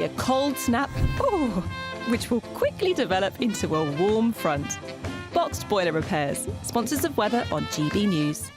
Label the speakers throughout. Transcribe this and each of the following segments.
Speaker 1: A cold snap, which will quickly develop into a warm front. Boxed Boiler Repairs, sponsors of weather on GB News.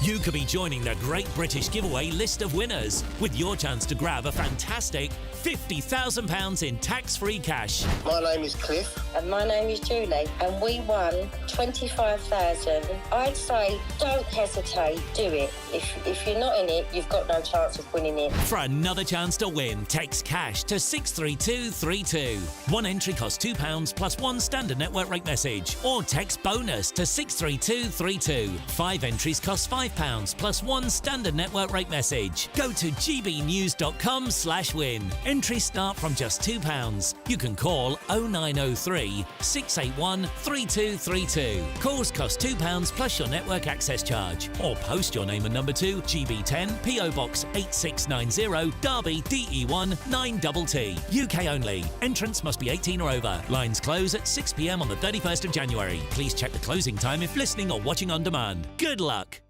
Speaker 2: You could be joining the Great British Giveaway list of winners with your chance to grab a fantastic £50,000 in tax-free cash.
Speaker 3: My name is Cliff.
Speaker 4: And my name is Julie, and we won 25,000. I'd say don't hesitate, do it. If you're not in it, you've got no chance of winning it.
Speaker 2: For another chance to win, text cash to 63232. One entry costs £2 plus one standard network rate message, or text bonus to 63232. 5 entries cost £5 plus one standard network rate message. Go to gbnews.com/win. Entries start from just £2. You can call 0903 681 3232. Calls cost £2 plus your network access charge. Or post your name and number to GB10 PO Box 8690 Derby DE1 9TT. UK only. Entrance must be 18 or over. Lines close at 6 p.m. on the 31st of January. Please check the closing time if listening or watching on demand. Good luck.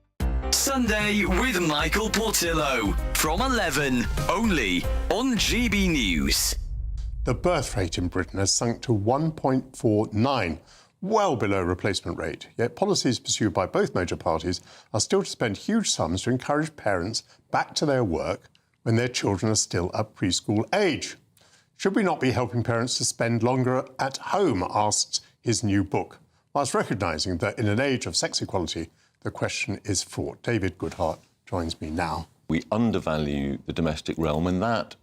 Speaker 5: Sunday with Michael Portillo from 11, only on GB News.
Speaker 6: The birth rate in Britain has sunk to 1.49, well below replacement rate. Yet policies pursued by both major parties are still to spend huge sums to encourage parents back to their work when their children are still at preschool age. Should we not be helping parents to spend longer at home, asks his new book, whilst recognising that in an age of sex equality, the question is fraught. David Goodhart joins me now.
Speaker 7: We undervalue the domestic realm, and that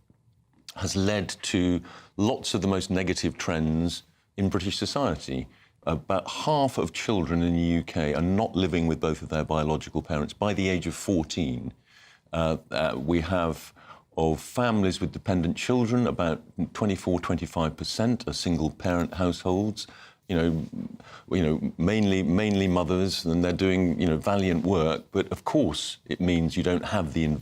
Speaker 7: has led to lots of the most negative trends in British society. About half of children in the UK are not living with both of their biological parents by the age of 14. We have, of families with dependent children, about 24-25% are single-parent households. You know, mainly mothers, and they're doing, valiant work. But of course, it means you don't have the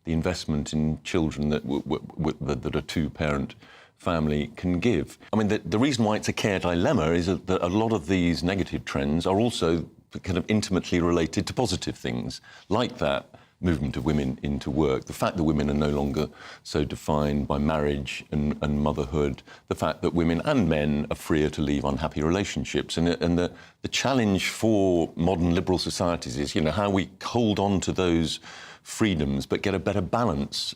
Speaker 7: investment in children that a two-parent family can give. I mean, the reason why it's a care dilemma is that a lot of these negative trends are also kind of intimately related to positive things, like that movement of women into work, the fact that women are no longer so defined by marriage and motherhood, the fact that women and men are freer to leave unhappy relationships. And the challenge for modern liberal societies is, how we hold on to those freedoms but get a better balance,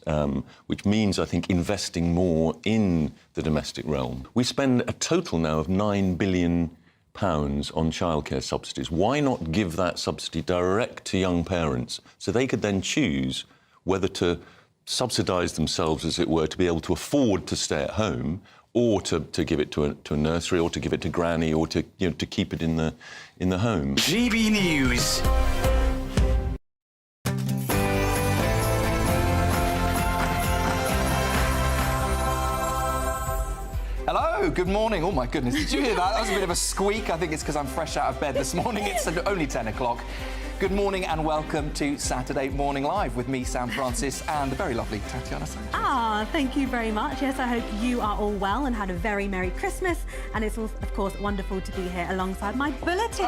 Speaker 7: which means, I think, investing more in the domestic realm. We spend a total now of £9 billion on childcare subsidies. Why not give that subsidy direct to young parents so they could then choose whether to subsidise themselves, as it were, to be able to afford to stay at home, or to give it to a nursery, or to give it to granny, or to keep it in the home.
Speaker 5: GB News.
Speaker 8: Hello, good morning. Oh, my goodness. Did you hear that? That was a bit of a squeak. I think it's because I'm fresh out of bed this morning. It's only 10 o'clock. Good morning and welcome to Saturday Morning Live with me, Sam Francis, and the very lovely Tatiana Sanchez.
Speaker 9: Thank you very much. Yes, I hope you are all well and had a very Merry Christmas. And it's, of course, wonderful to be here alongside my bulletin.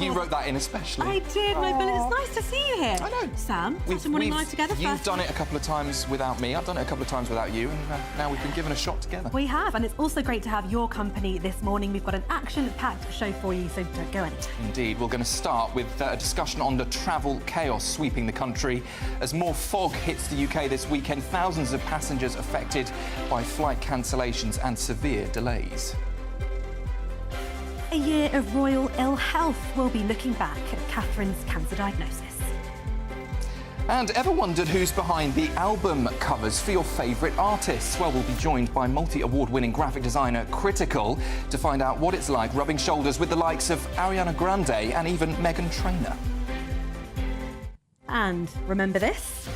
Speaker 8: You wrote that in especially.
Speaker 9: I did, my bulletin. It's nice to see you here.
Speaker 8: I know.
Speaker 9: Sam, Saturday Morning Live together.
Speaker 8: You've done it a couple of times without me. I've done it a couple of times without you. And now we've been given a shot together.
Speaker 9: We have, and it's also great to have your company this morning. We've got an action-packed show for you, so don't go anywhere.
Speaker 8: Indeed. We're going to start with a discussion on the travel chaos sweeping the country. As more fog hits the UK this weekend, thousands of passengers affected by flight cancellations and severe delays.
Speaker 9: A year of royal ill health. We'll be looking back at Catherine's cancer diagnosis.
Speaker 8: And ever wondered who's behind the album covers for your favourite artists? Well, we'll be joined by multi-award-winning graphic designer Critical to find out what it's like rubbing shoulders with the likes of Ariana Grande and even Meghan Trainor.
Speaker 9: And remember this?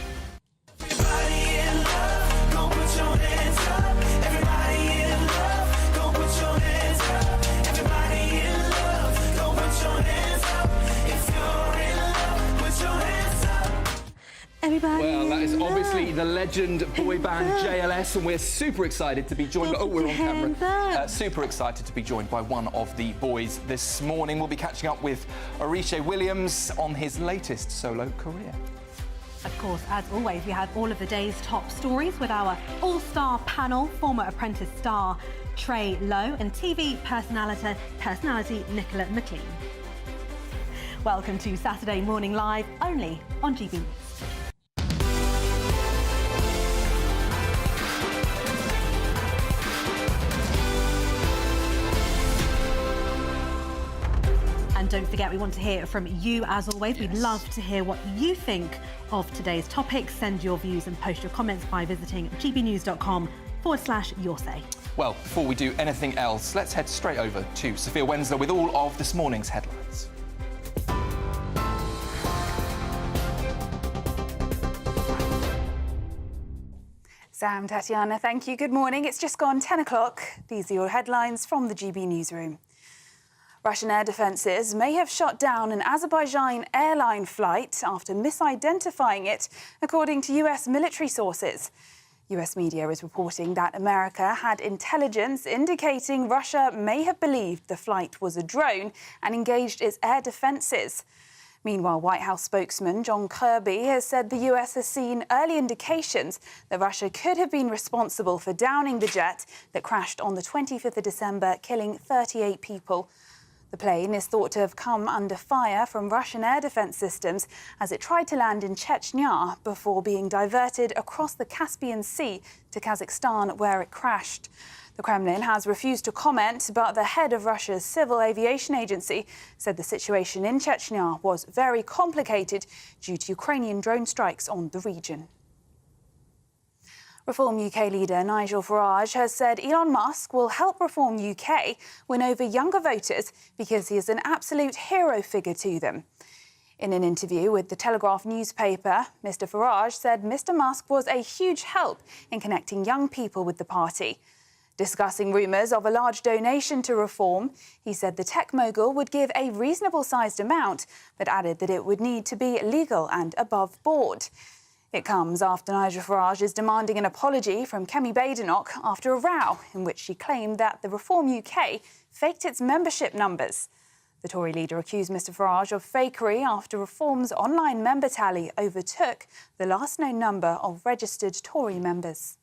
Speaker 9: Everybody.
Speaker 8: Well, that is obviously the legend boy band JLS, and we're super excited to be joined. We're on camera. Super excited to be joined by one of the boys this morning. We'll be catching up with Oritsé Williams on his latest solo career.
Speaker 9: Of course, as always, we have all of the day's top stories with our all-star panel, former Apprentice star Trey Lowe and TV personality Nicola McLean. Welcome to Saturday Morning Live, only on GB News. And don't forget, we want to hear from you as always. We'd love to hear what you think of today's topics. Send your views and post your comments by visiting gbnews.com/your say.
Speaker 8: Well, before we do anything else, let's head straight over to Sophia Wensler with all of this morning's headlines.
Speaker 3: Sam, Tatiana, thank you. Good morning. It's just gone 10 o'clock. These are your headlines from the GB newsroom. Russian air defences may have shot down an Azerbaijan airline flight after misidentifying it, according to US military sources. US media is reporting that America had intelligence indicating Russia may have believed the flight was a drone and engaged its air defences. Meanwhile, White House spokesman John Kirby has said the US has seen early indications that Russia could have been responsible for downing the jet that crashed on the 25th of December, killing 38 people. The plane is thought to have come under fire from Russian air defence systems as it tried to land in Chechnya before being diverted across the Caspian Sea to Kazakhstan, where it crashed. The Kremlin has refused to comment, but the head of Russia's civil aviation agency said the situation in Chechnya was very complicated due to Ukrainian drone strikes on the region. Reform UK leader Nigel Farage has said Elon Musk will help Reform UK win over younger voters because he is an absolute hero figure to them. In an interview with the Telegraph newspaper, Mr Farage said Mr Musk was a huge help in connecting young people with the party. Discussing rumours of a large donation to Reform, he said the tech mogul would give a reasonable-sized amount, but added that it would need to be legal and above board. It comes after Nigel Farage is demanding an apology from Kemi Badenoch after a row in which she claimed that the Reform UK faked its membership numbers. The Tory leader accused Mr Farage of fakery after Reform's online member tally overtook the last known number of registered Tory members.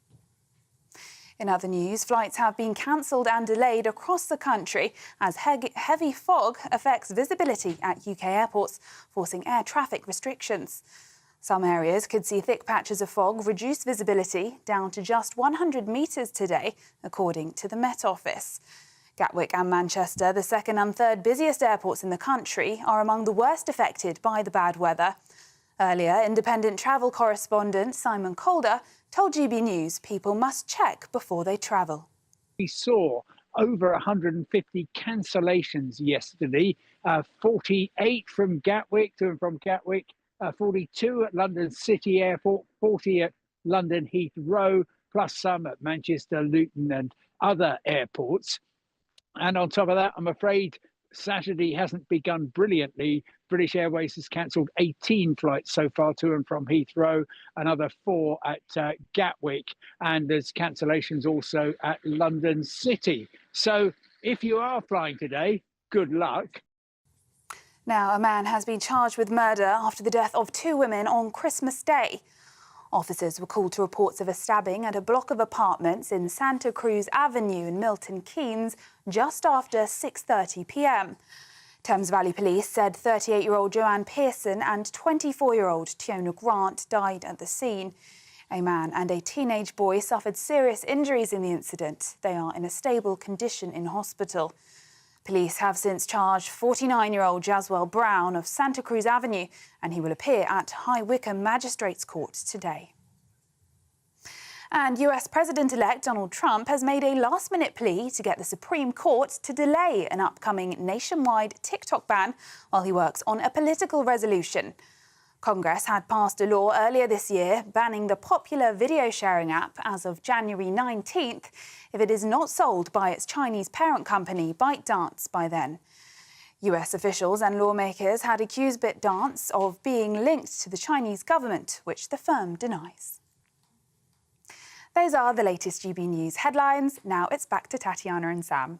Speaker 3: In other news, flights have been cancelled and delayed across the country as heavy fog affects visibility at UK airports, forcing air traffic restrictions. Some areas could see thick patches of fog reduce visibility down to just 100 metres today, according to the Met Office. Gatwick and Manchester, the second and third busiest airports in the country, are among the worst affected by the bad weather. Earlier, independent travel correspondent Simon Calder told GB News people must check before they travel.
Speaker 10: We saw over 150 cancellations yesterday, 48 from Gatwick, to and from Gatwick, 42 at London City Airport, 40 at London Heathrow, plus some at Manchester, Luton and other airports. And on top of that, I'm afraid Saturday hasn't begun brilliantly. British Airways has cancelled 18 flights so far to and from Heathrow, another 4 at Gatwick, and there's cancellations also at London City. So if you are flying today, good luck.
Speaker 3: Now, a man has been charged with murder after the death of 2 women on Christmas Day. Officers were called to reports of a stabbing at a block of apartments in Santa Cruz Avenue in Milton Keynes just after 6:30 p.m. Thames Valley Police said 38-year-old Joanne Pearson and 24-year-old Tiona Grant died at the scene. A man and a teenage boy suffered serious injuries in the incident. They are in a stable condition in hospital. Police have since charged 49-year-old Jaswell Brown of Santa Cruz Avenue, and he will appear at High Wycombe Magistrates Court today. And US President-elect Donald Trump has made a last-minute plea to get the Supreme Court to delay an upcoming nationwide TikTok ban while he works on a political resolution. Congress had passed a law earlier this year banning the popular video-sharing app as of January 19th if it is not sold by its Chinese parent company, ByteDance, by then. US officials and lawmakers had accused ByteDance of being linked to the Chinese government, which the firm denies. Those are the latest GB News headlines. Now it's back to Tatiana and Sam.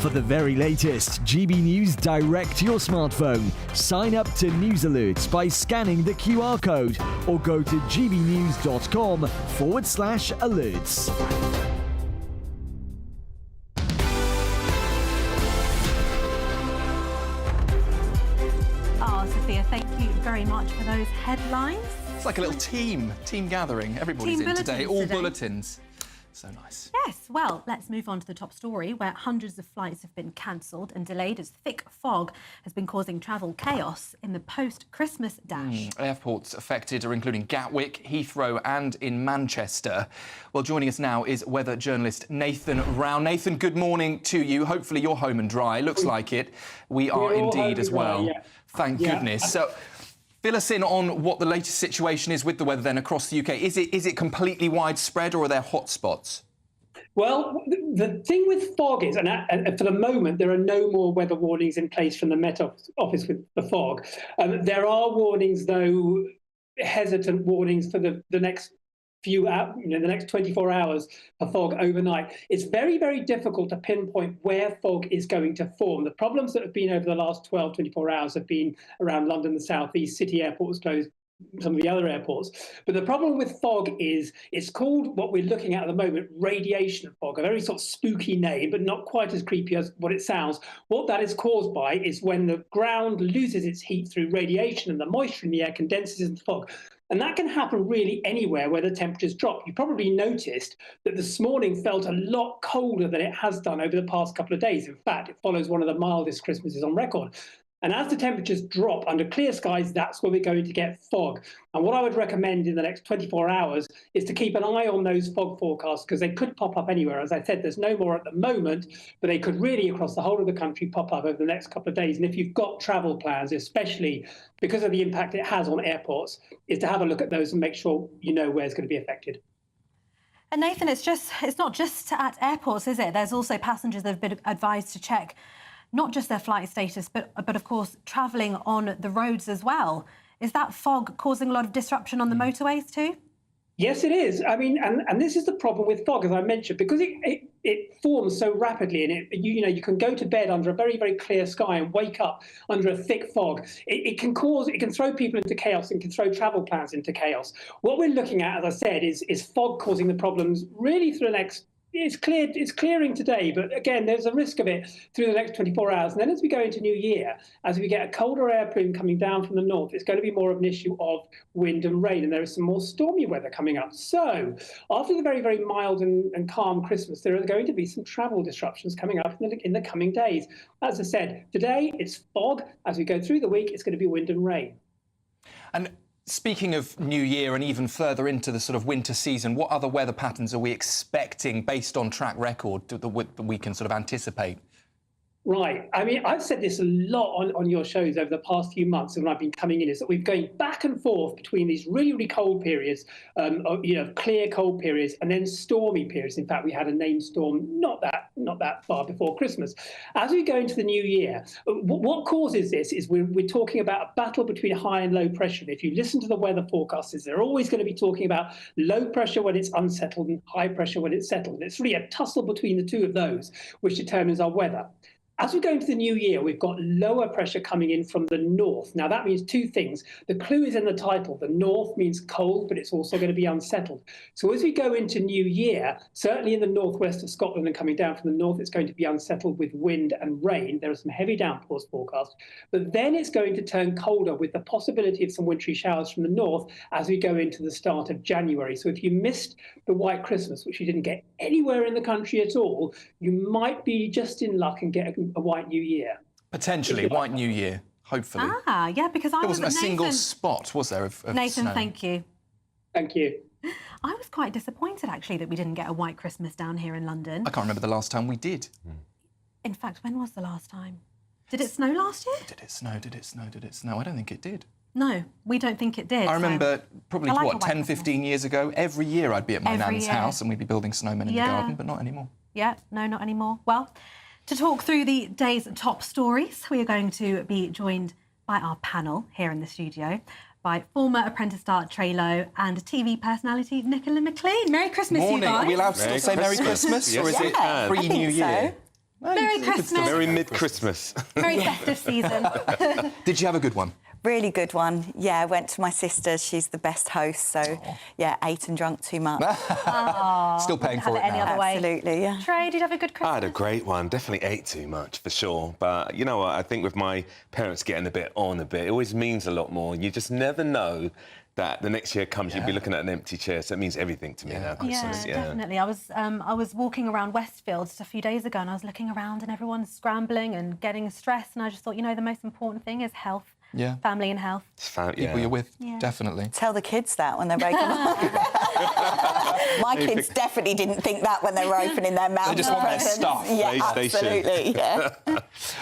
Speaker 11: For the very latest GB News direct to your smartphone, sign up to News Alerts by scanning the QR code or go to gbnews.com/alerts.
Speaker 9: Sophia, thank you very much for those headlines.
Speaker 8: It's like a little team gathering. Everybody's in today, all bulletins. So nice.
Speaker 9: Yes, well, let's move on to the top story, where hundreds of flights have been cancelled and delayed as thick fog has been causing travel chaos in the post-Christmas dash.
Speaker 8: Airports affected are including Gatwick, Heathrow and in Manchester. Well, joining us now is weather journalist Nathan Rao. Nathan, good morning to you. Hopefully you're home and dry. Looks like it. We are indeed as well. Yeah. Thank goodness. So, fill us in on what the latest situation is with the weather then across the UK. Is it completely widespread or are there hotspots?
Speaker 12: Well, the thing with fog is, and for the moment, there are no more weather warnings in place from the Met Office with the fog. There are warnings, though, hesitant warnings for the next few hours, the next 24 hours for fog overnight. It's very, very difficult to pinpoint where fog is going to form. The problems that have been over the last 12, 24 hours have been around London, the southeast, city airports closed, some of the other airports. But the problem with fog is it's called, what we're looking at the moment, radiation fog, a very sort of spooky name, but not quite as creepy as what it sounds. What that is caused by is when the ground loses its heat through radiation and the moisture in the air condenses into fog. And that can happen really anywhere where the temperatures drop. You probably noticed that this morning felt a lot colder than it has done over the past couple of days. In fact, it follows one of the mildest Christmases on record. And as the temperatures drop under clear skies, that's where we're going to get fog. And what I would recommend in the next 24 hours is to keep an eye on those fog forecasts, because they could pop up anywhere. As I said, there's no more at the moment, but they could really across the whole of the country pop up over the next couple of days. And if you've got travel plans, especially because of the impact it has on airports, is to have a look at those and make sure you know where it's going to be affected.
Speaker 9: And Nathan, it's not just at airports, is it? There's also passengers that have been advised to check not just their flight status, but of course, travelling on the roads as well. Is that fog causing a lot of disruption on the motorways too?
Speaker 12: Yes, it is. I mean, and this is the problem with fog, as I mentioned, because it forms so rapidly, and you can go to bed under a very, very clear sky and wake up under a thick fog. It can throw people into chaos and can throw travel plans into chaos. What we're looking at, as I said, is fog causing the problems really through the next. It's clearing today, but again, there's a risk of it through the next 24 hours. And then as we go into New Year, as we get a colder air plume coming down from the north, it's going to be more of an issue of wind and rain, and there is some more stormy weather coming up. So after the very, very mild and calm Christmas, there are going to be some travel disruptions coming up in the coming days. As I said, today it's fog. As we go through the week, it's going to be wind and rain.
Speaker 8: And speaking of New Year and even further into the sort of winter season, what other weather patterns are we expecting based on track record that we can sort of anticipate?
Speaker 12: Right. I mean, I've said this a lot on your shows over the past few months when I've been coming in, is that we're going back and forth between these really, really cold periods, clear cold periods, and then stormy periods. In fact, we had a named storm not that far before Christmas. As we go into the new year, what causes this is we're talking about a battle between high and low pressure. And if you listen to the weather forecasters, they're always going to be talking about low pressure when it's unsettled and high pressure when it's settled. And it's really a tussle between the two of those which determines our weather. As we go into the new year, we've got lower pressure coming in from the north. Now, that means two things. The clue is in the title. The north means cold, but it's also going to be unsettled. So as we go into new year, certainly in the northwest of Scotland and coming down from the north, it's going to be unsettled with wind and rain. There are some heavy downpours forecast. But then it's going to turn colder with the possibility of some wintry showers from the north as we go into the start of January. So if you missed the white Christmas, which you didn't get anywhere in the country at all, you might be just in luck and get a white New Year.
Speaker 8: Potentially, white New Year, hopefully.
Speaker 9: Ah, yeah, because
Speaker 8: there wasn't a single spot, was there, of
Speaker 9: Nathan,
Speaker 8: snow?
Speaker 9: thank you.
Speaker 12: Thank you.
Speaker 9: I was quite disappointed, actually, that we didn't get a white Christmas down here in London.
Speaker 8: I can't remember the last time we did.
Speaker 9: In fact, when was the last time? Did it snow last year?
Speaker 8: Did it snow? Did it snow? Did it snow? I don't think it did.
Speaker 9: No, we don't think it did.
Speaker 8: I remember probably, 10, 15 years ago, every year I'd be at my nan's house and we'd be building snowmen in the garden, but not anymore.
Speaker 9: Yeah, no, not anymore. Well, to talk through the day's top stories, we are going to be joined by our panel here in the studio by former Apprentice star Trey Lowe and TV personality Nicola McLean. Merry Christmas,
Speaker 8: Morning.
Speaker 9: you guys.
Speaker 8: Are we allowed to still say Merry Christmas? Or is it pre-New Year?
Speaker 9: Merry Christmas.
Speaker 13: Merry mid-Christmas.
Speaker 9: Very festive season.
Speaker 8: Did you have a good one?
Speaker 14: Really good one. Yeah, I went to my sister. She's the best host. So, yeah, ate and drunk too much.
Speaker 8: Still paying for it
Speaker 9: any
Speaker 8: now.
Speaker 9: other way.
Speaker 14: Absolutely, yeah.
Speaker 9: Trey, did you have a good Christmas?
Speaker 13: I had a great one. Definitely ate too much, for sure. But you know what? I think with my parents getting a bit, it always means a lot more. You just never know that the next year comes, you'll be looking at an empty chair. So it means everything to me now, Christmas.
Speaker 9: Yeah, definitely. I was walking around Westfield just a few days ago and I was looking around and everyone's scrambling and getting stressed. And I just thought, you know, the most important thing is health.
Speaker 8: Yeah.
Speaker 9: Family and health.
Speaker 8: People you're with, definitely.
Speaker 14: Tell the kids that when they're breaking up. My kids definitely didn't think that when they were opening their mouths.
Speaker 8: They just want their stuff.
Speaker 14: Yeah, absolutely. Yeah.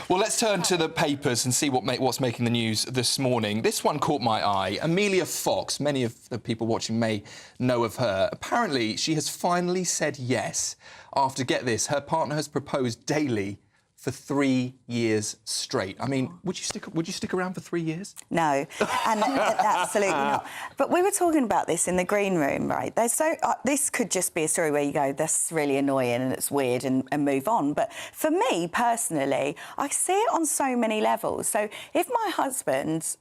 Speaker 8: Well, let's turn to the papers and see what's making the news this morning. This one caught my eye. Amelia Fox, many of the people watching may know of her. Apparently, she has finally said yes after, get this, her partner has proposed daily for 3 years straight. I mean, would you stick around for 3 years?
Speaker 14: No, and absolutely not. But we were talking about this in the green room, right? This could just be a story where you go, that's really annoying and it's weird and move on. But for me, personally, I see it on so many levels. So if my husband,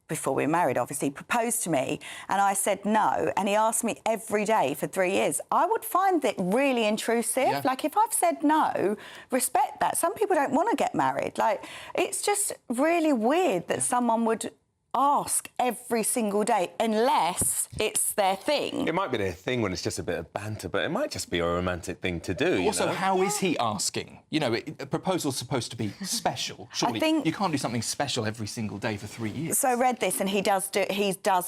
Speaker 14: before we were married, obviously, proposed to me and I said no, and he asked me every day for 3 years, I would find it really intrusive.
Speaker 8: Yeah.
Speaker 14: Like, if I've said no, respect that. Some people don't want to get married. Like, it's just really weird that someone would ask every single day unless it's their thing.
Speaker 13: It might be their thing when it's just a bit of banter, but it might just be a romantic thing to do.
Speaker 8: Also,
Speaker 13: you know?
Speaker 8: how is he asking? You know, a proposal's supposed to be special. Surely you can't do something special every single day for 3 years.
Speaker 14: So I read this, and he does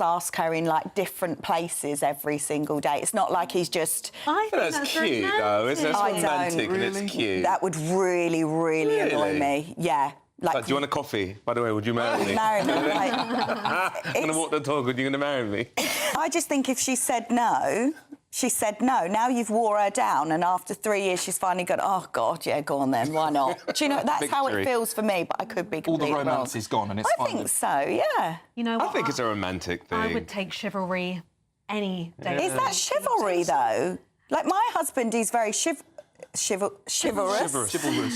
Speaker 14: ask her in like different places every single day. It's not like he's just.
Speaker 9: I think
Speaker 13: that's cute, though. It's romantic and it's cute.
Speaker 14: That would really, really annoy me. Yeah.
Speaker 13: Like, do you want a coffee? By the way, would you marry me?
Speaker 14: Marry me.
Speaker 13: I'm going to walk the talk. Are you going to marry me?
Speaker 14: I just think if she said no, now you've wore her down, and after 3 years she's finally gone, oh, God, yeah, go on then, why not? Do you know, that's how it feels for me, but I could be completely
Speaker 8: all the romance is gone and it's
Speaker 14: I think so, yeah.
Speaker 9: You know what?
Speaker 13: I think it's a romantic thing.
Speaker 9: I would take chivalry any day.
Speaker 14: Is that chivalry, though? Like, my husband is very chivalrous.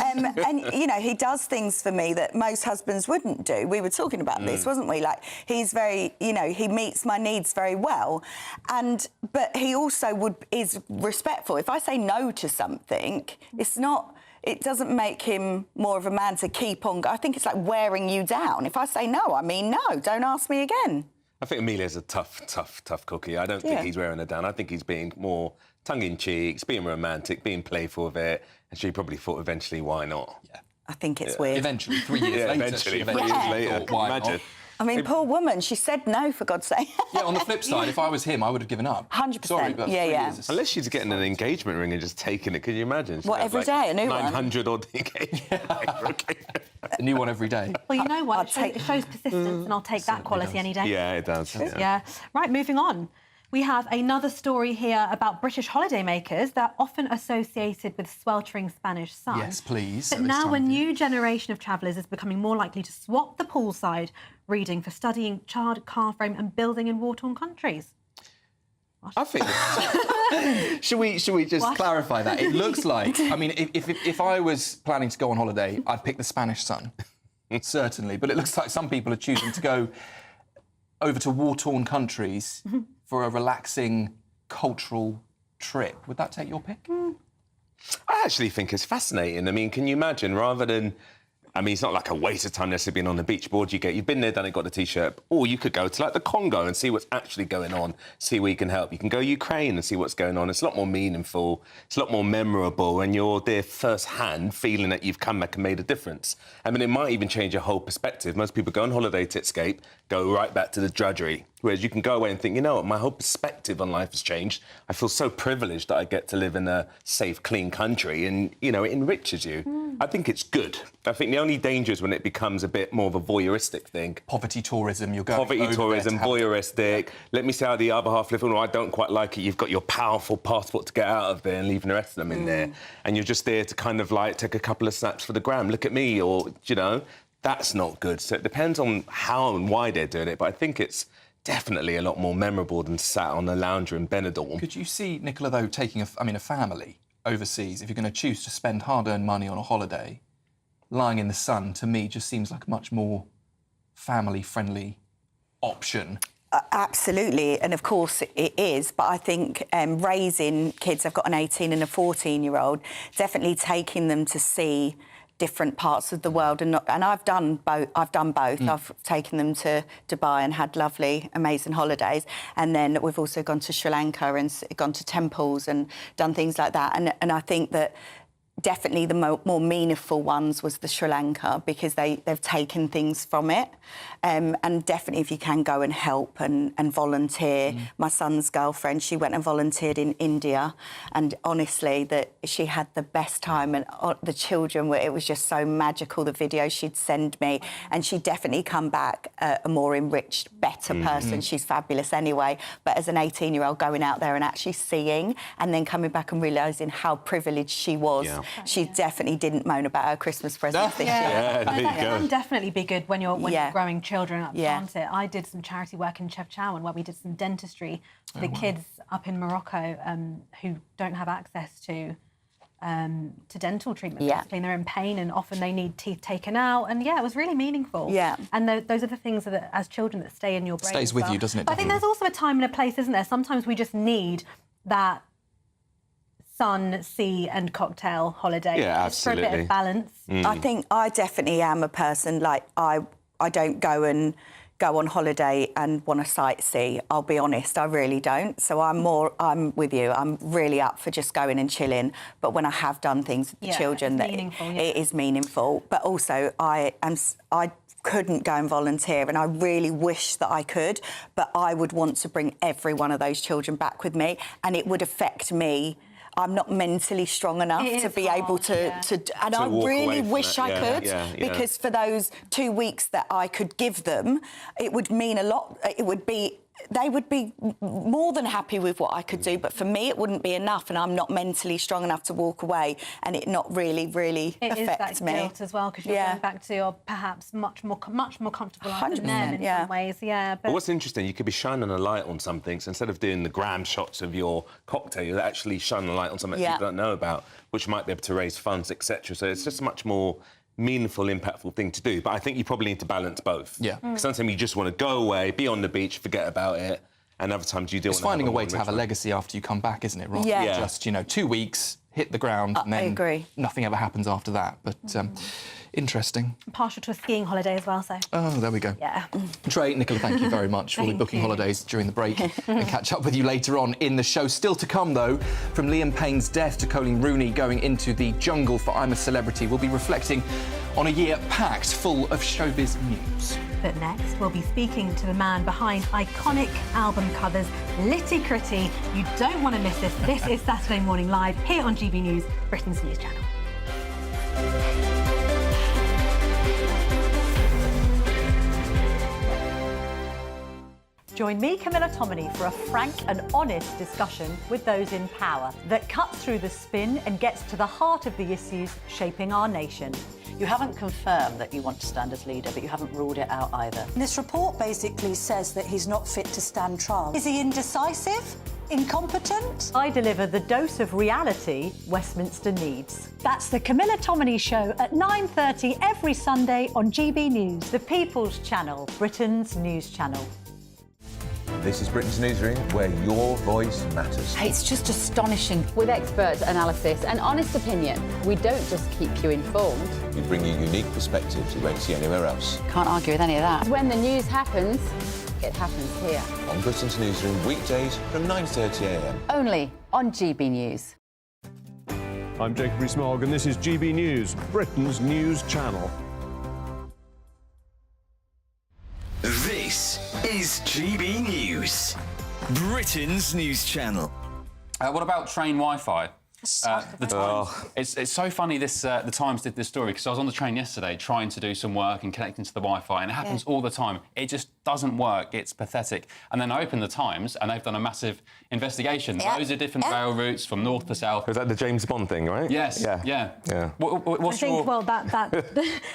Speaker 14: And, you know, he does things for me that most husbands wouldn't do. We were talking about this, wasn't we? Like, he's very, you know, he meets my needs very well. But he also is respectful. If I say no to something, it doesn't make him more of a man to keep on. I think it's like wearing you down. If I say no, I mean no. Don't ask me again.
Speaker 13: I think Amelia's a tough cookie. I don't think he's wearing her down. I think he's being more tongue-in-cheek, being romantic, being playful with it, and she probably thought eventually, why not?
Speaker 14: Yeah. I think it's weird.
Speaker 8: Eventually, 3 years later.
Speaker 13: Eventually, 3 years later.
Speaker 8: Why
Speaker 13: Imagine.
Speaker 8: not?
Speaker 14: I mean, poor woman, she said no, for God's sake.
Speaker 8: Yeah, on the flip side, if I was him, I would have given up.
Speaker 14: 100%.
Speaker 8: Sorry, but 3 years.
Speaker 13: Unless she's getting an engagement ring and just taking it, can you imagine?
Speaker 14: What, every day, a new one?
Speaker 13: 900 odd engagement.
Speaker 8: A new one every day.
Speaker 9: Well, you know what? It shows persistence, and I'll take that quality any day.
Speaker 13: Yeah, it does.
Speaker 9: Yeah. Right, moving on. We have another story here about British holidaymakers that are often associated with sweltering Spanish sun.
Speaker 8: Yes, please.
Speaker 9: But now a new generation of travellers is becoming more likely to swap the poolside reading for studying charred car frame and building in war-torn countries.
Speaker 13: I think.
Speaker 8: Should we just clarify that? It looks like, I mean, if I was planning to go on holiday, I'd pick the Spanish sun, certainly. But it looks like some people are choosing to go over to war-torn countries for a relaxing cultural trip. Would that take your pick?
Speaker 13: I actually think it's fascinating. I mean, can you imagine, rather than... I mean, it's not like a waste of time necessarily being on the beach board. You've been there, done it, got the T-shirt. Or you could go to, like, the Congo and see what's actually going on, see where you can help. You can go Ukraine and see what's going on. It's a lot more meaningful. It's a lot more memorable when you're there firsthand, feeling that you've come back and made a difference. I mean, it might even change your whole perspective. Most people go on holiday to escape, go right back to the drudgery. Whereas you can go away and think, you know what, my whole perspective on life has changed. I feel so privileged that I get to live in a safe, clean country and, you know, it enriches you. I think it's good. I think the only danger is when it becomes a bit more of a voyeuristic thing.
Speaker 8: Poverty tourism, you're going
Speaker 13: Poverty tourism, voyeuristic. Let me see how the other half live. Oh, I don't quite like it. You've got your powerful passport to get out of there and leaving the rest of them in there. And you're just there to kind of, like, take a couple of snaps for the gram. Look at me, or, you know, that's not good. So it depends on how and why they're doing it, but I think it's definitely a lot more memorable than sat on the lounger in Benidorm.
Speaker 8: Could you see Nicola, though, taking a family overseas, if you're going to choose to spend hard-earned money on a holiday, lying in the sun, to me, just seems like a much more family-friendly option.
Speaker 14: Absolutely, and of course it is, but I think raising kids, I've got an 18 and a 14-year-old, definitely taking them to see different parts of the world, and I've done both. I've taken them to Dubai and had lovely, amazing holidays, and then we've also gone to Sri Lanka and gone to temples and done things like that, and I think that definitely the more meaningful ones was the Sri Lanka, because they've taken things from it. And definitely if you can go and help and volunteer. My son's girlfriend, she went and volunteered in India, and honestly, that she had the best time, and the children it was just so magical, the videos she'd send me, and she'd definitely come back a more enriched, better person. She's fabulous anyway, but as an 18-year-old going out there and actually seeing, and then coming back and realising how privileged she was. Yeah. She definitely didn't moan about her Christmas presents this year.
Speaker 9: Yeah, there you go. Can definitely be good when you're growing children up, can't it? I did some charity work in Chefchaouen where we did some dentistry for the kids up in Morocco who don't have access to dental treatment, basically, and they're in pain, and often they need teeth taken out, and it was really meaningful. And those are the things that, as children, that stay in your brain.
Speaker 8: Stays with you, doesn't it?
Speaker 9: But I think there's also a time and a place, isn't there? Sometimes we just need that sun, sea and cocktail holiday.
Speaker 13: Yeah, absolutely.
Speaker 9: For a bit of balance.
Speaker 14: I think I definitely am a person, like, I don't go on holiday and want to sightsee. I'll be honest, I really don't. So I'm with you. I'm really up for just going and chilling. But when I have done things with the children, it is meaningful. But also, I couldn't go and volunteer, and I really wish that I could, but I would want to bring every one of those children back with me, and it would affect me. I'm not mentally strong enough to be able to and I really wish I could, because for those 2 weeks that I could give them, it would mean a lot. They would be more than happy with what I could do, but for me it wouldn't be enough, and I'm not mentally strong enough to walk away and it not really affect me.
Speaker 9: It is that guilt as well, because you're going back to your perhaps much more comfortable life than them in some ways. But
Speaker 13: what's interesting, you could be shining a light on something, so instead of doing the gram shots of your cocktail, you're actually shining a light on something people don't know about, which might be able to raise funds, etc. So it's just a much more meaningful, impactful thing to do. But I think you probably need to balance both. Because sometimes you just want to go away, be on the beach, forget about it, and other times you do want to
Speaker 8: finding a way to have a legacy after you come back, isn't it? Rather than just, 2 weeks, hit the ground, and then nothing ever happens after that. But interesting.
Speaker 9: I'm partial to a skiing holiday as well, so...
Speaker 8: Oh, there we go.
Speaker 9: Yeah.
Speaker 8: Trey, Nicola, thank you very much. We'll be booking holidays during the break and catch up with you later on in the show. Still to come, though, from Liam Payne's death to Colleen Rooney going into the jungle for I'm a Celebrity, we'll be reflecting on a year packed full of showbiz news.
Speaker 9: But next, we'll be speaking to the man behind iconic album covers, Litty Critty. You don't want to miss this. This is Saturday Morning Live here on GB News, Britain's news channel.
Speaker 15: Join me, Camilla Tominey, for a frank and honest discussion with those in power that cuts through the spin and gets to the heart of the issues shaping our nation.
Speaker 16: You haven't confirmed that you want to stand as leader, but you haven't ruled it out either.
Speaker 17: This report basically says that he's not fit to stand trial. Is he indecisive? Incompetent?
Speaker 15: I deliver the dose of reality Westminster needs.
Speaker 17: That's the Camilla Tominey Show at 9:30 every Sunday on GB News.
Speaker 15: The People's Channel, Britain's news channel.
Speaker 18: This is Britain's Newsroom, where your voice matters.
Speaker 19: It's just astonishing. With expert analysis and honest opinion, we don't just keep you informed.
Speaker 18: We bring you unique perspectives you won't see anywhere else.
Speaker 19: Can't argue with any of that. When the news happens, it happens here.
Speaker 18: On Britain's Newsroom, weekdays from 9:30 a.m.
Speaker 19: Only on GB News.
Speaker 20: I'm Jacob Rees-Mogg, and this is GB News, Britain's news channel.
Speaker 5: This is GB News, Britain's news channel.
Speaker 21: What about train Wi-Fi? The Times. It's so funny. The Times did this story because I was on the train yesterday trying to do some work and connecting to the Wi-Fi, and it happens all the time. It just doesn't work. It's pathetic. And then I opened the Times, and they've done a massive investigation. Loads of different rail routes from north to south.
Speaker 13: Was that the James Bond thing, right?
Speaker 21: Yes. Yeah.
Speaker 9: I think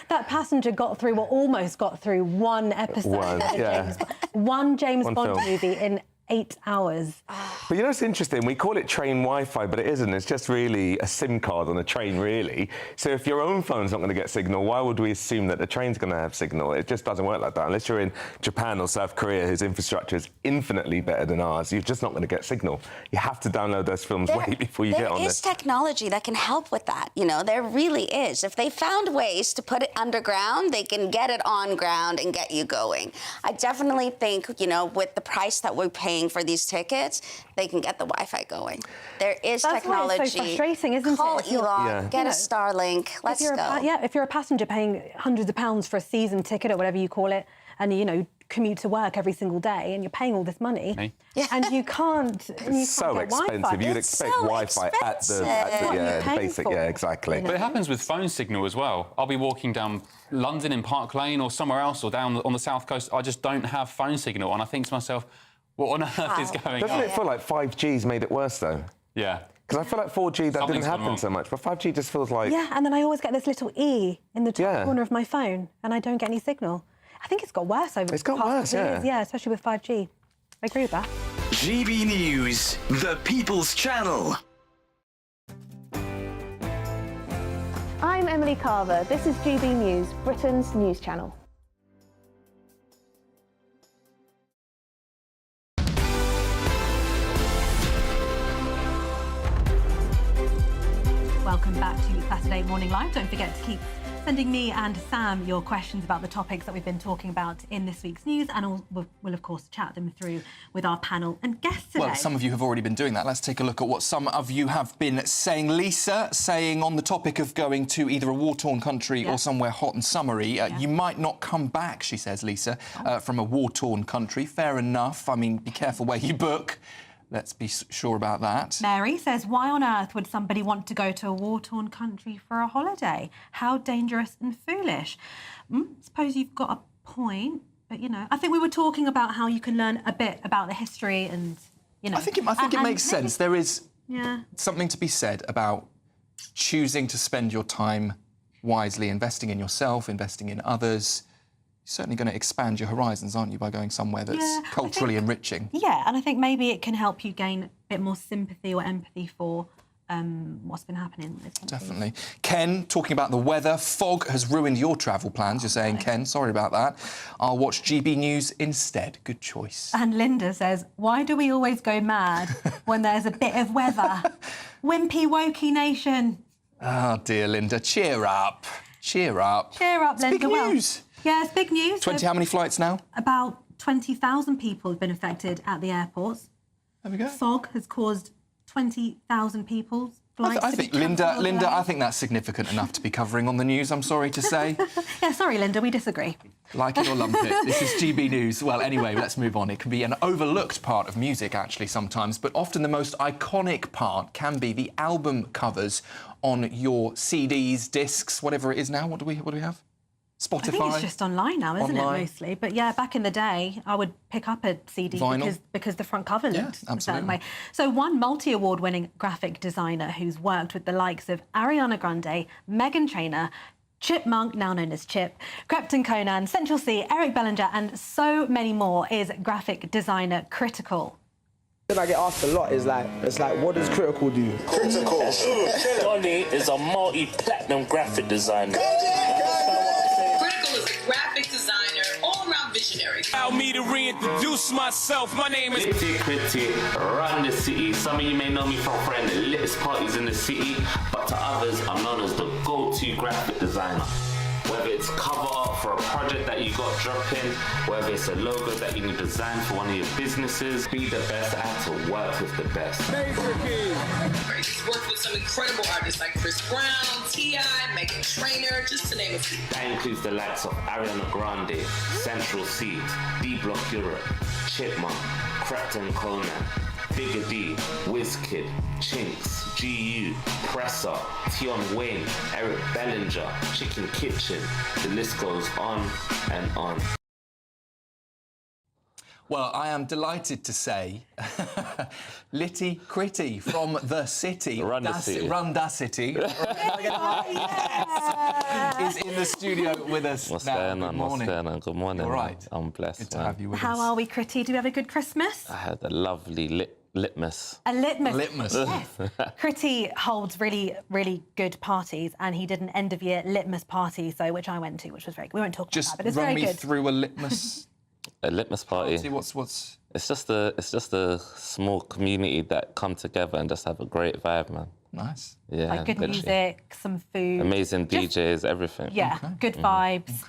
Speaker 9: that passenger got through, or almost got through, one episode. One James Bond movie in 8 hours.
Speaker 13: But you know, it's interesting. We call it train Wi-Fi, but it isn't. It's just really a SIM card on a train, really. So if your own phone's not going to get signal, why would we assume that the train's going to have signal? It just doesn't work like that. Unless you're in Japan or South Korea, whose infrastructure is infinitely better than ours, you're just not going to get signal. You have to download those films way before you get on
Speaker 1: There is technology that can help with that. You know, there really is. If they found ways to put it underground, they can get it on ground and get you going. I definitely think, you know, with the price that we're paying for these tickets, they can get the Wi-Fi going. There is technology.
Speaker 9: That's why it's so frustrating, isn't
Speaker 1: Call
Speaker 9: it?
Speaker 1: Elon, get a Starlink, let's go.
Speaker 9: If you're a passenger paying hundreds of pounds for a season ticket or whatever you call it, and, you know, commute to work every single day, and you're paying all this money, and you can't.
Speaker 13: It's so
Speaker 9: get
Speaker 13: expensive.
Speaker 9: Wi-Fi.
Speaker 13: You'd expect Wi-Fi at the basic. Yeah, exactly.
Speaker 21: But it happens with phone signal as well. I'll be walking down London in Park Lane or somewhere else, or down on the south coast. I just don't have phone signal, and I think to myself, what on earth is going on?
Speaker 13: Doesn't it feel like 5G's made it worse though?
Speaker 21: Yeah.
Speaker 13: Because I feel like 4G, that didn't happen so much, but 5G just feels like...
Speaker 9: Yeah, and then I always get this little E in the top corner of my phone, and I don't get any signal. I think it's got worse over the past couple of years. Yeah, especially with 5G. I agree with that.
Speaker 5: GB News, the People's Channel.
Speaker 22: I'm Emily Carver. This is GB News, Britain's news channel.
Speaker 9: Welcome back to Saturday Morning Live. Don't forget to keep sending me and Sam your questions about the topics that we've been talking about in this week's news, and we'll of course chat them through with our panel and guests today.
Speaker 8: Well, some of you have already been doing that. Let's take a look at what some of you have been saying. Lisa saying on the topic of going to either a war-torn country or somewhere hot and summery, you might not come back, she says, Lisa, from a war-torn country. Fair enough. I mean, be careful where you book. Let's be sure about that.
Speaker 9: Mary says, why on earth would somebody want to go to a war-torn country for a holiday? How dangerous and foolish. Suppose you've got a point, but, you know, I think we were talking about how you can learn a bit about the history and, you know...
Speaker 8: I think it makes sense. There is something to be said about choosing to spend your time wisely, investing in yourself, investing in others. You're certainly going to expand your horizons, aren't you, by going somewhere that's culturally enriching? Yeah,
Speaker 9: and I think maybe it can help you gain a bit more sympathy or empathy for what's been happening in this country.
Speaker 8: Definitely. Ken, talking about the weather, fog has ruined your travel plans, you're saying, Ken. Sorry about that. I'll watch GB News instead. Good choice.
Speaker 9: And Linda says, why do we always go mad when there's a bit of weather? Wimpy, wokey nation.
Speaker 8: Oh, dear, Linda. Cheer up. Cheer up.
Speaker 9: Cheer up, Linda.
Speaker 8: Big news.
Speaker 9: Yeah, it's big news.
Speaker 8: 20, how many flights now?
Speaker 9: About 20,000 people have been affected at the airports.
Speaker 8: There we go.
Speaker 9: Fog has caused 20,000 people's flights
Speaker 8: I think, Linda, I think that's significant enough to be covering on the news, I'm sorry to say.
Speaker 9: Yeah, sorry, Linda, we disagree.
Speaker 8: Like it or lump it. This is GB News. Well, anyway, let's move on. It can be an overlooked part of music, actually, sometimes, but often the most iconic part can be the album covers on your CDs, discs, whatever it is now. What do we have? Spotify?
Speaker 9: I think it's just online now, isn't it, mostly? But yeah, back in the day, I would pick up a CD because the front cover looked a certain way. So one multi-award-winning graphic designer who's worked with the likes of Ariana Grande, Meghan Trainor, Chipmunk, now known as Chip, Krypton Conan, Central C, Eric Bellinger, and so many more is graphic designer Critical.
Speaker 23: I get asked a lot is like, what does Critical do?
Speaker 24: Critical. Donnie is a multi-platinum graphic designer.
Speaker 25: Critical is a graphic designer, all-around visionary.
Speaker 24: Allow me to reintroduce myself. My name is Critic, run the city. Some of you may know me from throwing the litest parties in the city, but to others, I'm known as the go-to graphic designer. Whether it's cover art for a project that you got dropping, whether it's a logo that you need to design for one of your businesses, be the best at to work with the best.
Speaker 25: He's worked with some incredible artists like Chris Brown, T.I., Meghan Trainor, just to name a few.
Speaker 24: That includes the likes of Ariana Grande, Central C, D-Block Europe, Chipmunk, Krypton Conan, Bigger D, Wizkid, Chinks, GU, Presser, Tion Wayne, Eric Bellinger, Chicken Kitchen. The list goes on and on.
Speaker 8: Well, I am delighted to say Litty Critty from the city.
Speaker 24: Run the city.
Speaker 8: Run da city. Is in the studio with us
Speaker 24: What's
Speaker 8: now.
Speaker 24: going on?
Speaker 8: Good morning.
Speaker 24: What's going on? Good morning.
Speaker 8: All right.
Speaker 24: I'm blessed.
Speaker 8: Good to have you with
Speaker 9: How
Speaker 8: us.
Speaker 9: are we, Critty? Do you have a good Christmas?
Speaker 24: I had a lovely litmus.
Speaker 9: A litmus.
Speaker 8: Litmus.
Speaker 9: Yes. Critty holds really, really good parties, and he did an end-of-year litmus party, which I went to, which was very good. We won't talk about that, but it's
Speaker 8: run
Speaker 9: very
Speaker 8: me
Speaker 9: good.
Speaker 8: through a litmus.
Speaker 24: A litmus party.
Speaker 8: What's?
Speaker 24: It's just a small community that come together and just have a great vibe, man.
Speaker 8: Nice.
Speaker 24: Yeah.
Speaker 9: Like good
Speaker 24: literally.
Speaker 9: music, some food.
Speaker 24: Amazing DJs, everything.
Speaker 9: Yeah, good vibes.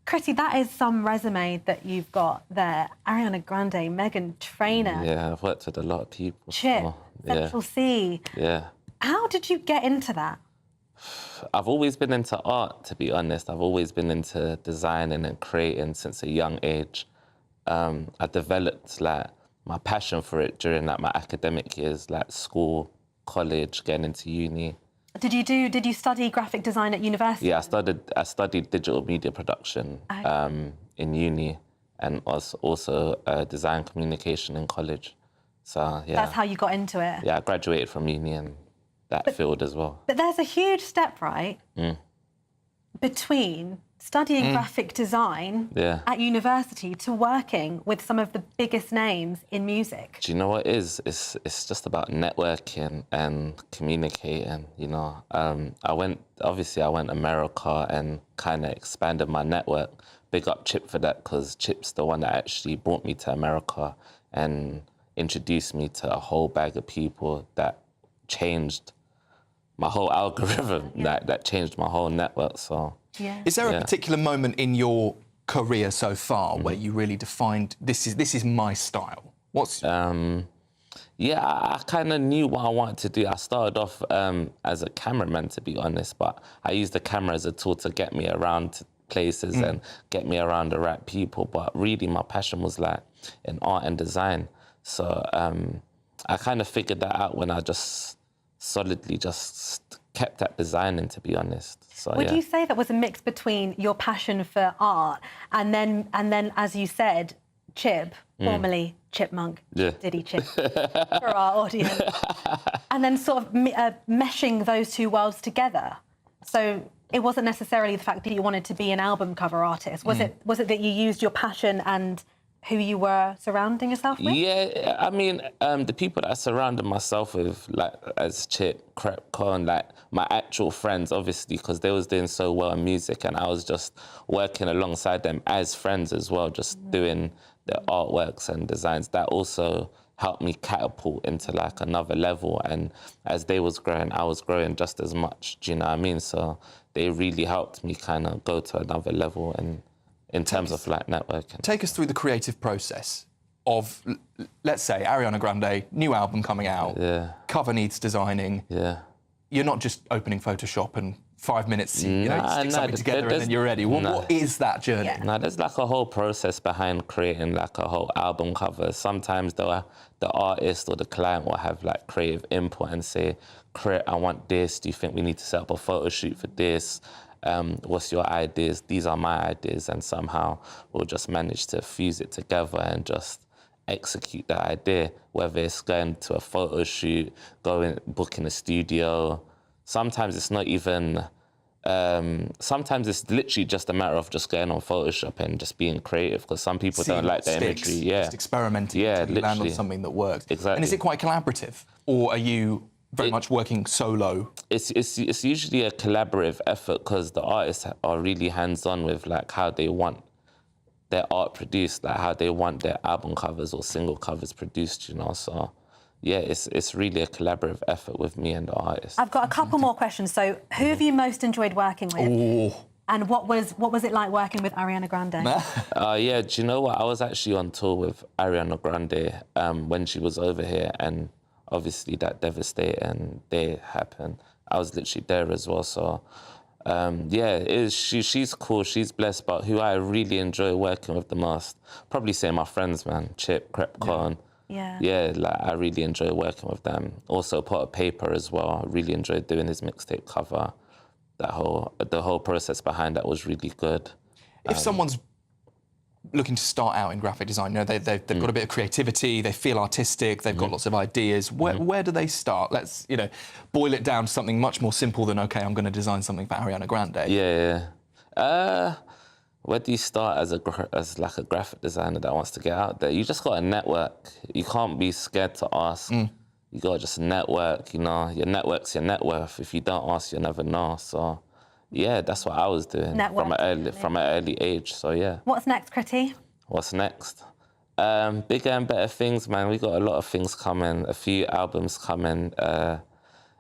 Speaker 9: Critty, that is some resume that you've got there. Ariana Grande, Meghan Trainor,
Speaker 24: Yeah, I've worked with a lot of people.
Speaker 9: Chip,
Speaker 24: so,
Speaker 9: Central C.
Speaker 24: Yeah.
Speaker 9: How did you get into that?
Speaker 24: I've always been into art, to be honest. I've always been into designing and creating since a young age. I developed like my passion for it during like my academic years, like school, college, getting into uni.
Speaker 9: Did you study graphic design at university?
Speaker 24: Yeah, I studied digital media production in uni, and also design communication in college. So yeah.
Speaker 9: That's how you got into it.
Speaker 24: Yeah, I graduated from uni in that field as well.
Speaker 9: But there's a huge step, right, between studying graphic design at university to working with some of the biggest names in music.
Speaker 24: Do you know what it is? It's just about networking and communicating, you know. I went America and kind of expanded my network. Big up Chip for that, because Chip's the one that actually brought me to America and introduced me to a whole bag of people that changed my whole algorithm, that changed my whole network, so...
Speaker 9: Yeah.
Speaker 8: Is there a particular moment in your career so far where you really defined this is my style? What's?
Speaker 24: Yeah, I kind of knew what I wanted to do. I started off as a cameraman, to be honest, but I used the camera as a tool to get me around to places and get me around the right people. But really, my passion was like in art and design. So I kind of figured that out when I just solidly just kept at designing, to be honest. So,
Speaker 9: Would you say that was a mix between your passion for art and then, as you said, Chip, formerly Chipmunk, Diddy Chip, for our audience, and then sort of meshing those two worlds together? So it wasn't necessarily the fact that you wanted to be an album cover artist. Was it that you used your passion and who you were surrounding yourself with?
Speaker 24: Yeah, I mean, the people that I surrounded myself with, like as Chip, Crepcon, like my actual friends, obviously, because they was doing so well in music, and I was just working alongside them as friends as well, just doing their artworks and designs. That also helped me catapult into like another level, and as they was growing, I was growing just as much. Do you know what I mean? So they really helped me kind of go to another level and. In terms of like networking.
Speaker 8: Take us through the creative process of, let's say, Ariana Grande, new album coming out, cover needs designing.
Speaker 24: Yeah.
Speaker 8: You're not just opening Photoshop and 5 minutes, you stick something together and then you're ready. What is that journey?
Speaker 24: Yeah. No, there's like a whole process behind creating like a whole album cover. Sometimes the artist or the client will have like creative input and say, Crit, I want this. Do you think we need to set up a photo shoot for this? What's your ideas? These are my ideas, and somehow we'll just manage to fuse it together and just execute that idea, whether it's going to a photo shoot, booking a studio. Sometimes it's not even, sometimes it's literally just a matter of just going on Photoshop and just being creative, because some people don't like the imagery. Yeah.
Speaker 8: Just experimenting until you land on something that works.
Speaker 24: Exactly.
Speaker 8: And is it quite collaborative, or are you very much working solo?
Speaker 24: It's usually a collaborative effort, because the artists are really hands-on with like how they want their art produced, like how they want their album covers or single covers produced, you know. So yeah, it's really a collaborative effort with me and the artist.
Speaker 9: I've got a couple more questions. So who have you most enjoyed working with? And what was it like working with Ariana Grande?
Speaker 24: Yeah, do you know what? I was actually on tour with Ariana Grande when she was over here, and obviously that devastating day happened. I was literally there as well, so yeah, she's cool, she's blessed, but who I really enjoy working with the most, probably say my friends, man, Chip, Crepcon. Yeah, like I really enjoy working with them. Also Pot of Paper as well, I really enjoyed doing his mixtape cover. The whole process behind that was really good.
Speaker 8: If someone's looking to start out in graphic design, you know, they've got a bit of creativity, they feel artistic, they've got lots of ideas. Where do they start? Let's, you know, boil it down to something much more simple than, OK, I'm going to design something for Ariana Grande.
Speaker 24: Yeah. Where do you start as like a graphic designer that wants to get out there? You just got to network. You can't be scared to ask. You got to just network, you know. Your network's your net worth. If you don't ask, you'll never know. So, yeah, that's what I was doing from an early age. So, yeah.
Speaker 9: What's next, Critty?
Speaker 24: What's next? Bigger and better things, man. We got a lot of things coming, a few albums coming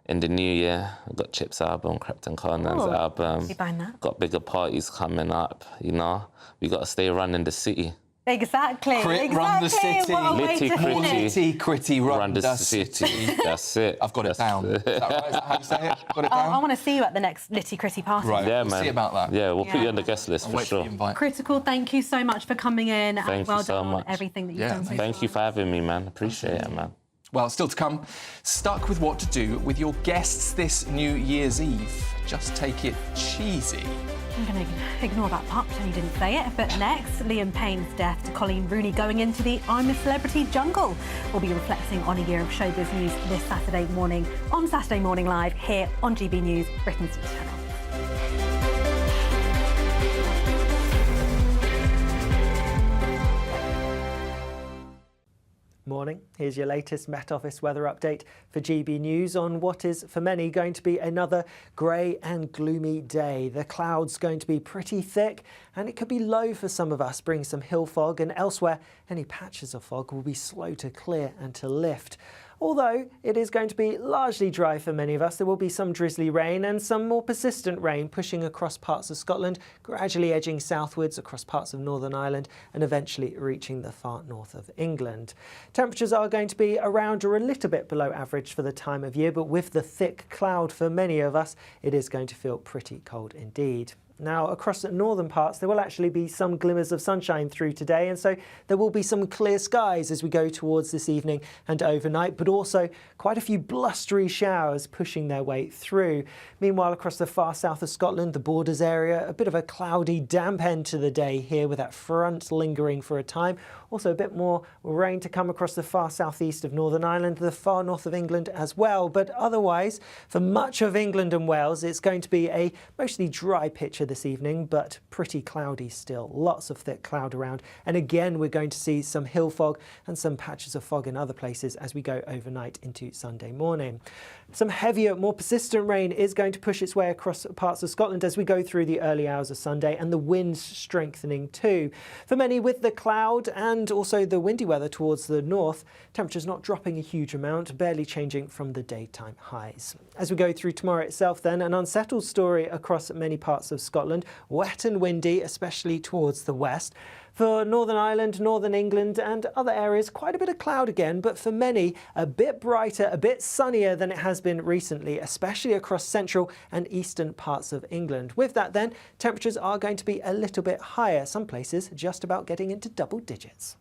Speaker 24: in the new year. We've got Chip's album, Crepton Conan's album.
Speaker 9: You buying that?
Speaker 24: Got bigger parties coming up, you know. We got to stay running the city.
Speaker 9: Exactly.
Speaker 8: Run the city.
Speaker 24: Litty
Speaker 8: Critty, run the
Speaker 24: city. That's it.
Speaker 8: I've got it down. Is that right? Is that how you say it? Got it down?
Speaker 9: I want to see you at the next Litty Critty party.
Speaker 8: Right,
Speaker 24: yeah,
Speaker 8: we'll
Speaker 24: man.
Speaker 8: see about that.
Speaker 24: Yeah, we'll put you on the guest list for sure.
Speaker 9: Critical, thank you so much for coming in.
Speaker 24: Thank you so much.
Speaker 9: Everything that you've done so far.
Speaker 24: Thank you for having me, man. Appreciate it, man.
Speaker 8: Well, still to come, stuck with what to do with your guests this New Year's Eve. Just take it cheesy.
Speaker 9: I'm going to ignore that part, pretend you didn't say it. But next, Liam Payne's death to Colleen Rooney going into the I'm a Celebrity jungle. We'll be reflecting on a year of showbiz news this Saturday morning on Saturday Morning Live here on GB News, Britain's news channel.
Speaker 2: Morning. Here's your latest Met Office weather update for GB News on what is, for many, going to be another grey and gloomy day. The clouds going to be pretty thick and it could be low for some of us, bringing some hill fog, and elsewhere any patches of fog will be slow to clear and to lift. Although it is going to be largely dry for many of us, there will be some drizzly rain and some more persistent rain pushing across parts of Scotland, gradually edging southwards across parts of Northern Ireland and eventually reaching the far north of England. Temperatures are going to be around or a little bit below average for the time of year, but with the thick cloud for many of us, it is going to feel pretty cold indeed. Now, across the northern parts, there will actually be some glimmers of sunshine through today, and so there will be some clear skies as we go towards this evening and overnight, but also quite a few blustery showers pushing their way through. Meanwhile, across the far south of Scotland, the Borders area, a bit of a cloudy, damp end to the day here with that front lingering for a time. Also a bit more rain to come across the far southeast of Northern Ireland, the far north of England as well. But otherwise, for much of England and Wales, it's going to be a mostly dry picture this evening, but pretty cloudy still. Lots of thick cloud around. And again, we're going to see some hill fog and some patches of fog in other places as we go overnight into Sunday morning. Some heavier, more persistent rain is going to push its way across parts of Scotland as we go through the early hours of Sunday, and the winds strengthening too. For many, with the cloud and also the windy weather towards the north, temperatures not dropping a huge amount, barely changing from the daytime highs. As we go through tomorrow itself then, an unsettled story across many parts of Scotland, wet and windy, especially towards the west. For Northern Ireland, Northern England and other areas, quite a bit of cloud again, but for many, a bit brighter, a bit sunnier than it has been recently, especially across central and eastern parts of England. With that then, temperatures are going to be a little bit higher, some places just about getting into double digits.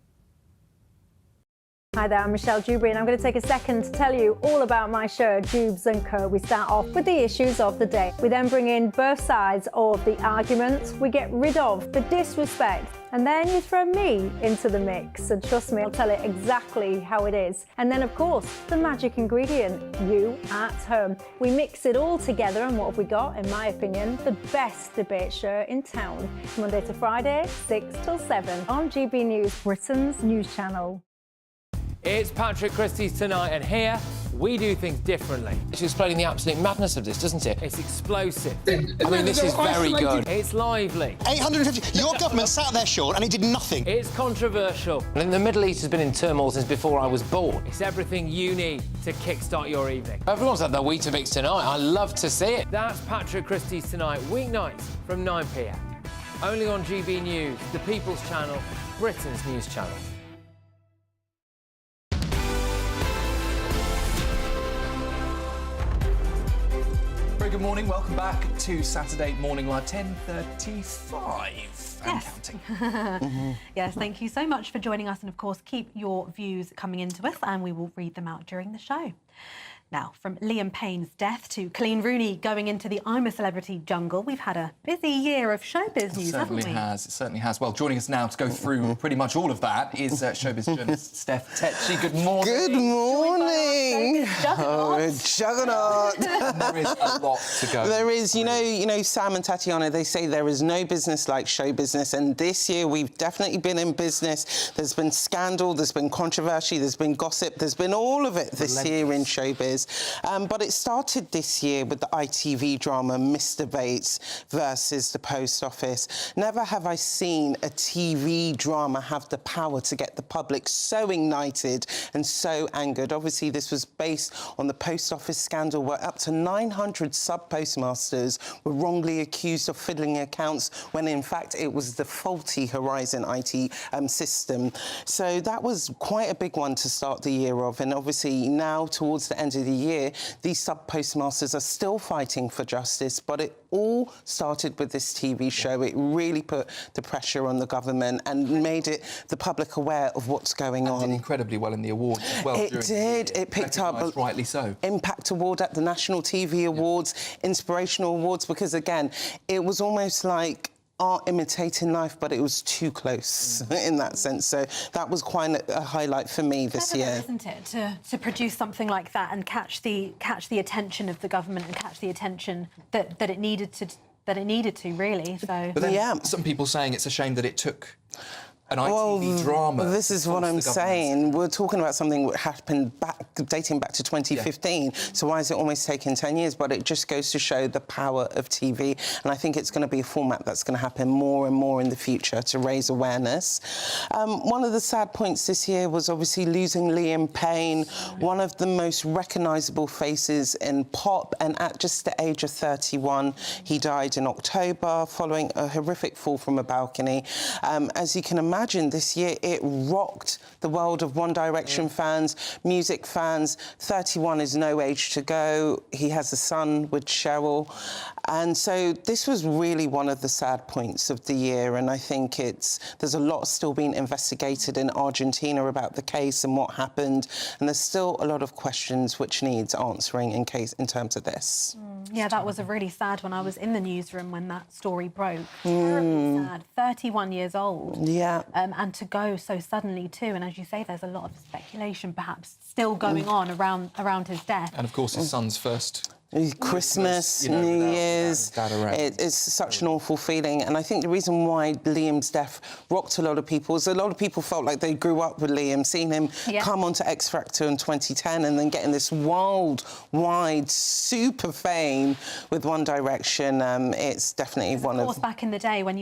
Speaker 4: Hi there, I'm Michelle Dewberry and I'm going to take a second to tell you all about my show, Dubes & Co. We start off with the issues of the day. We then bring in both sides of the arguments. We get rid of the disrespect. And then you throw me into the mix. And trust me, I'll tell it exactly how it is. And then, of course, the magic ingredient, you at home. We mix it all together and what have we got, in my opinion, the best debate show in town. Monday to Friday, 6 till 7 on GB News, Britain's news channel.
Speaker 6: It's Patrick Christie's Tonight, and here we do things differently. It's explaining the absolute madness of this, doesn't it? It's explosive. I mean, this is very good. It's lively.
Speaker 7: 850. Your government sat there, Sean, and he did nothing.
Speaker 6: It's controversial. And the Middle East has been in turmoil since before I was born. It's everything you need to kickstart your evening. Everyone's had their Weetabix tonight. I love to see it. That's Patrick Christie's Tonight, weeknights from 9 p.m. Only on GB News, the People's Channel, Britain's news channel.
Speaker 8: Very good morning, welcome back to Saturday Morning Live, 10:35 and counting.
Speaker 9: Yes, thank you so much for joining us, and of course keep your views coming into us and we will read them out during the show. Now, from Liam Payne's death to Colleen Rooney going into the I'm a Celebrity jungle, we've had a busy year of showbiz news, haven't we?
Speaker 8: It certainly has. Well, joining us now to go through pretty much all of that is showbiz journalist Steph Tetchy. Good morning.
Speaker 3: Good morning. Juggernaut.
Speaker 8: There is a lot to go.
Speaker 3: There is, you know, Sam and Tatiana, they say there is no business like show business, and this year we've definitely been in business. There's been scandal, there's been controversy, there's been gossip, there's been all of it this year in showbiz. But it started this year with the ITV drama Mr. Bates versus the Post Office. Never have I seen a TV drama have the power to get the public so ignited and so angered. Obviously, this was based on the Post Office scandal where up to 900 sub-postmasters were wrongly accused of fiddling accounts when, in fact, it was the faulty Horizon IT system. So that was quite a big one to start the year of. And obviously, now, towards the end of the year, these sub-postmasters are still fighting for justice, but it all started with this TV show. It really put the pressure on the government and made the public aware of what's going on.
Speaker 8: Did incredibly well in the awards as well.
Speaker 3: It did. It picked up
Speaker 8: rightly so.
Speaker 3: Impact Award at the National TV Awards, Inspirational Awards, because again, it was almost like art imitating life, but it was too close in that sense. So that was quite a highlight for me this year.
Speaker 9: Isn't it, to produce something like that and catch the attention of the government and catch the attention that it needed to, really. So.
Speaker 8: But then some people saying it's a shame that it took an ITV drama.
Speaker 3: This is what I'm saying. We're talking about something that happened dating back to 2015. So why is it almost taken 10 years? But it just goes to show the power of TV. And I think it's going to be a format that's going to happen more and more in the future to raise awareness. One of the sad points this year was obviously losing Liam Payne, one of the most recognisable faces in pop, and at just the age of 31, he died in October following a horrific fall from a balcony. As you can imagine, this year it rocked the world of One Direction fans, music fans. 31 is no age to go. He has a son with Cheryl. And so this was really one of the sad points of the year. And I think there's a lot still being investigated in Argentina about the case and what happened. And there's still a lot of questions which needs answering in terms of this.
Speaker 9: Yeah, that was a really sad one. I was in the newsroom when that story broke. Terribly sad. 31 years old.
Speaker 3: Yeah.
Speaker 9: And to go so suddenly too. And as you say, there's a lot of speculation perhaps still going on around his death.
Speaker 8: And of course, his son's first
Speaker 3: Christmas, New Year's. It's such an awful feeling. And I think the reason why Liam's death rocked a lot of people is a lot of people felt like they grew up with Liam, seeing him come onto X Factor in 2010 and then getting this wide, super fame with One Direction. It's definitely one of...
Speaker 9: Of course, back in the day when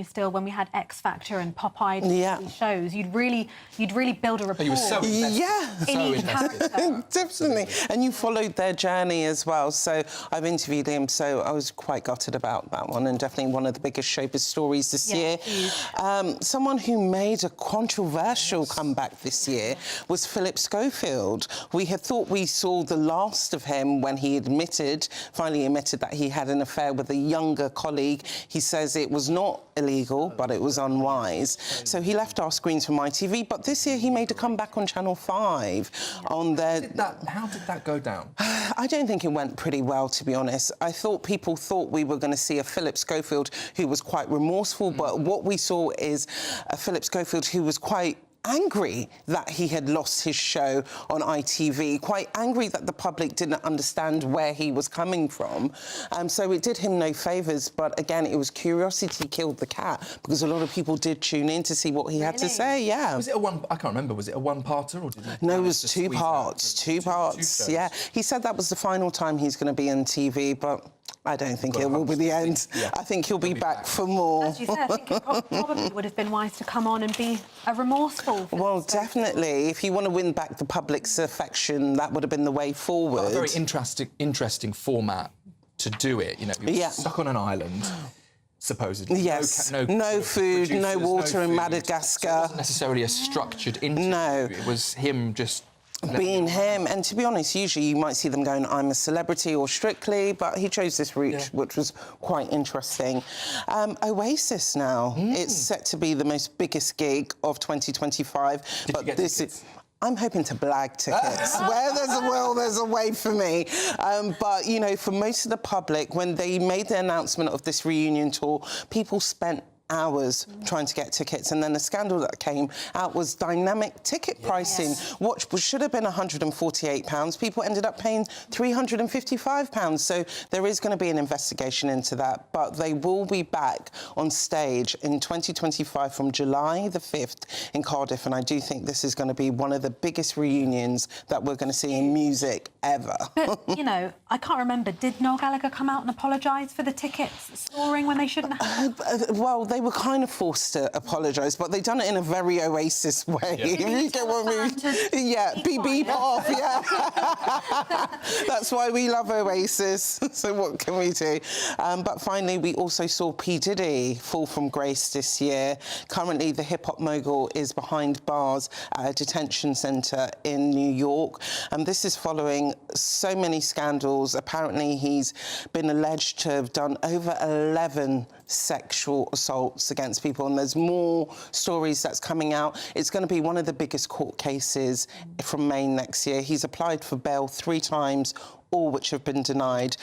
Speaker 9: we had X Factor and Pop Idol shows, you'd really build a rapport.
Speaker 8: You were so invested.
Speaker 3: Yeah.
Speaker 9: In each character.
Speaker 3: Definitely. And you followed their journey as well. So I've interviewed him, so I was quite gutted about that one, and definitely one of the biggest showbiz stories this year. Someone who made a controversial comeback this year was Philip Schofield. We had thought we saw the last of him when he finally admitted that he had an affair with a younger colleague. He says it was not illegal, but it was unwise. So he left our screens from ITV, but this year he made a comeback on Channel 5 on their...
Speaker 8: How did that go down?
Speaker 3: I don't think it went pretty well, to be honest. People thought we were going to see a Philip Schofield who was quite remorseful, but what we saw is a Philip Schofield who was quite angry that he had lost his show on ITV, quite angry that the public didn't understand where he was coming from. So it did him no favours, but again, it was curiosity killed the cat, because a lot of people did tune in to see what he had to say,
Speaker 8: Was it I can't remember, was it a one-parter or did he...
Speaker 3: No, it was two parts, two yeah. He said that was the final time he's going to be on TV, but I don't think it will be the end. I think he'll be back for more.
Speaker 9: As you said, I think it probably would have been wise to come on and be a remorseful.
Speaker 3: Well, definitely. If you want to win back the public's affection, that would have been the way forward.
Speaker 8: A very interesting format to do it. You know, you're stuck on an island, supposedly.
Speaker 3: Yes. No food, no water in Madagascar. So it
Speaker 8: wasn't necessarily a structured interview.
Speaker 3: No.
Speaker 8: It was him just...
Speaker 3: being him. And to be honest, usually you might see them going, I'm a Celebrity or Strictly, but he chose this route, which was quite interesting. Oasis now. It's set to be the biggest gig of 2025.
Speaker 8: Did you get tickets?
Speaker 3: I'm hoping to blag tickets. Where there's a will, there's a way for me. But, you know, for most of the public, when they made the announcement of this reunion tour, people spent hours trying to get tickets, and then the scandal that came out was dynamic ticket pricing, which should have been £148. People ended up paying £355. So there is going to be an investigation into that, but they will be back on stage in 2025 from July the 5th in Cardiff, and I do think this is going to be one of the biggest reunions that we're going to see in music ever.
Speaker 9: But, you know, I can't remember, did Noel Gallagher come out and apologise for the tickets soaring when they shouldn't have?
Speaker 3: Well, they were kind of forced to apologise, but they done it in a very Oasis way.
Speaker 9: Yeah.
Speaker 3: You get what I mean? Yeah, beep off, yeah. That's why we love Oasis. So what can we do? But finally, we also saw P. Diddy fall from grace this year. Currently, the hip-hop mogul is behind bars at a detention centre in New York. And this is following so many scandals. Apparently, he's been alleged to have done over 11 sexual assaults against people, and there's more stories that's coming out. It's going to be one of the biggest court cases from May next year. He's applied for bail 3 times, all which have been denied,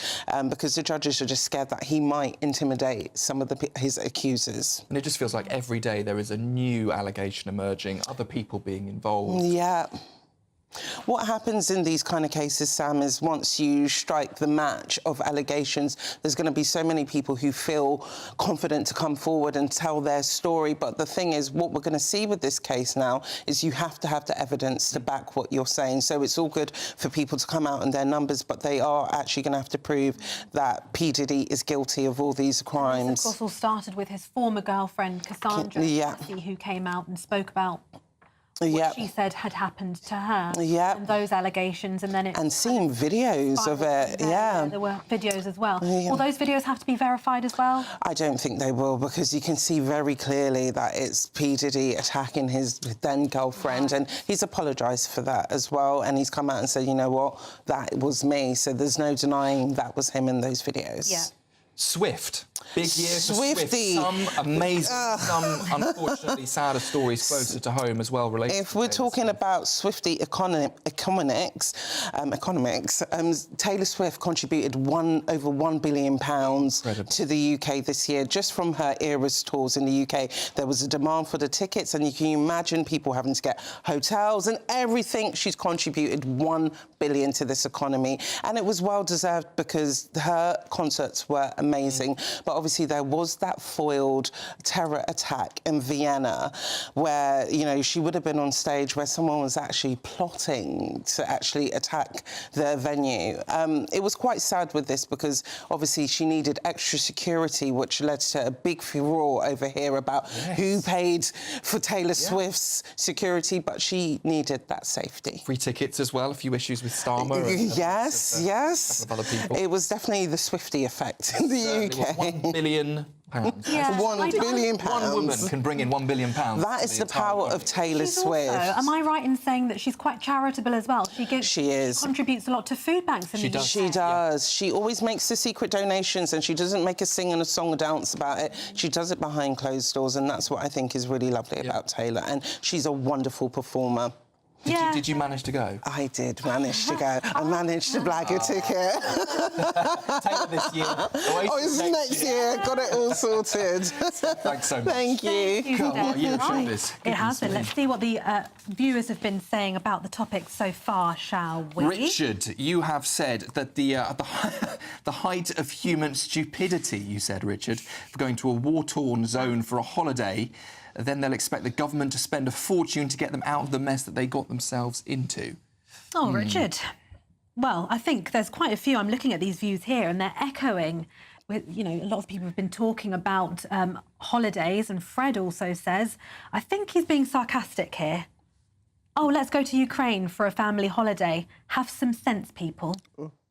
Speaker 3: because the judges are just scared that he might intimidate some of his accusers.
Speaker 8: And it just feels like every day there is a new allegation emerging, other people being involved.
Speaker 3: Yeah. What happens in these kind of cases, Sam, is once you strike the match of allegations, there's going to be so many people who feel confident to come forward and tell their story. But the thing is, what we're going to see with this case now is you have to have the evidence to back what you're saying. So it's all good for people to come out in their numbers, but they are actually going to have to prove that P. Diddy is guilty of all these crimes.
Speaker 9: This, of course, all started with his former girlfriend, Cassandra, who came out and spoke about what she said had happened to her, and those allegations, and then it...
Speaker 3: And seeing videos of it,
Speaker 9: there were videos as well. Will those videos have to be verified as well?
Speaker 3: I don't think they will, because you can see very clearly that it's P. Diddy attacking his then-girlfriend, and he's apologised for that as well, and he's come out and said, you know what, that was me, so there's no denying that was him in those videos.
Speaker 9: Yeah.
Speaker 8: Swift. Big year for
Speaker 3: Swifty.
Speaker 8: Swift. Some amazing, some unfortunately sadder stories closer to home as well related.
Speaker 3: If we're talking about Swifty economics, Taylor Swift contributed over £1 billion to the UK this year, just from her Eras tours in the UK. There was a demand for the tickets, and you can imagine people having to get hotels and everything. She's contributed £1 billion to this economy, and it was well deserved because her concerts were amazing. But obviously there was that foiled terror attack in Vienna where, you know, she would have been on stage where someone was actually plotting to actually attack the venue. It was quite sad with this because obviously she needed extra security, which led to a big furore over here about who paid for Taylor Swift's security, but she needed that safety.
Speaker 8: Free tickets as well, a few issues with Starmer.
Speaker 3: Yes.
Speaker 8: A couple of other people.
Speaker 3: It was definitely the Swifty effect in the UK.
Speaker 8: £1 billion.
Speaker 9: Yeah.
Speaker 3: £1 billion.
Speaker 8: One woman can bring in £1 billion.
Speaker 3: That is the power of Taylor Swift.
Speaker 9: Also, am I right in saying that she's quite charitable as well? She contributes a lot to food banks in the UK.
Speaker 3: She does. She always makes the secret donations, and she doesn't make a sing and a song or dance about it. She does it behind closed doors, and that's what I think is really lovely about Taylor. And she's a wonderful performer.
Speaker 8: Did you manage to go?
Speaker 3: I did manage to go. I managed to blag a ticket.
Speaker 8: Taylor this year.
Speaker 3: It's next year. Got it all sorted.
Speaker 8: Thanks so much.
Speaker 3: Thank you.
Speaker 9: It has been. Let's see what the viewers have been saying about the topic so far, shall we?
Speaker 8: Richard, you have said that the height of human stupidity, you said, Richard, for going to a war-torn zone for a holiday, then they'll expect the government to spend a fortune to get them out of the mess that they got themselves into.
Speaker 9: Oh, Richard. Well, I think there's quite a few. I'm looking at these views here, and they're echoing with, you know, a lot of people have been talking about holidays, and Fred also says, I think he's being sarcastic here. Oh, let's go to Ukraine for a family holiday. Have some sense, people.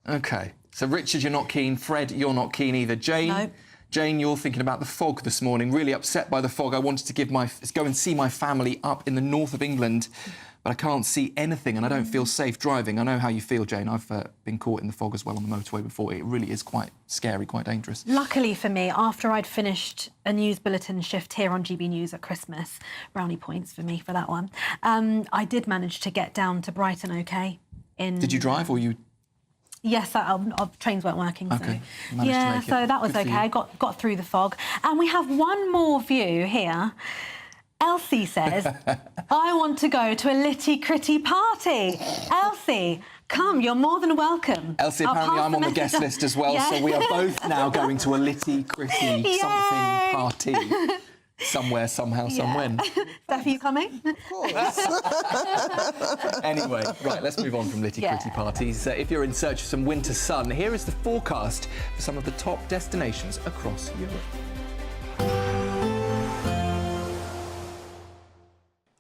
Speaker 8: OK. So, Richard, you're not keen. Fred, you're not keen either. Jane?
Speaker 9: No.
Speaker 8: Jane, you're thinking about the fog this morning, really upset by the fog. I wanted to go and see my family up in the north of England, but I can't see anything and I don't feel safe driving. I know how you feel, Jane. I've been caught in the fog as well on the motorway before. It really is quite scary, quite dangerous.
Speaker 9: Luckily for me, after I'd finished a news bulletin shift here on GB News at Christmas, brownie points for me for that one, I did manage to get down to Brighton okay.
Speaker 8: Did you drive or you...
Speaker 9: Yes, our trains weren't working.
Speaker 8: Okay.
Speaker 9: So. Yeah, so that was okay. I got through the fog. And we have one more view here. Elsie says, I want to go to a litty-critty party. Elsie, come, you're more than welcome.
Speaker 8: Elsie, apparently I'm on the guest list as well, so we are both now going to a litty-gritty something party. Somewhere, somehow, somewhen.
Speaker 9: Steph, are you coming?
Speaker 8: Of course. Anyway, right, let's move on from litty-gritty parties. If you're in search of some winter sun, here is the forecast for some of the top destinations across Europe.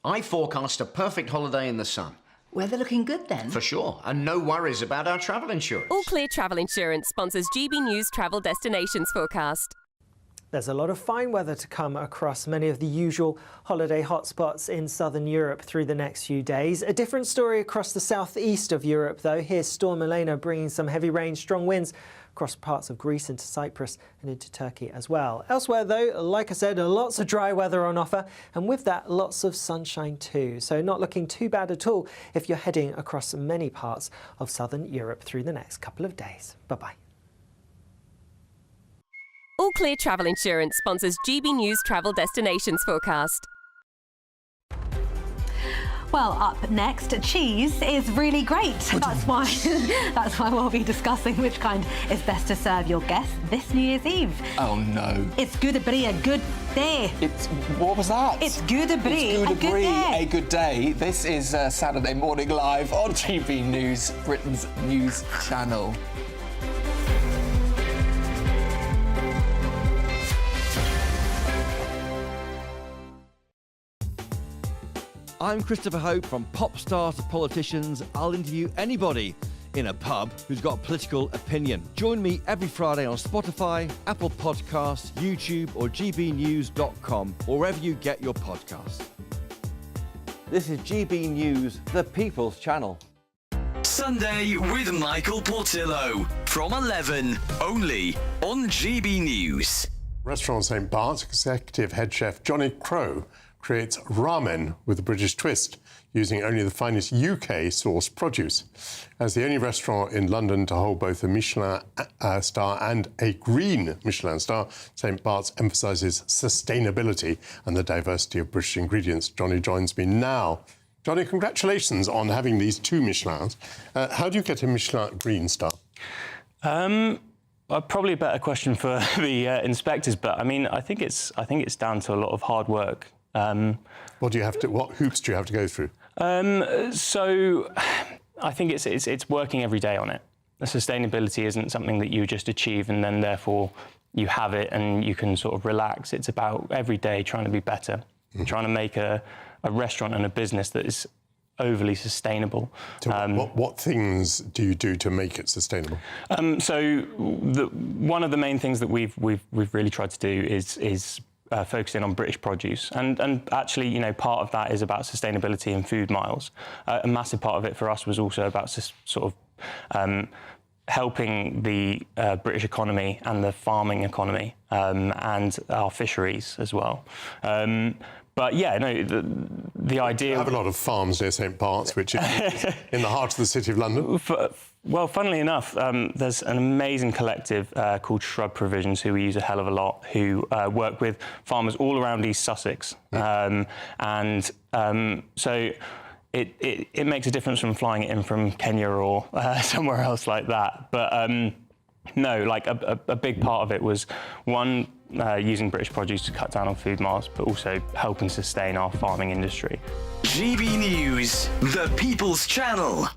Speaker 10: I forecast a perfect holiday in the sun.
Speaker 11: Weather looking good then?
Speaker 10: For sure, and no worries about our travel insurance.
Speaker 12: All Clear Travel Insurance sponsors GB News Travel Destinations forecast.
Speaker 2: There's a lot of fine weather to come across many of the usual holiday hotspots in southern Europe through the next few days. A different story across the southeast of Europe, though. Here's Storm Elena bringing some heavy rain, strong winds across parts of Greece into Cyprus and into Turkey as well. Elsewhere, though, like I said, lots of dry weather on offer, and with that, lots of sunshine too. So not looking too bad at all if you're heading across many parts of southern Europe through the next couple of days. Bye-bye.
Speaker 12: All Clear Travel Insurance sponsors GB News Travel Destinations forecast.
Speaker 9: Well, up next, cheese is really great. That's why we'll be discussing which kind is best to serve your guests this New Year's Eve.
Speaker 8: Oh no!
Speaker 9: It's good to be a good day.
Speaker 8: What was that?
Speaker 9: It's good to be a good day.
Speaker 8: A good day. This is Saturday Morning Live on GB News, Britain's news channel.
Speaker 14: I'm Christopher Hope. From pop stars to politicians, I'll interview anybody in a pub who's got a political opinion. Join me every Friday on Spotify, Apple Podcasts, YouTube or gbnews.com, or wherever you get your podcasts. This is GB News, the People's Channel.
Speaker 5: Sunday with Michael Portillo from 11, only on GB News.
Speaker 16: Restaurant St. Bart's executive head chef Johnny Crowe creates ramen with a British twist, using only the finest UK-sourced produce. As the only restaurant in London to hold both a Michelin star and a green Michelin star, St. Bart's emphasises sustainability and the diversity of British ingredients. Johnny joins me now. Johnny, congratulations on having these 2 Michelins. How do you get a Michelin green star?
Speaker 26: Probably a better question for the inspectors, but I mean, I think it's down to a lot of hard work.
Speaker 16: What hoops do you have to go through?
Speaker 26: So I think it's working every day on it. The sustainability isn't something that you just achieve and then therefore you have it and you can sort of relax. It's about every day trying to be better, trying to make a restaurant and a business that is overly sustainable.
Speaker 16: So what things do you do to make it sustainable?
Speaker 26: So one of the main things that we've really tried to do is focusing on British produce, and actually, you know, part of that is about sustainability and food miles. A massive part of it for us was also about sort of helping the British economy and the farming economy and our fisheries as well. But yeah, no, the idea...
Speaker 16: You have a lot of farms near St. Bart's, which is in the heart of the City of London.
Speaker 26: Well, funnily enough, there's an amazing collective called Shrub Provisions, who we use a hell of a lot, who work with farmers all around East Sussex. So it makes a difference from flying it in from Kenya or somewhere else like that. But no, like a big part of it was, one, using British produce to cut down on food miles, but also helping sustain our farming industry.
Speaker 5: GB News, the People's Channel.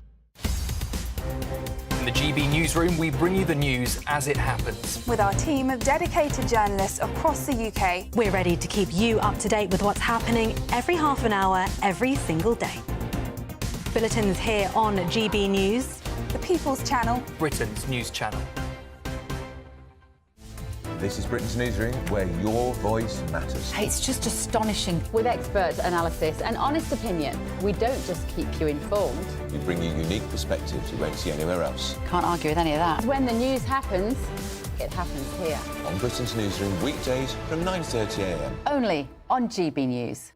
Speaker 8: In the GB Newsroom, we bring you the news as it happens.
Speaker 27: With our team of dedicated journalists across the UK,
Speaker 9: we're ready to keep you up to date with what's happening every half an hour, every single day. Bulletins here on GB News,
Speaker 27: the People's Channel,
Speaker 8: Britain's news channel.
Speaker 1: This is Britain's Newsroom, where your voice matters.
Speaker 11: It's just astonishing. With expert analysis and honest opinion, we don't just keep you informed.
Speaker 1: We bring you unique perspectives you won't see anywhere else.
Speaker 11: Can't argue with any of that. When the news happens, it happens here.
Speaker 1: On Britain's Newsroom, weekdays from 9:30 a.m.
Speaker 11: Only on GB News.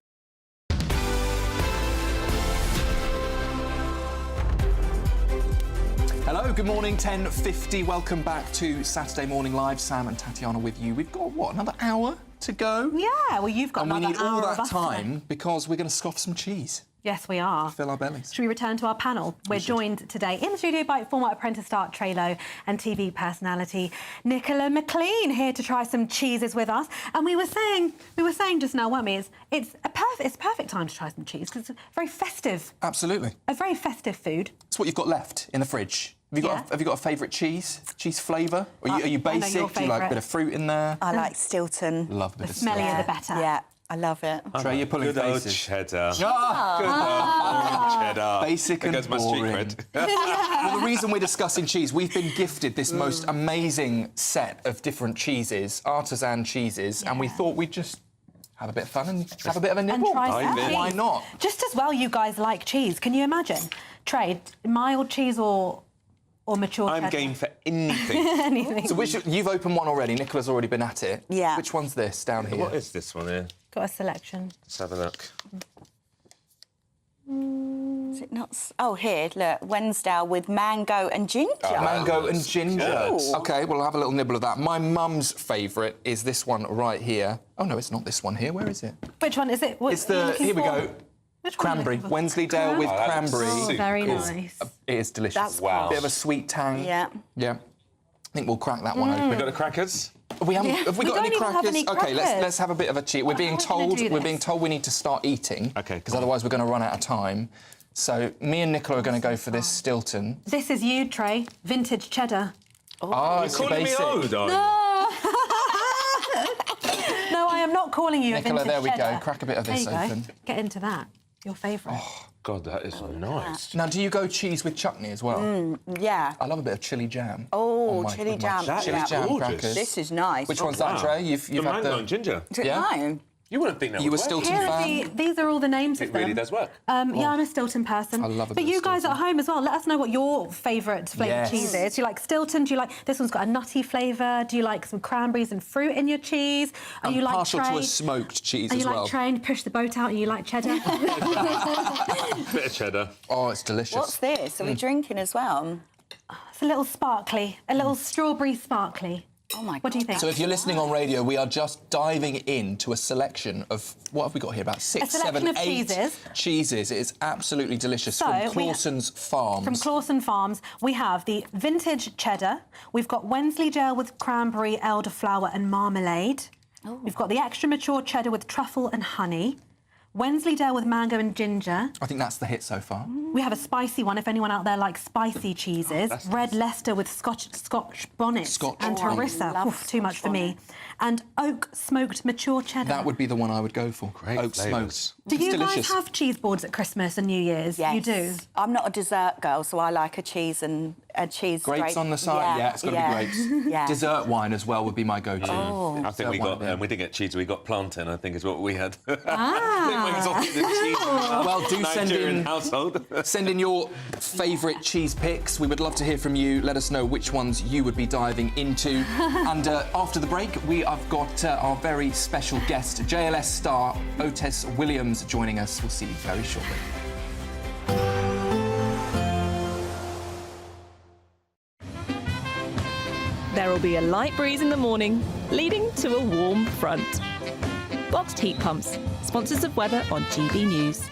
Speaker 8: Hello, good morning, 10:50. Welcome back to Saturday Morning Live. Sam and Tatiana with you. We've got, what, another hour to go?
Speaker 9: Yeah, well, you've got another hour.
Speaker 8: And we need all
Speaker 9: of
Speaker 8: that
Speaker 9: us
Speaker 8: time because we're going to scoff some cheese.
Speaker 9: Yes, we are.
Speaker 8: Fill our bellies.
Speaker 9: Should we return to our panel? We're joined today in the studio by former apprentice star Trey Lowe and TV personality Nicola McLean, here to try some cheeses with us. And we were saying just now, weren't we? It's a perfect time to try some cheese because it's very festive.
Speaker 8: Absolutely.
Speaker 9: A very festive food.
Speaker 8: It's what you've got left in the fridge. Have you got a favourite cheese flavour? Are you basic? Do you like a bit of fruit in there?
Speaker 15: I like Stilton.
Speaker 8: Love a bit of
Speaker 9: Stilton. The smellier
Speaker 15: yeah.
Speaker 9: the better.
Speaker 15: Yeah, I love it.
Speaker 8: Trey, you're pulling
Speaker 13: good
Speaker 8: faces.
Speaker 13: Old cheddar.
Speaker 8: Good old
Speaker 13: cheddar.
Speaker 8: Basic and
Speaker 13: That's my street
Speaker 8: boring.
Speaker 13: cred.
Speaker 8: Well, the reason we're discussing cheese, we've been gifted this most amazing set of different cheeses, artisan cheeses, and we thought we'd just have a bit of fun and have a bit of a nibble.
Speaker 9: And try some cheese.
Speaker 8: Why not?
Speaker 9: Just as well you guys like cheese. Can you imagine? Trey, mild cheese or mature cheddar?
Speaker 13: I'm game for anything.
Speaker 9: Anything.
Speaker 8: So you've opened one already. Nicola's already been at it.
Speaker 15: Yeah.
Speaker 8: Which one's this down here?
Speaker 13: What is this one here?
Speaker 9: Got a selection.
Speaker 13: Let's have a look.
Speaker 15: Is it not? Oh, here, look, Wednesdale with mango and ginger.
Speaker 8: Mango and ginger.
Speaker 15: Good.
Speaker 8: OK, we'll have a little nibble of that. My mum's favourite is this one right here. Oh, no, it's not this one here. Where is it?
Speaker 9: Which one is it? What
Speaker 8: It's
Speaker 9: are you
Speaker 8: the...
Speaker 9: looking
Speaker 8: Here we
Speaker 9: for?
Speaker 8: go.
Speaker 9: Which one are you
Speaker 8: Cranberry.
Speaker 9: looking for?
Speaker 8: Wensleydale with cranberry.
Speaker 9: Oh, very
Speaker 8: is-
Speaker 9: nice.
Speaker 8: It is delicious.
Speaker 15: That's Wow.
Speaker 8: Bit of a sweet tang.
Speaker 15: Yeah.
Speaker 8: Yeah. I think we'll crack that one open.
Speaker 13: We got the crackers?
Speaker 8: We haven't,
Speaker 15: Yeah.
Speaker 8: Have we
Speaker 9: We
Speaker 8: got
Speaker 9: don't
Speaker 8: any
Speaker 9: even have
Speaker 8: crackers?
Speaker 9: any
Speaker 8: OK,
Speaker 9: crackers.
Speaker 8: let's have a bit of a cheat. We're being
Speaker 9: How are we gonna do
Speaker 8: told
Speaker 9: this?
Speaker 8: we need to start eating.
Speaker 13: OK,
Speaker 8: because otherwise we're going to run out of time. So me and Nicola are going to go for this Stilton.
Speaker 9: This is you, Trey. Vintage cheddar.
Speaker 8: Oh,
Speaker 13: You're calling me old, are you?
Speaker 9: No, I am not calling you
Speaker 8: Nicola,
Speaker 9: a vintage
Speaker 8: there we
Speaker 9: cheddar.
Speaker 8: go. Crack a bit of this
Speaker 9: There you
Speaker 8: open.
Speaker 9: go. Get into that. Your favourite.
Speaker 13: God, that is nice.
Speaker 8: Now, do you go cheese with chutney as well?
Speaker 15: Yeah.
Speaker 8: I love a bit of chili jam.
Speaker 15: Oh,
Speaker 8: on my-
Speaker 15: chili
Speaker 8: with my
Speaker 15: jam.
Speaker 8: Chili
Speaker 15: Yeah.
Speaker 8: jam
Speaker 13: gorgeous.
Speaker 8: crackers.
Speaker 15: This is nice.
Speaker 8: Which one's that, Trey? You've
Speaker 13: the
Speaker 8: had
Speaker 13: mango
Speaker 8: the...
Speaker 13: and ginger.
Speaker 8: Yeah?
Speaker 15: No.
Speaker 13: You wouldn't think that
Speaker 8: You
Speaker 13: would
Speaker 8: were
Speaker 13: work.
Speaker 8: Stilton
Speaker 9: Here are
Speaker 8: fan?
Speaker 9: these are all the names of
Speaker 13: It
Speaker 9: them.
Speaker 13: really does work.
Speaker 9: Yeah, I'm a Stilton person.
Speaker 8: I love a
Speaker 9: But
Speaker 8: bit of
Speaker 9: you guys
Speaker 8: Stilton.
Speaker 9: at home as well, let us know what your favourite flavoured
Speaker 8: Yes.
Speaker 9: cheese is. Do you like Stilton? Do you like... This one's got a nutty flavour. Do you like some cranberries and fruit in your cheese? Are
Speaker 8: I'm
Speaker 9: you like
Speaker 8: partial
Speaker 9: Trey?
Speaker 8: to a smoked cheese
Speaker 9: Are you
Speaker 8: as well.
Speaker 9: like Trey and push the boat out and you like cheddar?
Speaker 13: Bit of cheddar.
Speaker 8: Oh, it's delicious.
Speaker 15: What's this? Are we drinking as well?
Speaker 9: It's a little sparkly, a little strawberry sparkly.
Speaker 15: Oh, my God.
Speaker 9: What do you think?
Speaker 8: So if you're listening on radio, we are just diving into a selection of... What have we got here? About six,
Speaker 9: selection
Speaker 8: seven,
Speaker 9: of
Speaker 8: eight
Speaker 9: cheeses.
Speaker 8: cheeses. It is absolutely delicious.
Speaker 9: So,
Speaker 8: from
Speaker 9: we ha-
Speaker 8: Clawson's Farms.
Speaker 9: From Clawson Farms, we have the vintage cheddar. We've got Wensleydale with cranberry, elderflower and marmalade. We've got the extra mature cheddar with truffle and honey. Wensleydale with mango and ginger.
Speaker 8: I think that's the hit so far.
Speaker 9: We have a spicy one, if anyone out there likes spicy cheeses. Red Leicester with Scotch bonnet and Terissa. Oof, too much for me. And oak smoked mature cheddar.
Speaker 8: That would be the one I would go for. Great Oak smoked.
Speaker 9: Do
Speaker 8: It's
Speaker 9: you
Speaker 8: delicious.
Speaker 9: guys have cheese boards at Christmas and New Year's?
Speaker 15: Yes.
Speaker 9: You do?
Speaker 15: I'm not a dessert girl, so I like a cheese and a cheese.
Speaker 8: Grapes on the side? Yeah, it's got to be grapes.
Speaker 15: Yeah.
Speaker 8: Dessert wine as well would be my go-to.
Speaker 15: Oh.
Speaker 13: I think we got... we didn't get cheese, we got plantain, I think is what we had.
Speaker 9: Ah.
Speaker 8: Well, do send
Speaker 13: Nigerian
Speaker 8: in,
Speaker 13: household.
Speaker 8: send in your favourite cheese picks. We would love to hear from you. Let us know which ones you would be diving into. And after the break, we have got our very special guest, JLS star Oritsé Williams, joining us. We'll see you very shortly.
Speaker 17: There will be a light breeze in the morning, leading to a warm front. Boxed heat pumps, sponsors of weather on GB News.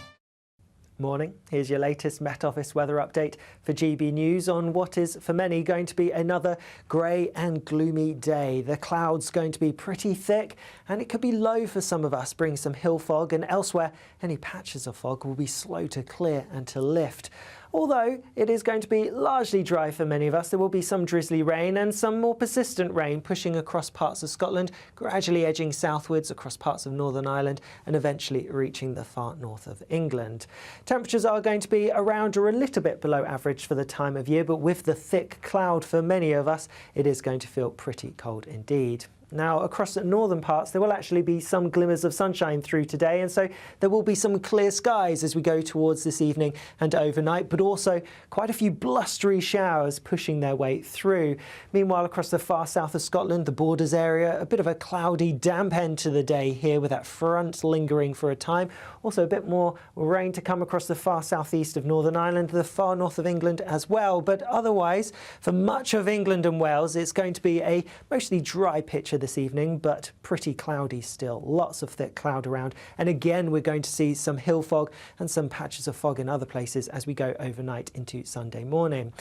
Speaker 2: Morning. Here's your latest Met Office weather update for GB News on what is, for many, going to be another grey and gloomy day. The clouds going to be pretty thick and it could be low for some of us, bringing some hill fog, and elsewhere any patches of fog will be slow to clear and to lift. Although it is going to be largely dry for many of us, there will be some drizzly rain and some more persistent rain pushing across parts of Scotland, gradually edging southwards across parts of Northern Ireland and eventually reaching the far north of England. Temperatures are going to be around or a little bit below average for the time of year, but with the thick cloud for many of us, it is going to feel pretty cold indeed. Now, across the northern parts, there will actually be some glimmers of sunshine through today, and so there will be some clear skies as we go towards this evening and overnight, but also quite a few blustery showers pushing their way through. Meanwhile, across the far south of Scotland, the Borders area, a bit of a cloudy, damp end to the day here with that front lingering for a time. Also a bit more rain to come across the far southeast of Northern Ireland, the far north of England as well. But otherwise, for much of England and Wales, it's going to be a mostly dry picture this evening, but pretty cloudy still. Lots of thick cloud around. And again, we're going to see some hill fog and some patches of fog in other places as we go overnight into Sunday morning.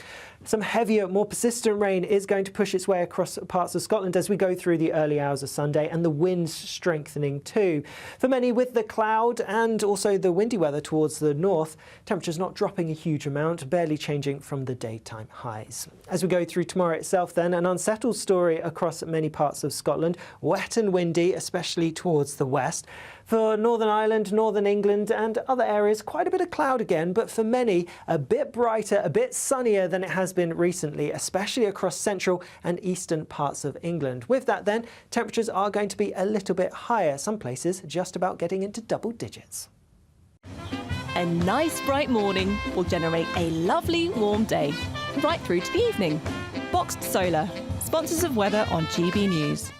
Speaker 2: Some heavier, more persistent rain is going to push its way across parts of Scotland as we go through the early hours of Sunday, and the winds strengthening too. For many, with the cloud and also the windy weather towards the north, temperatures not dropping a huge amount, barely changing from the daytime highs. As we go through tomorrow itself then, an unsettled story across many parts of Scotland, wet and windy, especially towards the west. For Northern Ireland, Northern England and other areas, quite a bit of cloud again, but for many, a bit brighter, a bit sunnier than it has been recently, especially across central and eastern parts of England. With that then, temperatures are going to be a little bit higher, some places just about getting into double digits.
Speaker 17: A nice bright morning will generate a lovely warm day, right through to the evening. Boxed Solar, sponsors of weather on GB News.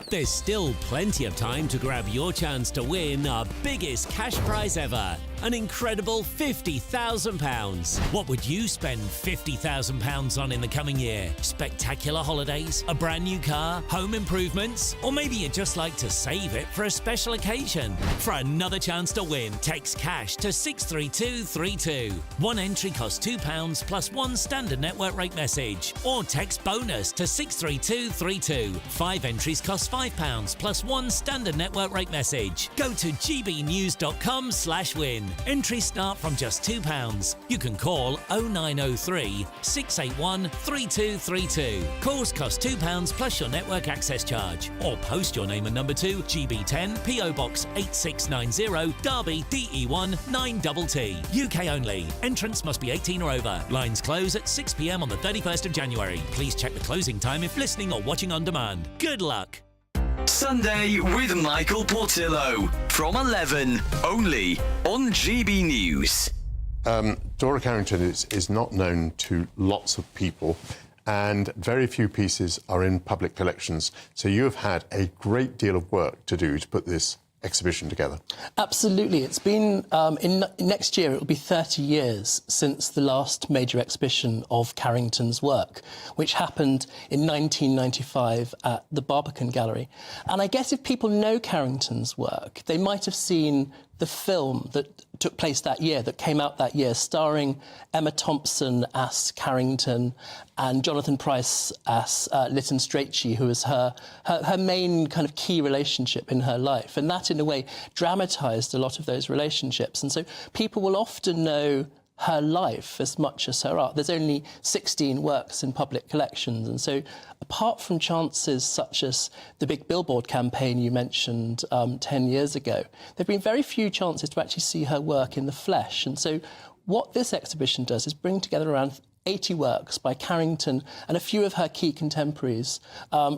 Speaker 18: There's still plenty of time to grab your chance to win our biggest cash prize ever, an incredible £50,000. What would you spend £50,000 on in the coming year? Spectacular holidays, a brand new car, home improvements, or maybe you'd just like to save it for a special occasion? For another chance to win, text cash to 63232. One entry costs £2 plus one standard network rate message, or text bonus to 63232. 5 entries cost £5 plus one standard network rate message. Go to gbnews.com/win. Entries start from just £2. You can call 0903 681 3232. Calls cost £2 plus your network access charge. Or post your name and number to GB10 PO Box 8690 Derby DE1 9TT. UK only. Entrance must be 18 or over. Lines close at 6 p.m. on the 31st of January. Please check the closing time if listening or watching on demand. Good luck.
Speaker 5: Sunday with Michael Portillo from 11, only on GB News.
Speaker 16: Dora Carrington is not known to lots of people, and very few pieces are in public collections. So you have had a great deal of work to do to put this exhibition together.
Speaker 19: Absolutely. It's been, next year, it will be 30 years since the last major exhibition of Carrington's work, which happened in 1995 at the Barbican Gallery. And I guess if people know Carrington's work, they might have seen the film that took place that year, that came out that year, starring Emma Thompson as Carrington and Jonathan Pryce as Lytton Strachey, who was her main kind of key relationship in her life. And that, in a way, dramatised a lot of those relationships. And so people will often know her life as much as her art. There's only 16 works in public collections, and so apart from chances such as the big billboard campaign you mentioned 10 years ago, there have been very few chances to actually see her work in the flesh. And so what this exhibition does is bring together around 80 works by Carrington and a few of her key contemporaries,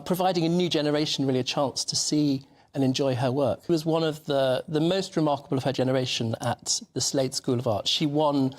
Speaker 19: providing a new generation really a chance to see and enjoy her work. She was one of the most remarkable of her generation at the Slade School of Art. She won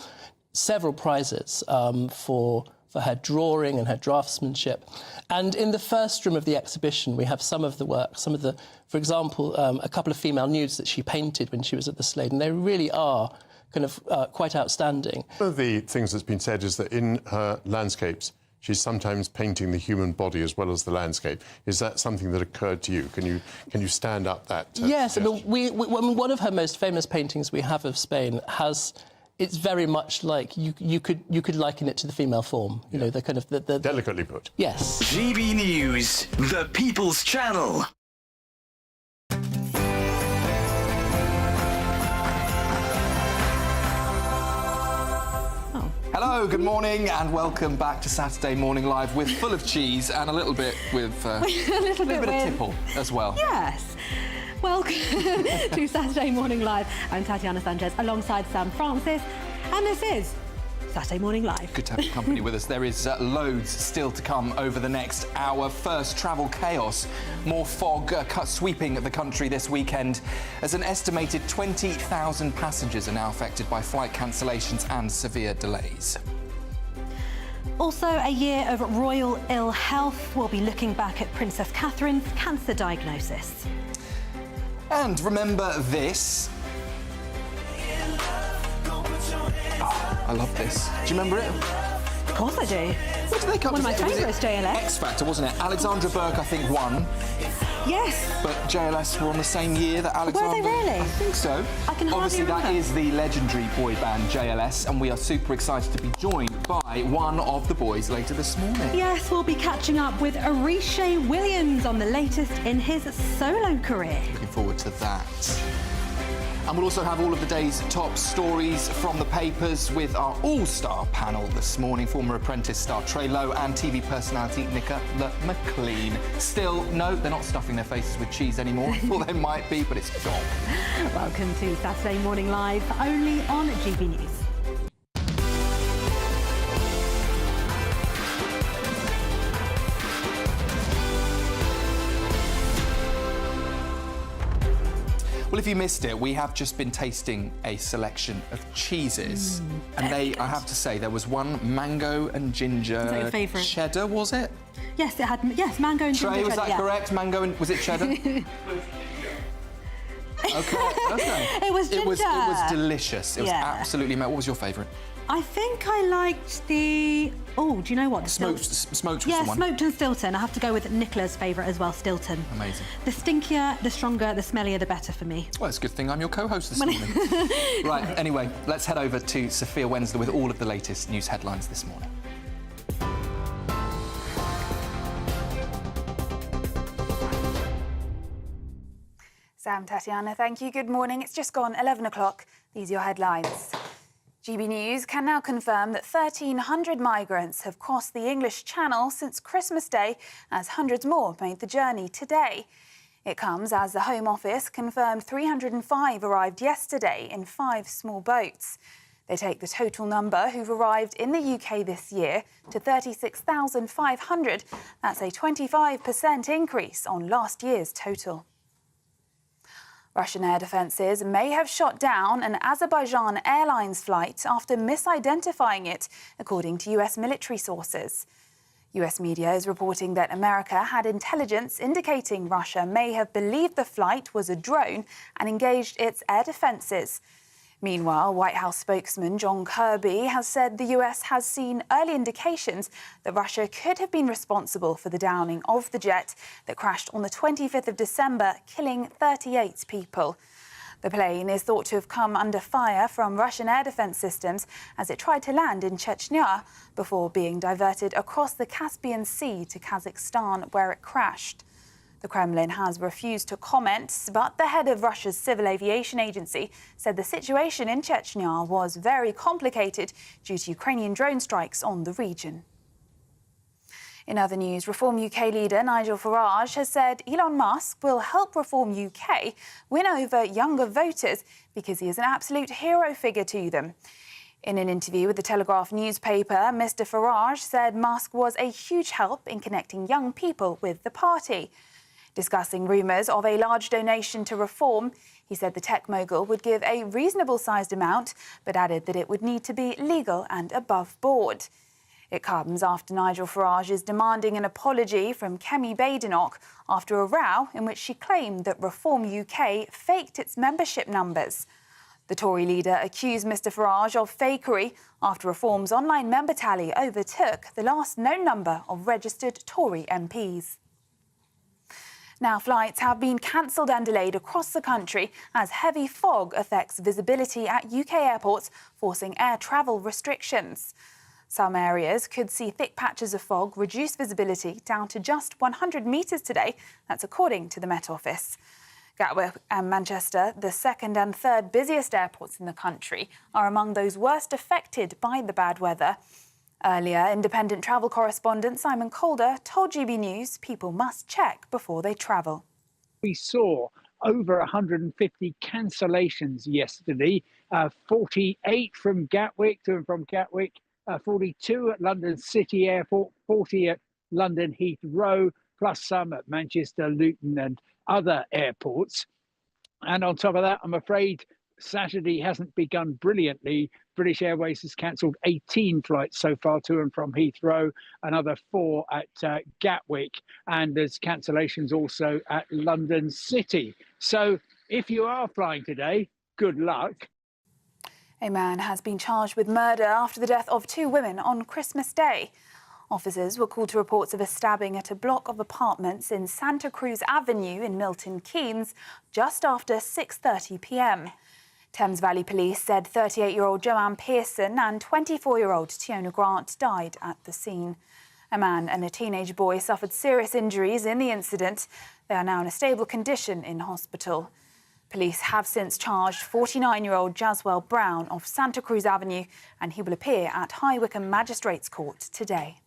Speaker 19: several prizes for her drawing and her draftsmanship. And in the first room of the exhibition, we have some of the work, for example, a couple of female nudes that she painted when she was at the Slade, and they really are kind of quite outstanding.
Speaker 16: One of the things that's been said is that in her landscapes, she's sometimes painting the human body as well as the landscape. Is that something that occurred to you? Can you stand up that?
Speaker 19: Yes, I mean, one of her most famous paintings we have of Spain has. It's very much like you could liken it to the female form. You know, the kind of the
Speaker 16: delicately put.
Speaker 19: Yes.
Speaker 5: GB News, the People's Channel.
Speaker 8: Hello, good morning, and welcome back to Saturday Morning Live with Full of Cheese and a little bit with a little bit of tipple as well.
Speaker 9: Yes. Welcome to Saturday Morning Live. I'm Tatiana Sanchez alongside Sam Francis, and this is Saturday Morning Live.
Speaker 8: Good to have your company with us. There is loads still to come over the next hour. First, travel chaos. More fog sweeping the country this weekend as an estimated 20,000 passengers are now affected by flight cancellations and severe delays.
Speaker 9: Also, a year of royal ill health. We'll be looking back at Princess Catherine's cancer diagnosis.
Speaker 8: And remember this. Oh, I love this. Do you remember it?
Speaker 9: Of course I do.
Speaker 8: What did they come?
Speaker 9: One of my favourites, JLS.
Speaker 8: X Factor, wasn't it? Alexandra Burke, I think, won.
Speaker 9: Yes.
Speaker 8: But JLS were on the same year that Alexandra...
Speaker 9: Were they really?
Speaker 8: I think so.
Speaker 9: I can hardly
Speaker 8: Obviously,
Speaker 9: remember.
Speaker 8: that is the legendary boy band JLS, and we are super excited to be joined by one of the boys later this morning.
Speaker 9: Yes, we'll be catching up with Oritsé Williams on the latest in his solo career.
Speaker 8: Looking forward to that. And we'll also have all of the day's top stories from the papers with our all-star panel this morning. Former Apprentice star Trey Lowe and TV personality Nicola McLean. Still, no, they're not stuffing their faces with cheese anymore. I thought they might be, but it's gone.
Speaker 9: Welcome to Saturday Morning Live, only on GB News.
Speaker 8: Well, if you missed it, we have just been tasting a selection of cheeses. And I have to say, there was one mango and ginger.
Speaker 9: Is that your favourite?
Speaker 8: Cheddar, was it?
Speaker 9: Yes, it had. Yes, mango and ginger.
Speaker 8: Trey, was
Speaker 9: cheddar,
Speaker 8: that correct? Mango and... was it cheddar? Okay.
Speaker 9: It was ginger.
Speaker 8: It was delicious. It was
Speaker 9: Yeah.
Speaker 8: absolutely... What was your favourite?
Speaker 9: I think I liked the... Oh, do you know what? The
Speaker 8: Smoked was
Speaker 9: yeah,
Speaker 8: the one.
Speaker 9: smoked and Stilton. I have to go with Nicola's favourite as well, Stilton.
Speaker 8: Amazing.
Speaker 9: The stinkier, the stronger, the smellier, the better for me.
Speaker 8: Well, it's a good thing I'm your co-host this morning. Right, anyway, let's head over to Sophia Wednesday with all of the latest news headlines this morning.
Speaker 27: Sam, Tatiana, thank you. Good morning. It's just gone 11 o'clock. These are your headlines. GB News can now confirm that 1,300 migrants have crossed the English Channel since Christmas Day, as hundreds more made the journey today. It comes as the Home Office confirmed 305 arrived yesterday in 5 small boats. They take the total number who've arrived in the UK this year to 36,500. That's a 25% increase on last year's total. Russian air defences may have shot down an Azerbaijan Airlines flight after misidentifying it, according to US military sources. US media is reporting that America had intelligence indicating Russia may have believed the flight was a drone and engaged its air defences. Meanwhile, White House spokesman John Kirby has said the US has seen early indications that Russia could have been responsible for the downing of the jet that crashed on the 25th of December, killing 38 people. The plane is thought to have come under fire from Russian air defence systems as it tried to land in Chechnya before being diverted across the Caspian Sea to Kazakhstan, where it crashed. The Kremlin has refused to comment, but the head of Russia's Civil Aviation Agency said the situation in Chechnya was very complicated due to Ukrainian drone strikes on the region. In other news, Reform UK leader Nigel Farage has said Elon Musk will help Reform UK win over younger voters because he is an absolute hero figure to them. In an interview with the Telegraph newspaper, Mr. Farage said Musk was a huge help in connecting young people with the party. Discussing rumours of a large donation to Reform, he said the tech mogul would give a reasonable-sized amount, but added that it would need to be legal and above board. It comes after Nigel Farage is demanding an apology from Kemi Badenoch after a row in which she claimed that Reform UK faked its membership numbers. The Tory leader accused Mr Farage of fakery after Reform's online member tally overtook the last known number of registered Tory MPs. Now, flights have been cancelled and delayed across the country as heavy fog affects visibility at UK airports, forcing air travel restrictions. Some areas could see thick patches of fog reduce visibility down to just 100 metres today. That's according to the Met Office. Gatwick and Manchester, the second and third busiest airports in the country, are among those worst affected by the bad weather. Earlier, independent travel correspondent Simon Calder told GB News people must check before they travel.
Speaker 4: We saw over 150 cancellations yesterday. 48 from Gatwick, to and from Gatwick, 42 at London City Airport, 40 at London Heathrow, plus some at Manchester, Luton and other airports. And on top of that, I'm afraid Saturday hasn't begun brilliantly. British Airways has cancelled 18 flights so far to and from Heathrow, another 4 at Gatwick, and there's cancellations also at London City. So if you are flying today, good luck.
Speaker 27: A man has been charged with murder after the death of 2 women on Christmas Day. Officers were called to reports of a stabbing at a block of apartments in Santa Cruz Avenue in Milton Keynes just after 6:30 p.m. Thames Valley Police said 38-year-old Joanne Pearson and 24-year-old Tiona Grant died at the scene. A man and a teenage boy suffered serious injuries in the incident. They are now in a stable condition in hospital. Police have since charged 49-year-old Jaswell Brown of Santa Cruz Avenue, and he will appear at High Wycombe Magistrates Court today.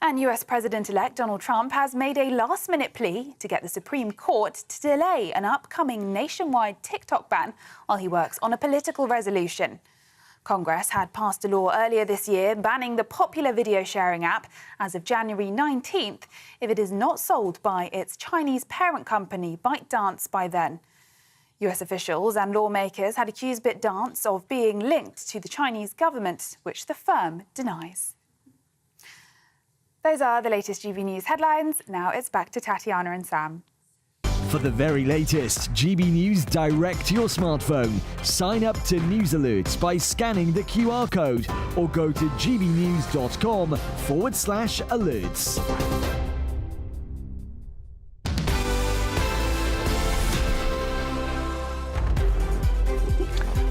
Speaker 27: And US President-elect Donald Trump has made a last-minute plea to get the Supreme Court to delay an upcoming nationwide TikTok ban while he works on a political resolution. Congress had passed a law earlier this year banning the popular video-sharing app as of January 19th if it is not sold by its Chinese parent company, ByteDance, by then. US officials and lawmakers had accused ByteDance of being linked to the Chinese government, which the firm denies. Those are the latest GB News headlines. Now it's back to Tatiana and Sam.
Speaker 20: For the very latest GB News direct to your smartphone, sign up to News Alerts by scanning the QR code or go to gbnews.com/alerts.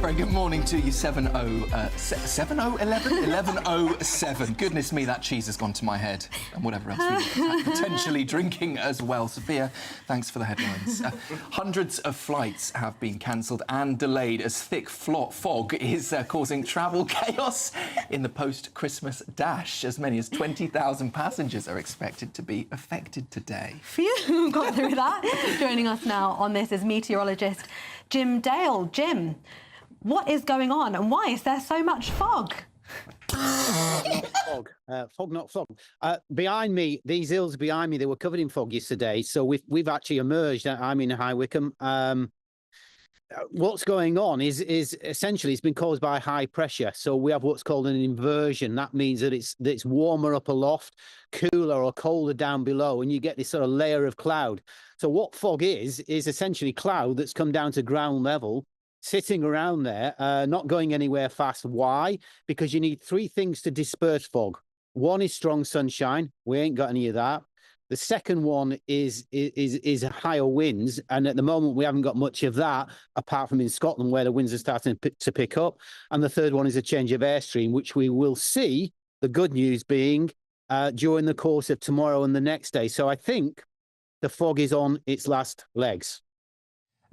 Speaker 8: Very good morning to you, 11:07. Goodness me, that cheese has gone to my head, and whatever else we were potentially drinking as well. Sophia, thanks for the headlines. Hundreds of flights have been cancelled and delayed as thick fog is causing travel chaos in the post-Christmas dash. As many as 20,000 passengers are expected to be affected today.
Speaker 9: Phew, got through that. Joining us now on this is meteorologist Jim Dale. Jim, what is going on and why is there so much fog?
Speaker 21: Fog, not fog. Behind me, these hills behind me, they were covered in fog yesterday. So we've actually emerged. I'm in High Wycombe. What's going on is essentially it's been caused by high pressure. So we have what's called an inversion. That means that it's warmer up aloft, cooler or colder down below, and you get this sort of layer of cloud. So what fog is essentially cloud that's come down to ground level, sitting around there, not going anywhere fast. Why? Because you need 3 things to disperse fog. One is strong sunshine. We ain't got any of that. The second one is higher winds, and at the moment we haven't got much of that, apart from in Scotland where the winds are starting to pick up. And the third one is a change of airstream, which we will see. The good news being during the course of tomorrow and the next day. So I think the fog is on its last legs.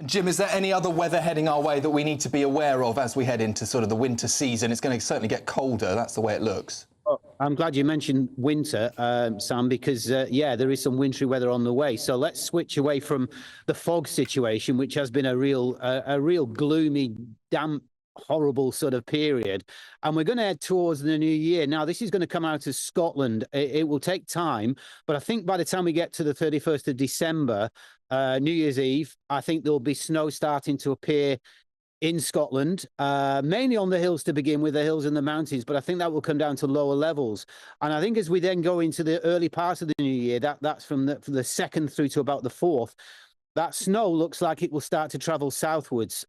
Speaker 8: Jim, is there any other weather heading our way that we need to be aware of as we head into sort of the winter season? It's going to certainly get colder. That's the way it looks.
Speaker 21: Oh, I'm glad you mentioned winter, Sam, because, yeah, there is some wintry weather on the way. So let's switch away from the fog situation, which has been a real gloomy, damp, horrible sort of period. And we're going to head towards the new year. Now, this is going to come out of Scotland. It will take time, but I think by the time we get to the 31st of December, New Year's Eve, I think there'll be snow starting to appear in Scotland, mainly on the hills to begin with, the hills and the mountains, but I think that will come down to lower levels. And I think as we then go into the early parts of the new year, that's from the 2nd through to about the 4th, that snow looks like it will start to travel southwards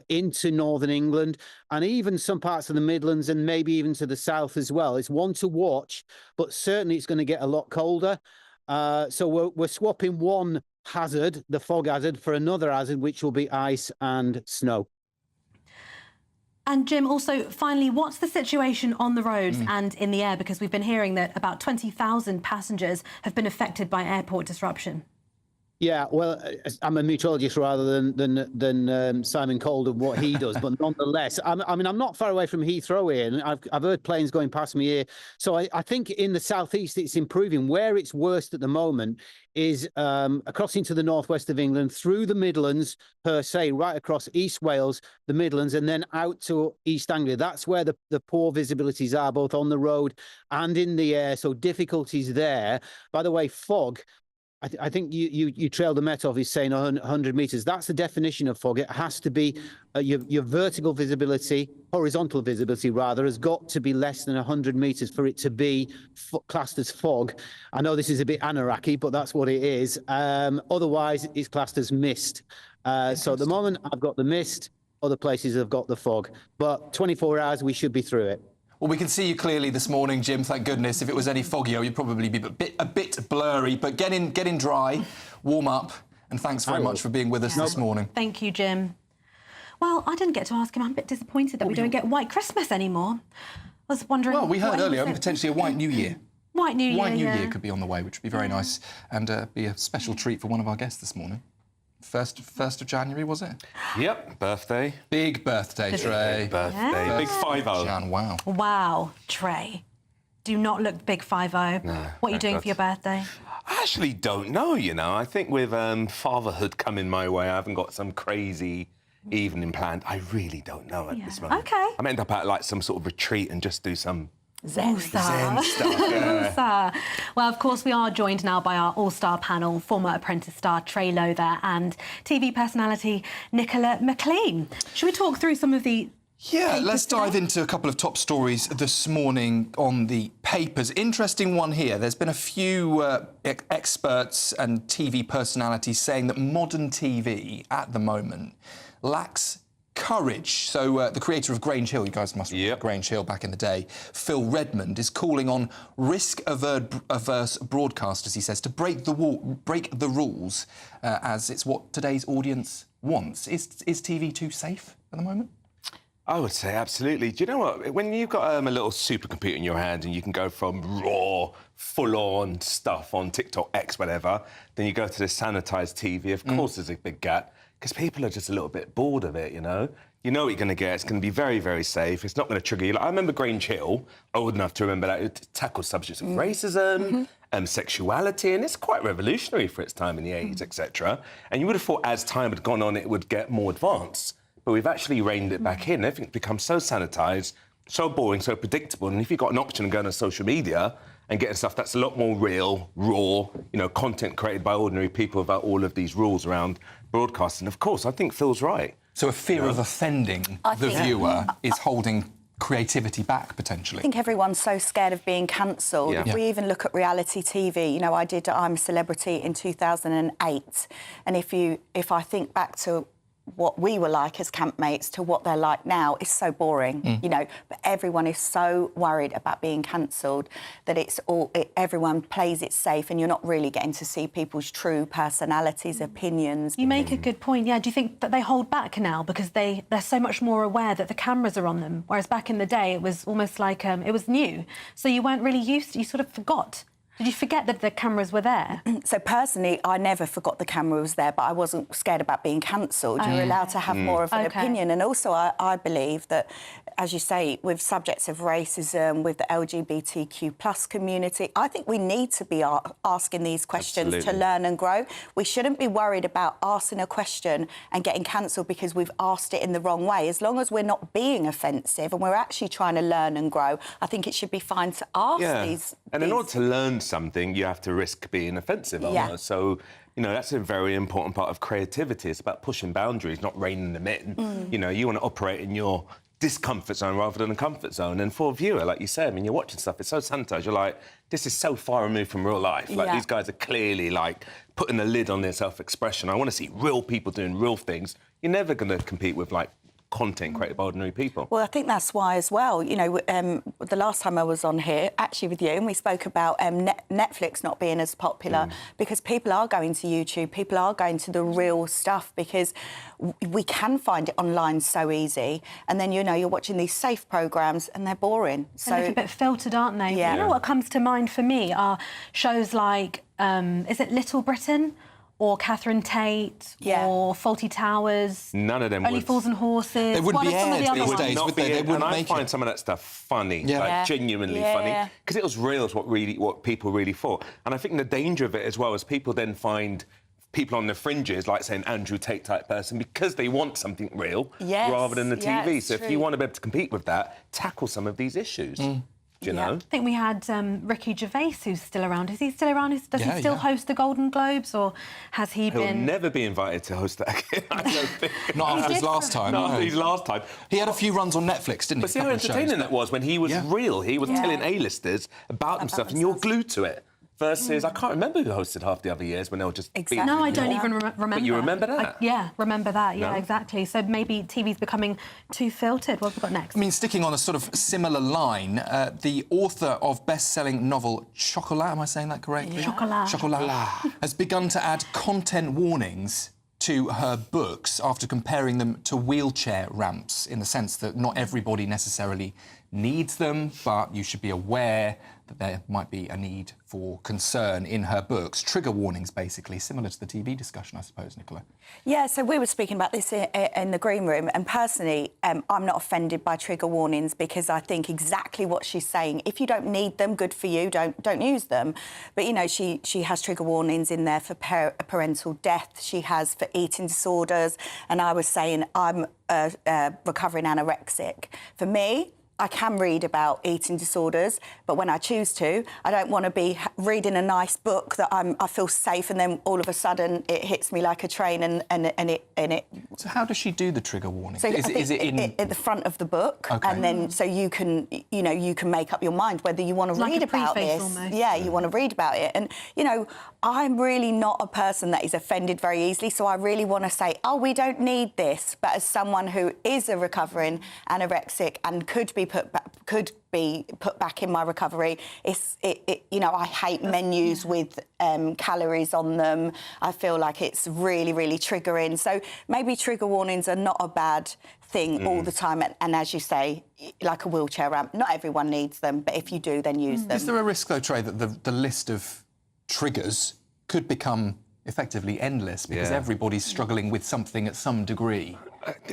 Speaker 21: into northern England and even some parts of the Midlands and maybe even to the south as well. It's one to watch, but certainly it's going to get a lot colder. So we're swapping one hazard, the fog hazard, for another hazard, which will be ice and snow.
Speaker 9: And Jim, also, finally, what's the situation on the roads and in the air? Because we've been hearing that about 20,000 passengers have been affected by airport disruption.
Speaker 21: Yeah, well, I'm a meteorologist rather than Simon Calder, what he does, but nonetheless, I mean, I'm not far away from Heathrow here, and I've heard planes going past me here. So I think in the southeast it's improving. Where it's worst at the moment is across into the northwest of England, through the Midlands per se, right across East Wales, the Midlands, and then out to East Anglia. That's where the poor visibilities are, both on the road and in the air. So difficulties there. By the way, fog. I think you trailed the Met Office saying 100 metres. That's the definition of fog. It has to be your vertical visibility, horizontal visibility rather, has got to be less than 100 metres for it to be classed as fog. I know this is a bit anarchy, but that's what it is. Otherwise, it's classed as mist. So at the moment, I've got the mist. Other places have got the fog. But 24 hours, we should be through it.
Speaker 8: Well, we can see you clearly this morning, Jim, thank goodness. If it was any foggier, you'd probably be a bit blurry. But get in dry, warm up, and thanks very much for being with us this morning.
Speaker 9: Thank you, Jim. Well, I didn't get to ask him. I'm a bit disappointed that we don't get White Christmas anymore. I was wondering...
Speaker 8: Well, we heard earlier potentially a White New Year.
Speaker 9: White New Year,
Speaker 8: White New Year could be on the way, which would be very nice, and be a special treat for one of our guests this morning. 1st of January, was it?
Speaker 13: Yep, birthday.
Speaker 8: Big birthday, Trey.
Speaker 13: Big birthday.
Speaker 9: Yeah.
Speaker 13: Big 5-0.
Speaker 8: Jan, wow.
Speaker 9: Wow, Trey. Do not look big 5-0.
Speaker 13: No,
Speaker 9: what are you doing for your birthday?
Speaker 13: I actually don't know, you know. I think with fatherhood coming my way, I haven't got some crazy evening planned. I really don't know at this moment.
Speaker 9: OK.
Speaker 13: I might end up at, like, some sort of retreat and just do some...
Speaker 9: Zen
Speaker 13: stuff, yeah.
Speaker 9: Well, of course, we are joined now by our all-star panel, former Apprentice star Trey Lowther and TV personality Nicola McLean. Should we talk through some of the...
Speaker 8: Yeah, let's dive into a couple of top stories this morning on the papers. Interesting one here. There's been a few experts and TV personalities saying that modern TV at the moment lacks courage. So the creator of Grange Hill, you guys must remember Grange Hill back in the day, Phil Redmond, is calling on risk-averse broadcasters, he says, to break the rules, as it's what today's audience wants. Is TV too safe at the moment?
Speaker 13: I would say absolutely. Do you know what? When you've got a little supercomputer in your hand and you can go from raw, full-on stuff on TikTok, X, whatever, then you go to the sanitised TV, of course there's a big gap, because people are just a little bit bored of it, you know? You know what you're going to get. It's going to be very, very safe. It's not going to trigger you. Like, I remember Grange Hill, old enough to remember that, it tackled subjects of racism, sexuality, and it's quite revolutionary for its time in the 80s, etc. And you would have thought as time had gone on, it would get more advanced. But we've actually reined it back in. Everything's become so sanitised, so boring, so predictable. And if you've got an option of going on social media and getting stuff that's a lot more real, raw, you know, content created by ordinary people without all of these rules around broadcasting, of course, I think Phil's right.
Speaker 8: So a fear of offending the viewer is holding creativity back, potentially?
Speaker 15: I think everyone's so scared of being cancelled. If we even look at reality TV, you know, I did I'm a Celebrity in 2008. And if I think back to what we were like as campmates to what they're like now, is so boring, you know. But everyone is so worried about being cancelled that everyone plays it safe, and you're not really getting to see people's true personalities, opinions.
Speaker 9: You make a good point, yeah. Do you think that they hold back now because they're so much more aware that the cameras are on them, whereas back in the day it was almost like it was new, so you weren't really used to, you sort of forgot? Did you forget that the cameras were there?
Speaker 15: So personally, I never forgot the camera was there, but I wasn't scared about being cancelled. You're allowed to have more of an opinion. And also, I believe that, as you say, with subjects of racism, with the LGBTQ plus community, I think we need to be asking these questions to learn and grow. We shouldn't be worried about asking a question and getting cancelled because we've asked it in the wrong way. As long as we're not being offensive and we're actually trying to learn and grow, I think it should be fine to ask these.
Speaker 13: And in order to learn something, you have to risk being offensive almost. So, you know, that's a very important part of creativity. It's about pushing boundaries, not reining them in. You know, you want to operate in your discomfort zone rather than a comfort zone. And for a viewer, like you said, I mean, you're watching stuff, it's so sanitised, you're like, this is so far removed from real life. Like, these guys are clearly, like, putting a lid on their self-expression. I want to see real people doing real things. You're never going to compete with, like, content created by ordinary people.
Speaker 15: Well, I think that's why as well, you know, the last time I was on here, actually with you, and we spoke about Netflix not being as popular because people are going to YouTube, people are going to the real stuff because we can find it online so easy. And then, you know, you're watching these safe programmes and they're boring.
Speaker 9: They're a little bit filtered, aren't they?
Speaker 15: Yeah.
Speaker 9: You know what comes to mind for me are shows like, is it Little Britain? or Catherine Tate or Faulty Towers.
Speaker 13: None of them
Speaker 9: Only
Speaker 13: would.
Speaker 9: Fools and Horses.
Speaker 8: They wouldn't
Speaker 9: What
Speaker 8: be
Speaker 9: are some of the
Speaker 8: aired
Speaker 9: other
Speaker 8: these
Speaker 9: ones?
Speaker 8: days, would they? They wouldn't
Speaker 13: and I
Speaker 8: make
Speaker 13: find
Speaker 8: it.
Speaker 13: some of that stuff funny,
Speaker 8: Yeah.
Speaker 13: like genuinely funny, because it was real. Is what people really thought. And I think the danger of it as well is people then find people on the fringes, like saying Andrew Tate type person, because they want something real rather than the TV. So if you want to be able to compete with that, tackle some of these issues. Do you know?
Speaker 9: I think we had Ricky Gervais, who's still around. Is he still around? Does he still host the Golden Globes, or has he
Speaker 13: He'll
Speaker 9: been...
Speaker 13: never be invited to host that again, I don't think.
Speaker 8: Not after his last time.
Speaker 13: Not after his last time.
Speaker 8: He had a few runs on Netflix, didn't he?
Speaker 13: But see how entertaining that was when he was real. He was telling A-listers about himself, and you're glued to it. Versus, I can't remember who hosted half the other years when they were just...
Speaker 9: No, I don't even remember.
Speaker 13: But you remember that?
Speaker 9: Remember that,
Speaker 13: No?
Speaker 9: exactly. So maybe TV's becoming too filtered. What have we got next?
Speaker 8: I mean, sticking on a sort of similar line, the author of best-selling novel Chocolat, am I saying that correctly?
Speaker 9: Chocolat.
Speaker 8: Chocolat has begun to add content warnings to her books after comparing them to wheelchair ramps, in the sense that not everybody necessarily needs them, but you should be aware that there might be a need for concern in her books. Trigger warnings, basically, similar to the TV discussion, I suppose, Nicola.
Speaker 15: Yeah, so we were speaking about this in the green room, and personally, I'm not offended by trigger warnings, because I think exactly what she's saying. If you don't need them, good for you, don't use them. But, you know, she has trigger warnings in there for parental death. She has for eating disorders. And I was saying I'm recovering anorexic. For me, I can read about eating disorders, but when I choose to, I don't want to be reading a nice book that I feel safe, and then all of a sudden it hits me like a train, and it.
Speaker 8: So how does she do the trigger warning?
Speaker 15: So
Speaker 8: is it in
Speaker 15: at the front of the book,
Speaker 8: Okay.
Speaker 15: and then so you can make up your mind whether you want to
Speaker 9: Like
Speaker 15: read
Speaker 9: a
Speaker 15: about
Speaker 9: preface
Speaker 15: this.
Speaker 9: almost.
Speaker 15: Yeah, you want to read about it, and I'm really not a person that is offended very easily. So I really want to say, oh, we don't need this. But as someone who is a recovering anorexic and could be put back in my recovery, I hate menus with calories on them. I feel like it's really, really triggering. So maybe trigger warnings are not a bad thing all the time. And as you say, like a wheelchair ramp, not everyone needs them, but if you do, then use them.
Speaker 8: Is there a risk, though, Trey, that the list of triggers could become effectively endless because everybody's struggling with something at some degree?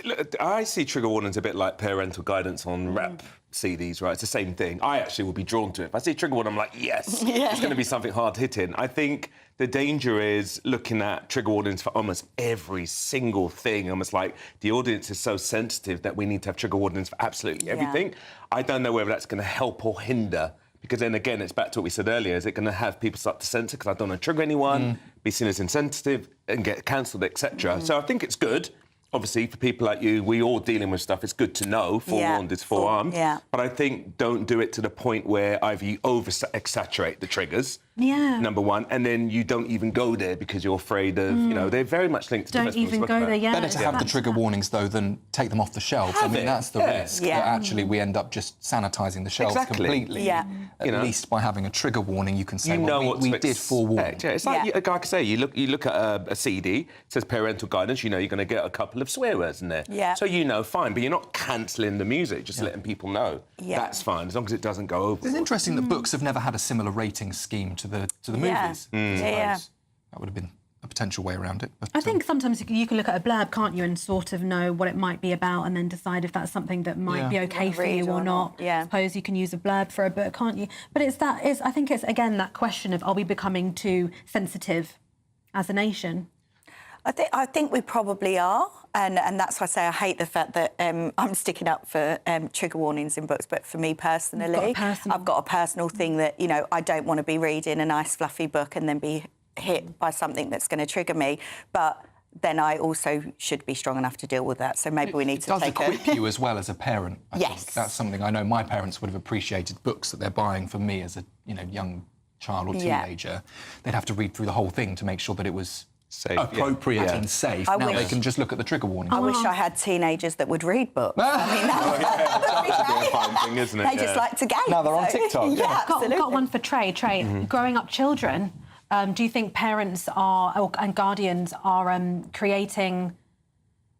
Speaker 13: Look, I see trigger warnings a bit like parental guidance on rap CDs, right? It's the same thing. I actually will be drawn to it. If I see a trigger warning, I'm like, yes, it's going to be something hard-hitting. I think the danger is looking at trigger warnings for almost every single thing, almost like the audience is so sensitive that we need to have trigger warnings for absolutely everything. I don't know whether that's going to help or hinder, because then again, it's back to what we said earlier. Is it going to have people start to censor because I don't want to trigger anyone, be seen as insensitive and get cancelled, etc. So I think it's good. Obviously, for people like you, we all dealing with stuff. It's good to know. Forewarned is forearmed. But I think don't do it to the point where either you over-exaggerate the triggers, number one, and then you don't even go there because you're afraid of, they're very much linked to
Speaker 9: Don't even go there,
Speaker 8: Better to have the trigger warnings, though, than take them off the shelves. I mean, that's the risk, that actually we end up just sanitising the shelves completely. At least by having a trigger warning, you can say, we did forewarn.
Speaker 13: It's like I say, you look at a CD, it says parental guidance, you're going to get a couple of swear words in there. So fine, but you're not cancelling the music, just letting people know. That's fine, as long as it doesn't go over.
Speaker 8: It's interesting that books have never had a similar rating scheme to the movies. That would have been a potential way around it. But,
Speaker 9: I think sometimes you can look at a blurb, can't you, and sort of know what it might be about, and then decide if that's something that might be okay for you or not. I suppose you can use a blurb for a book, can't you? But I think it's again that question of, are we becoming too sensitive as a nation?
Speaker 15: I think we probably are, and that's why I say I hate the fact that I'm sticking up for trigger warnings in books. But for me personally, I've got a personal thing that I don't want to be reading a nice fluffy book and then be hit by something that's going to trigger me. But then I also should be strong enough to deal with that. So maybe we need to take
Speaker 8: It does equip you as well as a parent. I think that's something I know my parents would have appreciated. Books that they're buying for me as a young child or teenager, they'd have to read through the whole thing to make sure that it was safe, appropriate and safe. Now they can just look at the trigger warning.
Speaker 15: I wish I had teenagers that would read books. I mean,
Speaker 13: that would be a fun thing, isn't it?
Speaker 15: They just like to game.
Speaker 8: Now they're on TikTok.
Speaker 9: Got one for Trey. Trey, growing up children, do you think parents and guardians are creating,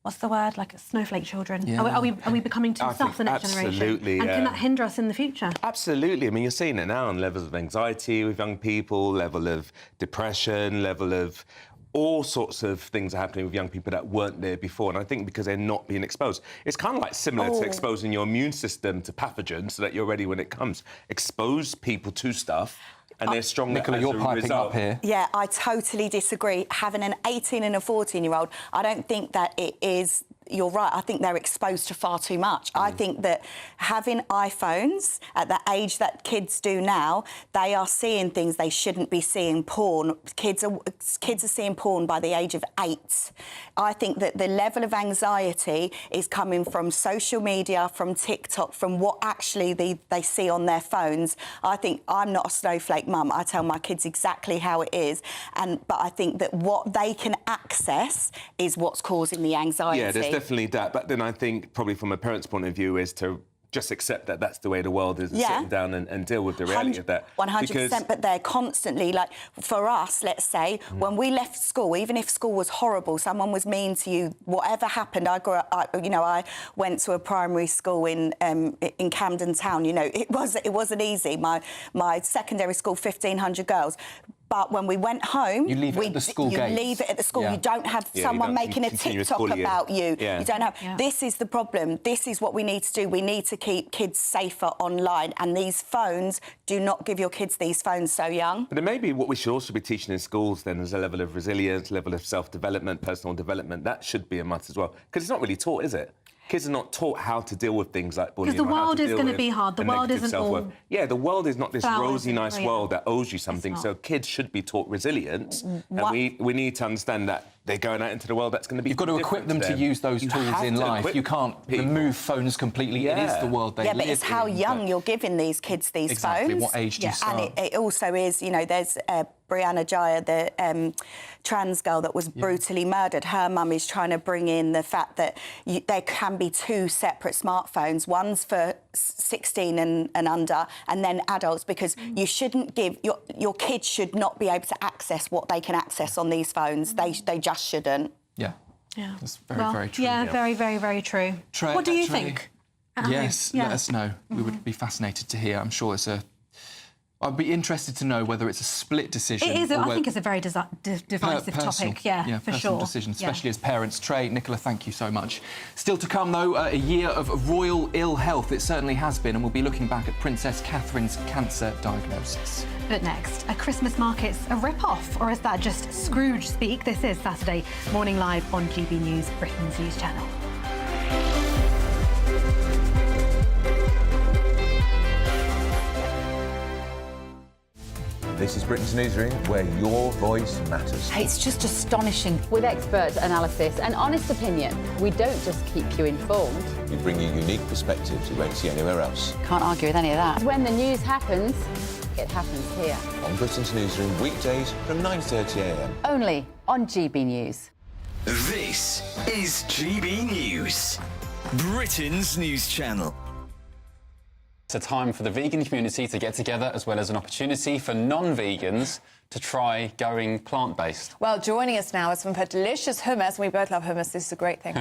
Speaker 9: what's the word, like snowflake children? Are we becoming too soft for the next generation?
Speaker 13: Absolutely,
Speaker 9: And can that hinder us in the future?
Speaker 13: Absolutely. I mean, you're seeing it now on levels of anxiety with young people, level of depression, level of all sorts of things are happening with young people that weren't there before, and I think because they're not being exposed. It's kind of like similar to exposing your immune system to pathogens so that you're ready when it comes. Expose people to stuff, and they're stronger.
Speaker 8: Nicola,
Speaker 13: as
Speaker 8: you're
Speaker 13: a
Speaker 8: piping
Speaker 13: result.
Speaker 8: up here.
Speaker 15: Yeah, I totally disagree. Having an 18 and a 14-year-old, I don't think that it is... You're right, I think they're exposed to far too much. I think that having iPhones at the age that kids do now, they are seeing things they shouldn't be seeing. Porn. Kids are seeing porn by the age of 8. I think that the level of anxiety is coming from social media, from TikTok, from what actually they see on their phones. I think I'm not a snowflake mum. I tell my kids exactly how it is. But I think that what they can access is what's causing the anxiety.
Speaker 13: Yeah, there's definitely that. But then I think probably from a parent's point of view is to just accept that that's the way the world is, and sitting down and deal with the reality of that.
Speaker 15: 100%, but they're constantly, like, for us, let's say, when we left school, even if school was horrible, someone was mean to you, whatever happened, I went to a primary school in Camden Town, it wasn't easy. My secondary school, 1,500 girls. But when we went home...
Speaker 8: You leave it at the school gates.
Speaker 15: You leave it at the school.
Speaker 8: Yeah.
Speaker 15: You don't have someone making a TikTok about you.
Speaker 13: Yeah.
Speaker 15: You don't have... Yeah. This is the problem. This is what we need to do. We need to keep kids safer online. And these phones, do not give your kids these phones so young.
Speaker 13: But then maybe what we should also be teaching in schools then is a level of resilience, level of self-development, personal development. That should be a must as well. Because it's not really taught, is it? Kids are not taught how to deal with things like bullying.
Speaker 9: Because the world is going to be hard. The world isn't all...
Speaker 13: Yeah, the world is not this rosy, nice
Speaker 9: real.
Speaker 13: world that owes you something. So kids should be taught resilience. And we need to understand that they're going out into the world that's going to be
Speaker 8: You've got to equip them to use those tools in life. You can't remove phones completely. It is the world they live in.
Speaker 15: Yeah, but it's how young you're giving these kids these phones.
Speaker 8: What age do you start?
Speaker 15: And it also is, there's Brianna Jaya, the trans girl that was brutally murdered. Her mum is trying to bring in the fact that there can be 2 separate smartphones. One's for 16 and under, and then adults, because you shouldn't give... Your kids should not be able to access what they can access on these phones. They just shouldn't.
Speaker 8: Yeah.
Speaker 9: Yeah.
Speaker 8: That's very true.
Speaker 9: Yeah, very, very, very true. What do you think?
Speaker 8: Yes, let us know. We would be fascinated to hear. I'm sure I'd be interested to know whether it's a split decision.
Speaker 9: It is. I think it's a very divisive topic. Yeah, for
Speaker 8: personal
Speaker 9: sure.
Speaker 8: decision, especially as parents. Trey, Nicola, thank you so much. Still to come, though, a year of royal ill health. It certainly has been, and we'll be looking back at Princess Catherine's cancer diagnosis.
Speaker 9: But next, are Christmas markets a rip-off, or is that just Scrooge speak? This is Saturday Morning Live on GB News, Britain's news channel.
Speaker 1: This is Britain's Newsroom, where your voice matters.
Speaker 11: It's just astonishing. With expert analysis and honest opinion, we don't just keep you informed.
Speaker 1: We bring you unique perspectives you won't see anywhere else.
Speaker 11: Can't argue with any of that. When the news happens, it happens here.
Speaker 1: On Britain's Newsroom, weekdays from 9:30am.
Speaker 11: Only on GB News.
Speaker 5: This is GB News, Britain's news channel.
Speaker 3: It's a time for the vegan community to get together, as well as an opportunity for non-vegans to try going plant-based.
Speaker 6: Well, joining us now is some of her delicious hummus. We both love hummus. This is a great thing.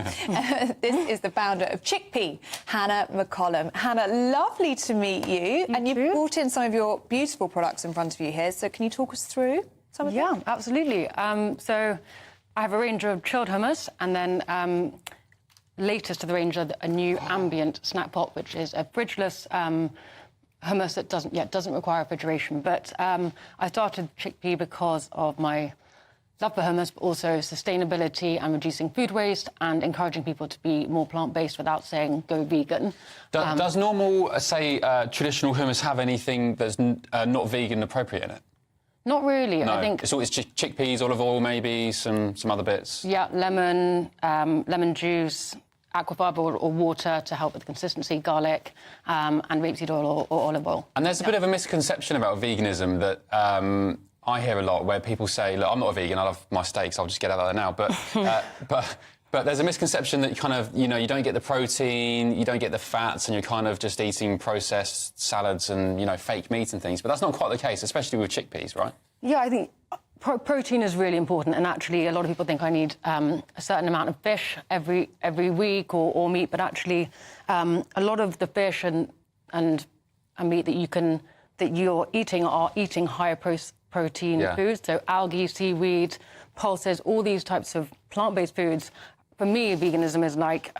Speaker 6: This is the founder of Chickpea, Hannah McCollum. Hannah, lovely to meet you. And you've brought in some of your beautiful products in front of you here. So can you talk us through some of them?
Speaker 7: Yeah, absolutely. So I have a range of chilled hummus, and then latest to the range of a new ambient snack pot, which is a fridgeless hummus that doesn't require refrigeration. But I started Chickpea because of my love for hummus, but also sustainability and reducing food waste and encouraging people to be more plant-based without saying go vegan.
Speaker 3: Does normal, traditional hummus have anything that's not vegan appropriate in it?
Speaker 7: Not really.
Speaker 3: No.
Speaker 7: I think
Speaker 3: it's always chickpeas, olive oil, maybe some other bits.
Speaker 7: Yeah, lemon juice, aquafibre or water to help with consistency, garlic, and rapeseed oil or olive oil.
Speaker 3: And there's a bit of a misconception about veganism that I hear a lot, where people say, look, I'm not a vegan, I love my steaks, I'll just get out of there now. But there's a misconception that you don't get the protein, you don't get the fats, and you're kind of just eating processed salads and, fake meat and things. But that's not quite the case, especially with chickpeas, right?
Speaker 7: Yeah, I think protein is really important, and actually a lot of people think I need a certain amount of fish every week or meat, but actually a lot of the fish and meat that you're eating are eating higher protein foods, so algae, seaweed, pulses, all these types of plant-based foods. For me, veganism is like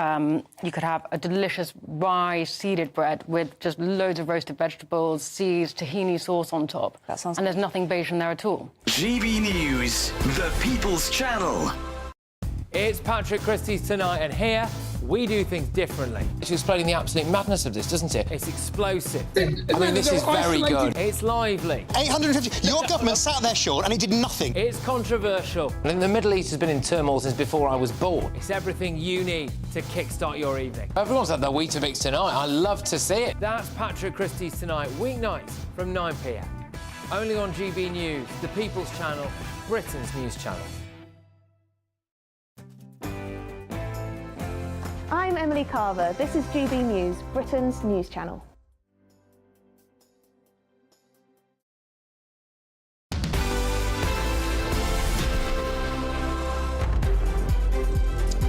Speaker 7: you could have a delicious rye seeded bread with just loads of roasted vegetables, seeds, tahini sauce on top.
Speaker 6: That sounds
Speaker 7: and there's nothing beige in there at all.
Speaker 5: GB News, the People's Channel.
Speaker 10: It's Patrick Christie's Tonight, and here we do things differently.
Speaker 12: It's explaining the absolute madness of this, doesn't it?
Speaker 10: It's explosive.
Speaker 12: I mean, this is very good.
Speaker 10: It's lively.
Speaker 14: 850. Your government sat there, Sean, and it did nothing.
Speaker 10: It's controversial.
Speaker 12: And the Middle East has been in turmoil since before I was born.
Speaker 10: It's everything you need to kickstart your evening.
Speaker 12: Everyone's had their Weetabix tonight. I love to see it.
Speaker 10: That's Patrick Christie's Tonight, weeknights from 9 p.m. Only on GB News, the People's Channel, Britain's news channel.
Speaker 22: I'm Emily Carver. This is GB News, Britain's news channel.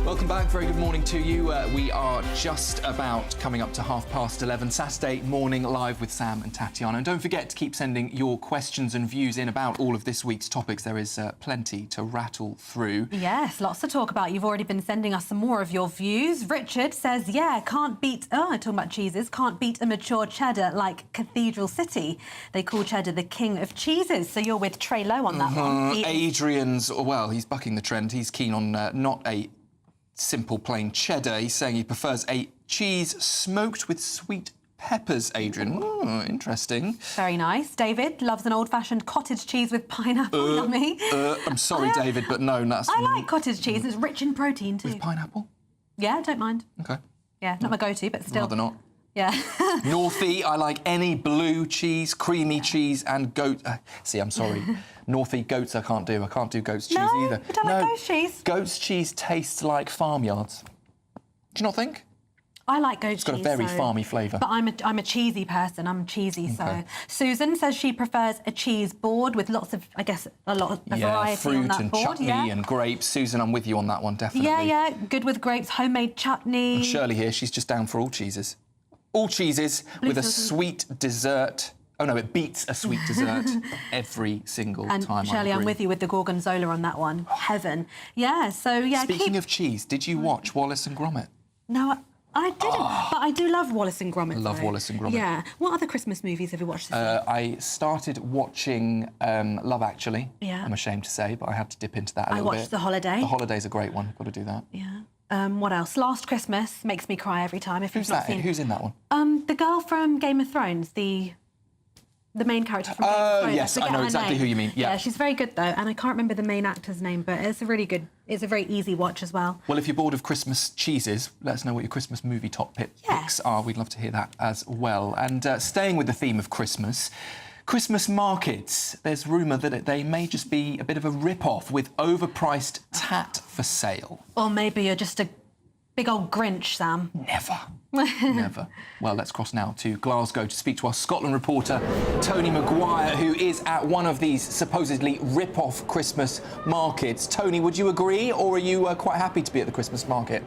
Speaker 8: Welcome back. Very good morning to you. We are just about coming up to 11:30, Saturday morning, live with Sam and Tatiana. And don't forget to keep sending your questions and views in about all of this week's topics. There is plenty to rattle through.
Speaker 9: Yes, lots to talk about. You've already been sending us some more of your views. Richard says, yeah, can't beat... Oh, talking about cheeses. Can't beat a mature cheddar like Cathedral City. They call cheddar the king of cheeses. So you're with Trey Lowe on that one.
Speaker 8: Adrian's... Well, he's bucking the trend. He's keen on not a simple plain cheddar. He's saying he prefers a cheese smoked with sweet peppers, Adrian. Oh, interesting.
Speaker 9: Very nice. David loves an old-fashioned cottage cheese with pineapple. Yummy.
Speaker 8: I'm sorry, David, but no, that's...
Speaker 9: I like cottage cheese. It's rich in protein, too.
Speaker 8: With pineapple?
Speaker 9: Yeah, don't mind.
Speaker 8: OK.
Speaker 9: Yeah, not my go-to, but still.
Speaker 8: Rather not.
Speaker 9: Yeah.
Speaker 8: Northie, I like any blue cheese, creamy cheese and goat... see, I'm sorry. Northie, goats I can't do. I can't do goat's cheese either.
Speaker 9: You don't like goat's cheese?
Speaker 8: Goat's cheese tastes like farmyards. Do you not think?
Speaker 9: I like goat's cheese.
Speaker 8: It's got a very farmy flavour.
Speaker 9: But I'm a cheesy person. I'm cheesy,
Speaker 8: Okay.
Speaker 9: so... Susan says she prefers a cheese board with lots of, I guess, a variety
Speaker 8: fruit
Speaker 9: on that
Speaker 8: and
Speaker 9: board.
Speaker 8: chutney and grapes. Susan, I'm with you on that one, definitely.
Speaker 9: Yeah, good with grapes, homemade chutney.
Speaker 8: And Shirley here, she's just down for all cheeses. All cheeses with a sweet dessert. Oh, no, it beats a sweet dessert every single time.
Speaker 9: And Shirley, I'm with you with the gorgonzola on that one. Heaven. Yeah, so, yeah...
Speaker 8: Speaking of cheese, did you watch Wallace and Gromit?
Speaker 9: No, I didn't, but I do love Wallace and Gromit.
Speaker 8: I love Wallace and Gromit.
Speaker 9: Yeah. What other Christmas movies have you watched this year?
Speaker 8: I started watching Love Actually.
Speaker 9: Yeah.
Speaker 8: I'm ashamed to say, but I had to dip into that a little bit.
Speaker 9: I watched The Holiday.
Speaker 8: The Holiday's a great one. Got to do that.
Speaker 9: Yeah. What else? Last Christmas makes me cry every time. If
Speaker 8: Who's
Speaker 9: you've not
Speaker 8: that?
Speaker 9: seen...
Speaker 8: Who's in that one?
Speaker 9: The girl from Game of Thrones, the main character from Game of Thrones.
Speaker 8: Yes, I
Speaker 9: forget
Speaker 8: know
Speaker 9: her
Speaker 8: exactly
Speaker 9: name.
Speaker 8: who you mean. Yeah.
Speaker 9: She's very good though, and I can't remember the main actor's name, but it's a really good. It's a very easy watch as well.
Speaker 8: Well, if you're bored of Christmas cheeses, let us know what your Christmas movie top picks are. We'd love to hear that as well. And staying with the theme of Christmas, Christmas markets. There's rumour that they may just be a bit of a rip-off with overpriced tat for sale.
Speaker 9: Or maybe you're just a big old Grinch, Sam.
Speaker 8: Never. Never. Well, let's cross now to Glasgow to speak to our Scotland reporter, Tony Maguire, who is at one of these supposedly rip-off Christmas markets. Tony, would you agree, or are you quite happy to be at the Christmas market?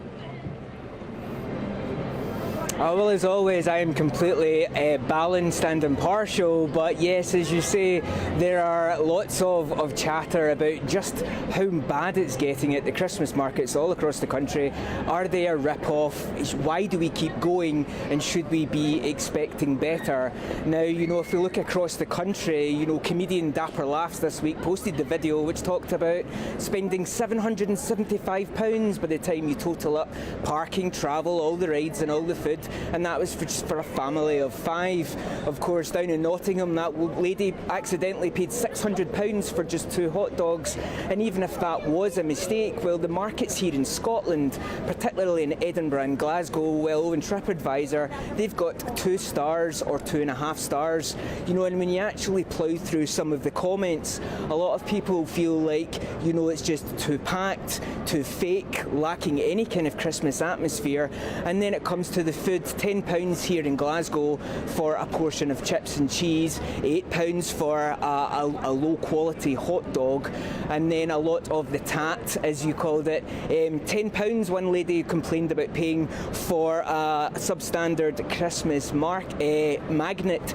Speaker 23: Well, as always, I am completely balanced and impartial, but yes, as you say, there are lots of chatter about just how bad it's getting at the Christmas markets all across the country. Are they a rip-off? Why do we keep going, and should we be expecting better? Now, you know, if we look across the country, you know, comedian Dapper Laughs this week posted the video which talked about spending £775 by the time you total up parking, travel, all the rides and all the food. And that was just for a family of 5. Of course, down in Nottingham, that lady accidentally paid £600 for just 2 hot dogs. And even if that was a mistake, well, the markets here in Scotland, particularly in Edinburgh and Glasgow, well, in TripAdvisor, they've got 2 stars or 2.5 stars. You know, and when you actually plough through some of the comments, a lot of people feel like, you know, it's just too packed, too fake, lacking any kind of Christmas atmosphere. And then it comes to the food. paid £10 here in Glasgow for a portion of chips and cheese, £8 for a low-quality hot dog, and then a lot of the tat, as you called it. £10, one lady complained about paying for a substandard Christmas magnet,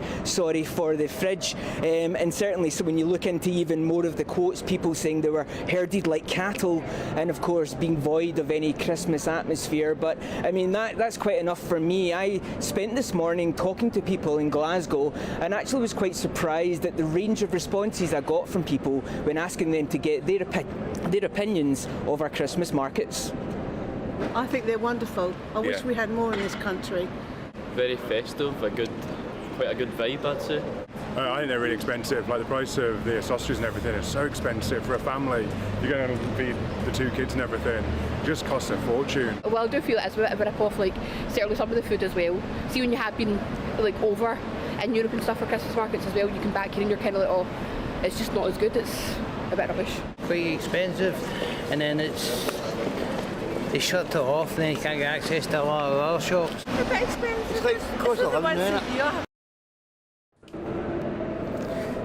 Speaker 23: for the fridge. And certainly, so when you look into even more of the quotes, people saying they were herded like cattle, and of course being void of any Christmas atmosphere. But I mean, that's quite enough for me. I spent this morning talking to people in Glasgow and actually was quite surprised at the range of responses I got from people when asking them to get their opinions of our Christmas markets.
Speaker 2: I think they're wonderful. I wish we had more in this country.
Speaker 16: Very festive, quite a good vibe, I'd say.
Speaker 17: I think they're really expensive. Like the price of the sausages and everything is so expensive for a family. You're going to feed the 2 kids and everything. It just costs a fortune.
Speaker 18: Well, I do feel it's a bit of a rip-off, like certainly some of the food as well. See, when you have been like over in Europe and stuff for Christmas markets as well, you come back here and you're kind of like, oh, it's just not as good. It's a bit rubbish.
Speaker 24: Quite expensive, and then they shut it off, and then you can't get access to a lot of other shops.
Speaker 2: They're a bit expensive.
Speaker 24: It's like cost of living, isn't it?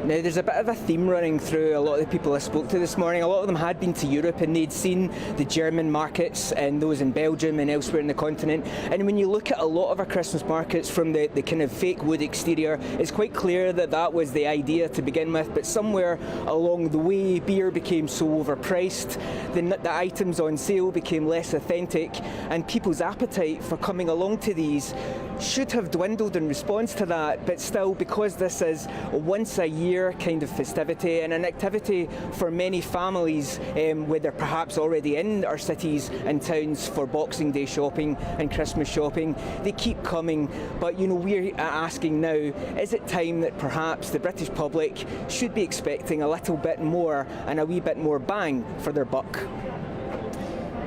Speaker 23: Now, there's a bit of a theme running through a lot of the people I spoke to this morning. A lot of them had been to Europe and they'd seen the German markets and those in Belgium and elsewhere in the continent. And when you look at a lot of our Christmas markets from the kind of fake wood exterior, it's quite clear that that was the idea to begin with. But somewhere along the way, beer became so overpriced, the items on sale became less authentic, and people's appetite for coming along to these should have dwindled in response to that. But still, because this is a once a year kind of festivity and an activity for many families where they're perhaps already in our cities and towns for Boxing Day shopping and Christmas shopping, they keep coming. But you know, we're asking now, is it time that perhaps the British public should be expecting a little bit more and a wee bit more bang for their buck?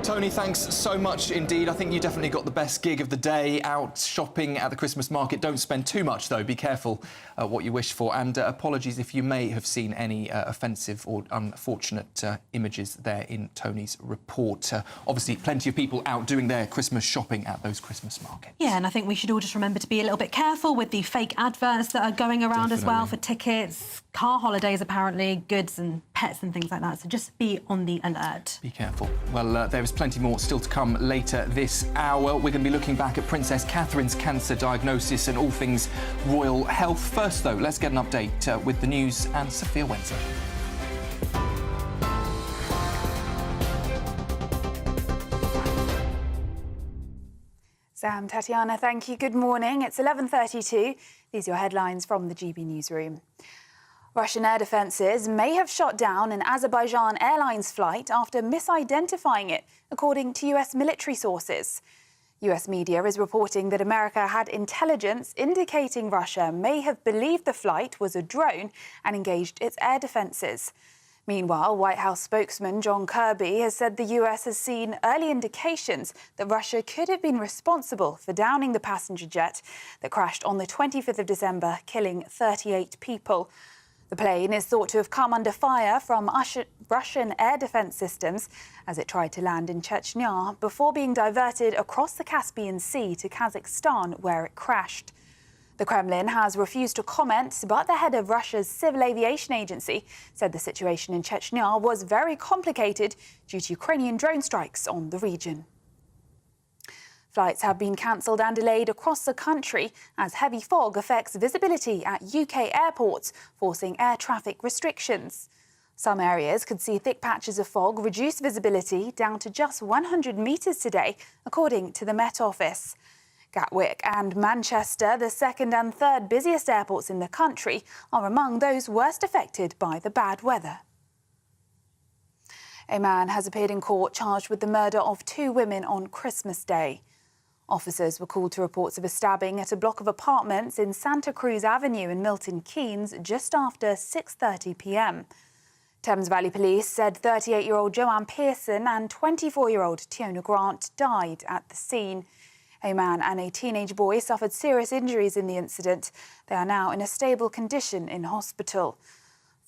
Speaker 8: Tony, thanks so much indeed. I think you definitely got the best gig of the day out shopping at the Christmas market. Don't spend too much, though. Be careful what you wish for. And apologies if you may have seen any offensive or unfortunate images there in Tony's report. Obviously, plenty of people out doing their Christmas shopping at those Christmas markets.
Speaker 9: Yeah, and I think we should all just remember to be a little bit careful with the fake adverts that are going around as well for tickets, car holidays, apparently, goods and pets and things like that. So just be on the alert.
Speaker 8: Be careful. Well, there is plenty more still to come later this hour. We're going to be looking back at Princess Catherine's cancer diagnosis and all things royal health. First, though, let's get an update with the news and Sophia Windsor.
Speaker 27: Sam, Tatiana, thank you. Good morning. It's 11:32. These are your headlines from the GB newsroom. Russian air defences may have shot down an Azerbaijan Airlines flight after misidentifying it, according to US military sources. US media is reporting that America had intelligence indicating Russia may have believed the flight was a drone and engaged its air defences. Meanwhile, White House spokesman John Kirby has said the US has seen early indications that Russia could have been responsible for downing the passenger jet that crashed on the 25th of December, killing 38 people. The plane is thought to have come under fire from Russian air defence systems as it tried to land in Chechnya before being diverted across the Caspian Sea to Kazakhstan, where it crashed. The Kremlin has refused to comment, but the head of Russia's Civil Aviation Agency said the situation in Chechnya was very complicated due to Ukrainian drone strikes on the region. Flights have been cancelled and delayed across the country as heavy fog affects visibility at UK airports, forcing air traffic restrictions. Some areas could see thick patches of fog reduce visibility down to just 100 metres today, according to the Met Office. Gatwick and Manchester, the second and third busiest airports in the country, are among those worst affected by the bad weather. A man has appeared in court charged with the murder of 2 women on Christmas Day. Officers were called to reports of a stabbing at a block of apartments in Santa Cruz Avenue in Milton Keynes just after 6:30 p.m. Thames Valley Police said 38-year-old Joanne Pearson and 24-year-old Tiona Grant died at the scene. A man and a teenage boy suffered serious injuries in the incident. They are now in a stable condition in hospital.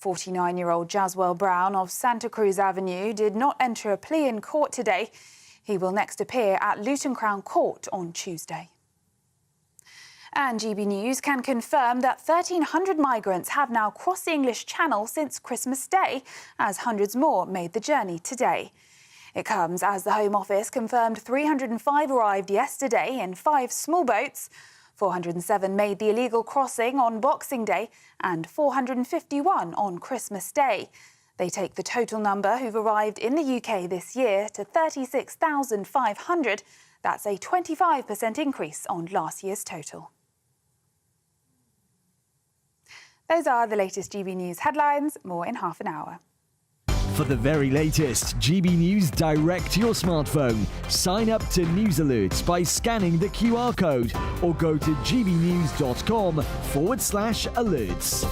Speaker 27: 49-year-old Jaswell Brown of Santa Cruz Avenue did not enter a plea in court today. He will next appear at Luton Crown Court on Tuesday. And GB News can confirm that 1,300 migrants have now crossed the English Channel since Christmas Day, as hundreds more made the journey today. It comes as the Home Office confirmed 305 arrived yesterday in 5 small boats. 407 made the illegal crossing on Boxing Day and 451 on Christmas Day. They take the total number who've arrived in the UK this year to 36,500. That's a 25% increase on last year's total. Those are the latest GB News headlines. More in half an hour.
Speaker 4: For the very latest GB News direct to your smartphone, sign up to News Alerts by scanning the QR code or go to gbnews.com/alerts.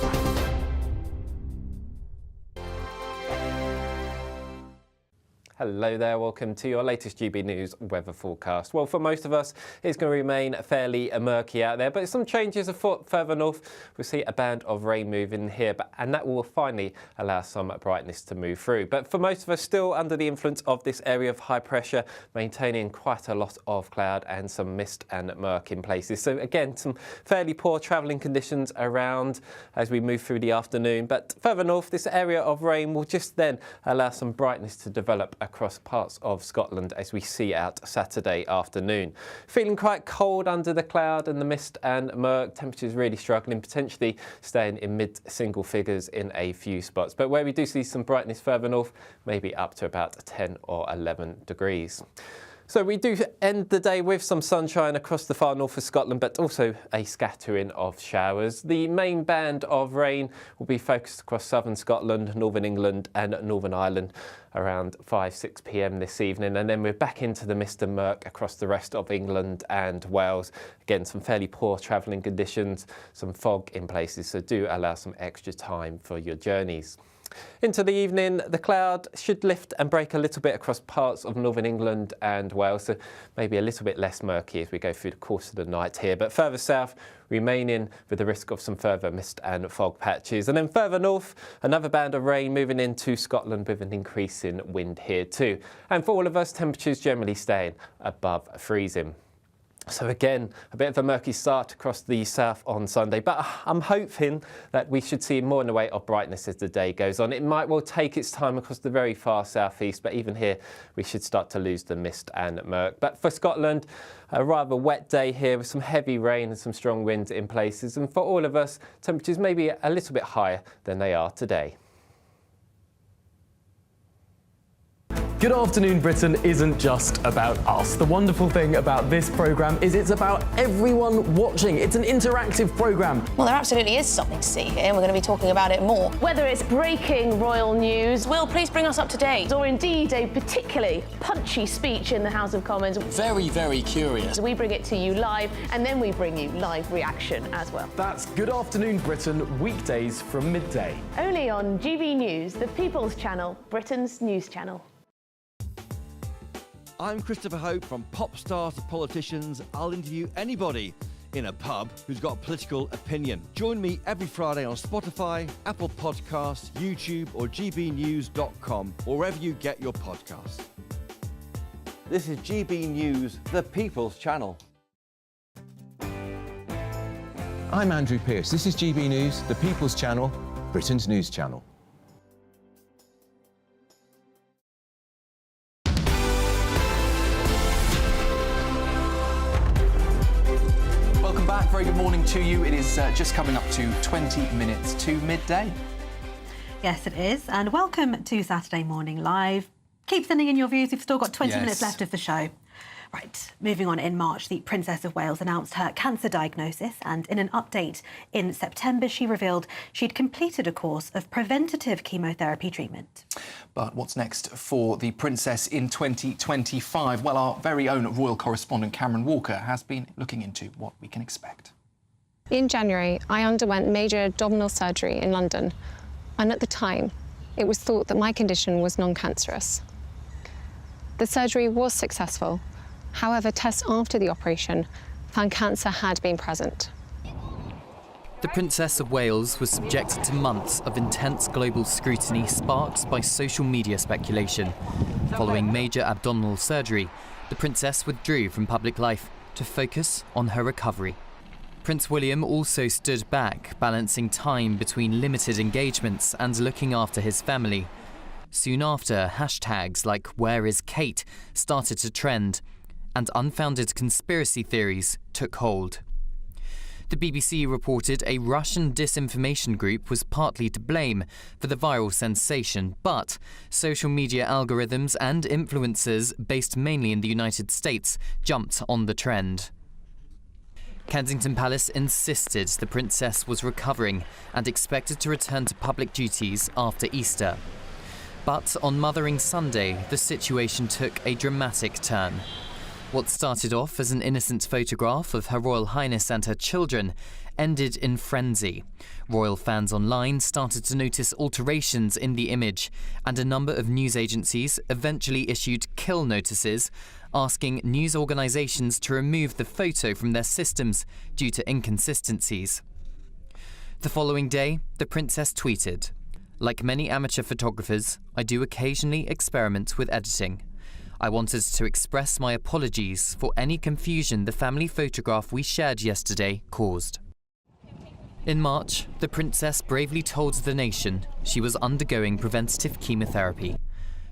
Speaker 13: Hello there, welcome to your latest GB News weather forecast. Well, for most of us, it's going to remain fairly murky out there, but some changes afoot further north. We'll see a band of rain moving here, and that will finally allow some brightness to move through. But for most of us, still under the influence of this area of high pressure, maintaining quite a lot of cloud and some mist and murk in places. So again, some fairly poor travelling conditions around as we move through the afternoon. But further north, this area of rain will just then allow some brightness to develop across parts of Scotland as we see out Saturday afternoon. Feeling quite cold under the cloud and the mist and murk, temperatures really struggling, potentially staying in mid-single figures in a few spots. But where we do see some brightness further north, maybe up to about 10 or 11 degrees. So we do end the day with some sunshine across the far north of Scotland, but also a scattering of showers. The main band of rain will be focused across southern Scotland, northern England and Northern Ireland around 5-6 p.m. this evening. And then we're back into the mist and murk across the rest of England and Wales. Again, some fairly poor travelling conditions, some fog in places, so do allow some extra time for your journeys. Into the evening, the cloud should lift and break a little bit across parts of northern England and Wales, so maybe a little bit less murky as we go through the course of the night here. But further south, remaining with the risk of some further mist and fog patches. And then further north, another band of rain moving into Scotland with an increase in wind here too. And for all of us, temperatures generally staying above freezing. So again, a bit of a murky start across the south on Sunday, but I'm hoping that we should see more in the way of brightness as the day goes on. It might well take its time across the very far southeast, but even here we should start to lose the mist and murk. But for Scotland, a rather wet day here with some heavy rain and some strong winds in places. And for all of us, temperatures may be a little bit higher than they are today.
Speaker 19: Good Afternoon Britain isn't just about us. The wonderful thing about this programme is it's about everyone watching. It's an interactive programme.
Speaker 20: Well, there absolutely is something to see here, and we're going to be talking about it more. Whether it's breaking royal news, Will, please bring us up to date. Or indeed a particularly punchy speech in the House of Commons.
Speaker 19: Very, very curious.
Speaker 20: We bring it to you live, and then we bring you live reaction as well.
Speaker 19: That's Good Afternoon Britain, weekdays from midday.
Speaker 20: Only on GB News, the People's Channel, Britain's news channel.
Speaker 4: I'm Christopher Hope. From pop stars to politicians, I'll interview anybody in a pub who's got a political opinion. Join me every Friday on Spotify, Apple Podcasts, YouTube or gbnews.com, or wherever you get your podcasts. This is GB News, the People's Channel.
Speaker 1: I'm Andrew Pearce. This is GB News, the People's Channel, Britain's news channel.
Speaker 8: Very good morning to you. It is just coming up to 20 minutes to midday.
Speaker 9: Yes, it is. And welcome to Saturday Morning Live. Keep sending in your views. We've still got 20 minutes left of the show. Right, moving on. In March, the Princess of Wales announced her cancer diagnosis, and in an update in September, she revealed she'd completed a course of preventative chemotherapy treatment.
Speaker 8: But what's next for the Princess in 2025? Well, our very own royal correspondent Cameron Walker has been looking into what we can expect.
Speaker 21: In January, I underwent major abdominal surgery in London, and at the time, it was thought that my condition was non-cancerous. The surgery was successful. However, tests after the operation found cancer had been present.
Speaker 25: The Princess of Wales was subjected to months of intense global scrutiny sparked by social media speculation. Following major abdominal surgery, the Princess withdrew from public life to focus on her recovery. Prince William also stood back, balancing time between limited engagements and looking after his family. Soon after, hashtags like "Where is Kate" started to trend, and unfounded conspiracy theories took hold. The BBC reported a Russian disinformation group was partly to blame for the viral sensation, but social media algorithms and influencers based mainly in the United States jumped on the trend. Kensington Palace insisted the princess was recovering and expected to return to public duties after Easter. But on Mothering Sunday, the situation took a dramatic turn. What started off as an innocent photograph of Her Royal Highness and her children ended in frenzy. Royal fans online started to notice alterations in the image, and a number of news agencies eventually issued kill notices asking news organisations to remove the photo from their systems due to inconsistencies. The following day, the princess tweeted, "Like many amateur photographers, I do occasionally experiment with editing. I wanted to express my apologies for any confusion the family photograph we shared yesterday caused." In March, the princess bravely told the nation she was undergoing preventative chemotherapy,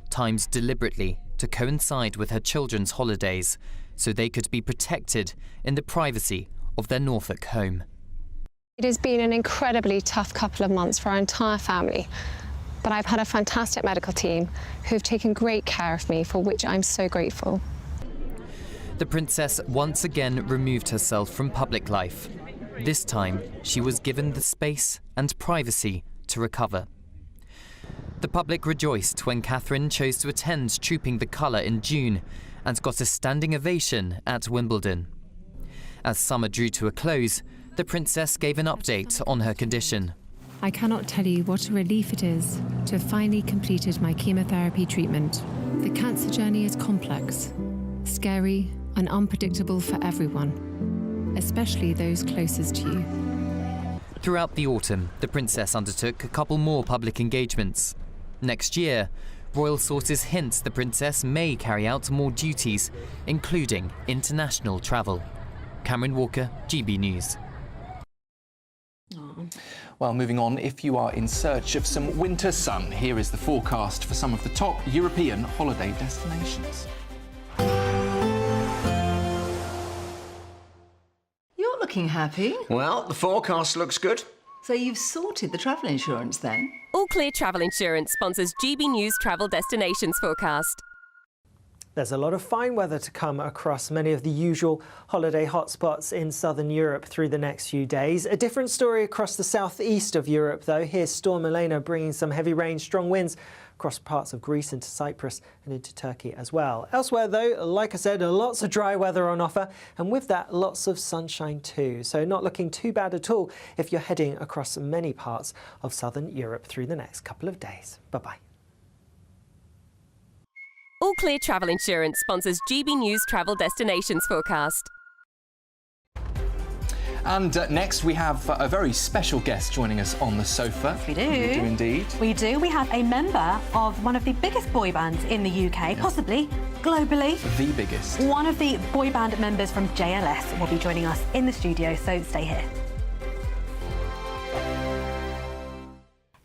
Speaker 25: timed deliberately to coincide with her children's holidays so they could be protected in the privacy of their Norfolk home.
Speaker 21: It has been an incredibly tough couple of months for our entire family, but I've had a fantastic medical team who've taken great care of me, for which I'm so grateful.
Speaker 25: The princess once again removed herself from public life. This time, she was given the space and privacy to recover. The public rejoiced when Catherine chose to attend Trooping the Colour in June and got a standing ovation at Wimbledon. As summer drew to a close, the princess gave an update on her condition.
Speaker 3: "I cannot tell you what a relief it is to have finally completed my chemotherapy treatment. The cancer journey is complex, scary and unpredictable for everyone, especially those closest to you."
Speaker 25: Throughout the autumn, the princess undertook a couple more public engagements. Next year, royal sources hint the princess may carry out more duties, including international travel. Cameron Walker, GB News.
Speaker 8: Well, moving on, if you are in search of some winter sun, here is the forecast for some of the top European holiday destinations.
Speaker 5: You're looking happy.
Speaker 6: Well, the forecast looks good.
Speaker 5: So you've sorted the travel insurance then?
Speaker 7: All Clear Travel Insurance sponsors GB News Travel Destinations Forecast.
Speaker 11: There's a lot of fine weather to come across many of the usual holiday hotspots in southern Europe through the next few days. A different story across the southeast of Europe, though. Here's Storm Elena bringing some heavy rain, strong winds across parts of Greece into Cyprus and into Turkey as well. Elsewhere, though, like I said, lots of dry weather on offer, and with that, lots of sunshine too. So not looking too bad at all if you're heading across many parts of southern Europe through the next couple of days. Bye-bye.
Speaker 7: All Clear Travel Insurance sponsors GB News Travel Destinations Forecast.
Speaker 8: And next we have a very special guest joining us on the sofa.
Speaker 9: We do.
Speaker 8: We do indeed.
Speaker 9: We do. We have a member of one of the biggest boy bands in the UK, possibly globally.
Speaker 8: The biggest.
Speaker 9: One of the boy band members from JLS will be joining us in the studio, so stay here.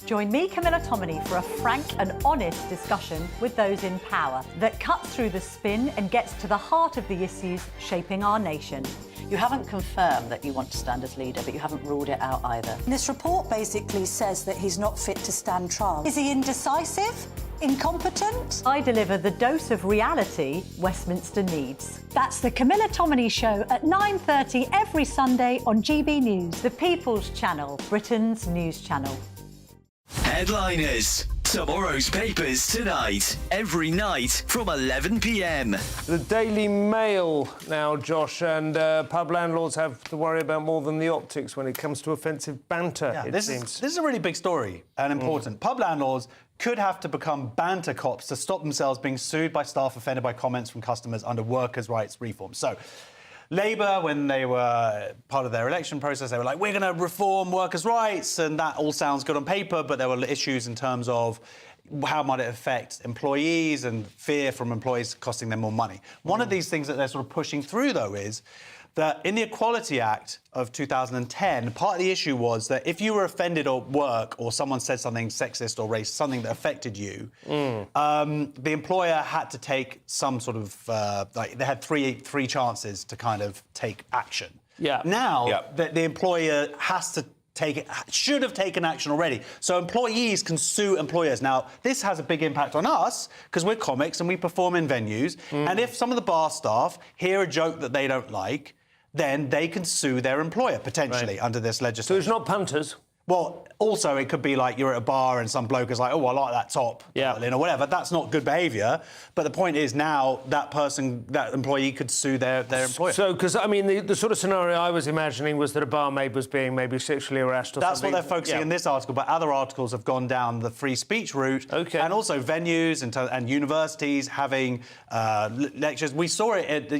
Speaker 15: Join me, Camilla Tominey, for a frank and honest discussion with those in power that cuts through the spin and gets to the heart of the issues shaping our nation.
Speaker 26: You haven't confirmed that you want to stand as leader, but you haven't ruled it out either.
Speaker 28: This report basically says that he's not fit to stand trial. Is he indecisive? Incompetent?
Speaker 15: I deliver the dose of reality Westminster needs. That's the Camilla Tominey Show at 9:30 every Sunday on GB News, the People's Channel, Britain's news channel.
Speaker 29: Headliners. Tomorrow's papers tonight, every night from 11 p.m.
Speaker 10: The Daily Mail now, Josh, and pub landlords have to worry about more than the optics when it comes to offensive banter,
Speaker 30: Yeah,
Speaker 10: it
Speaker 30: this
Speaker 10: seems.
Speaker 30: is a really big story and important. Pub landlords could have to become banter cops to stop themselves being sued by staff offended by comments from customers under workers' rights reform. So, Labour, when they were part of their election process, they were like, we're going to reform workers' rights, and that all sounds good on paper, but there were issues in terms of how might it affect employees and fear from employees costing them more money. One of these things that they're sort of pushing through, though, is that in the Equality Act of 2010, part of the issue was that if you were offended at work or someone said something sexist or racist, something that affected you, the employer had to take some sort of, like, they had three chances to kind of take action.
Speaker 2: Yeah.
Speaker 30: Now, the employer should have taken action already. So employees can sue employers. Now, this has a big impact on us because we're comics and we perform in venues. And if some of the bar staff hear a joke that they don't like, then they can sue their employer, potentially, under this legislation.
Speaker 2: So it's not punters?
Speaker 30: Well, also, it could be like you're at a bar and some bloke is like, oh, I like that top, or whatever. That's not good behaviour. But the point is now that employee could sue their employer.
Speaker 2: So, because, I mean, the sort of scenario I was imagining was that a barmaid was being maybe sexually harassed or
Speaker 30: That's
Speaker 2: something.
Speaker 30: what they're focusing in this article, but other articles have gone down the free speech route. Okay. And also venues and universities having lectures. We saw it at,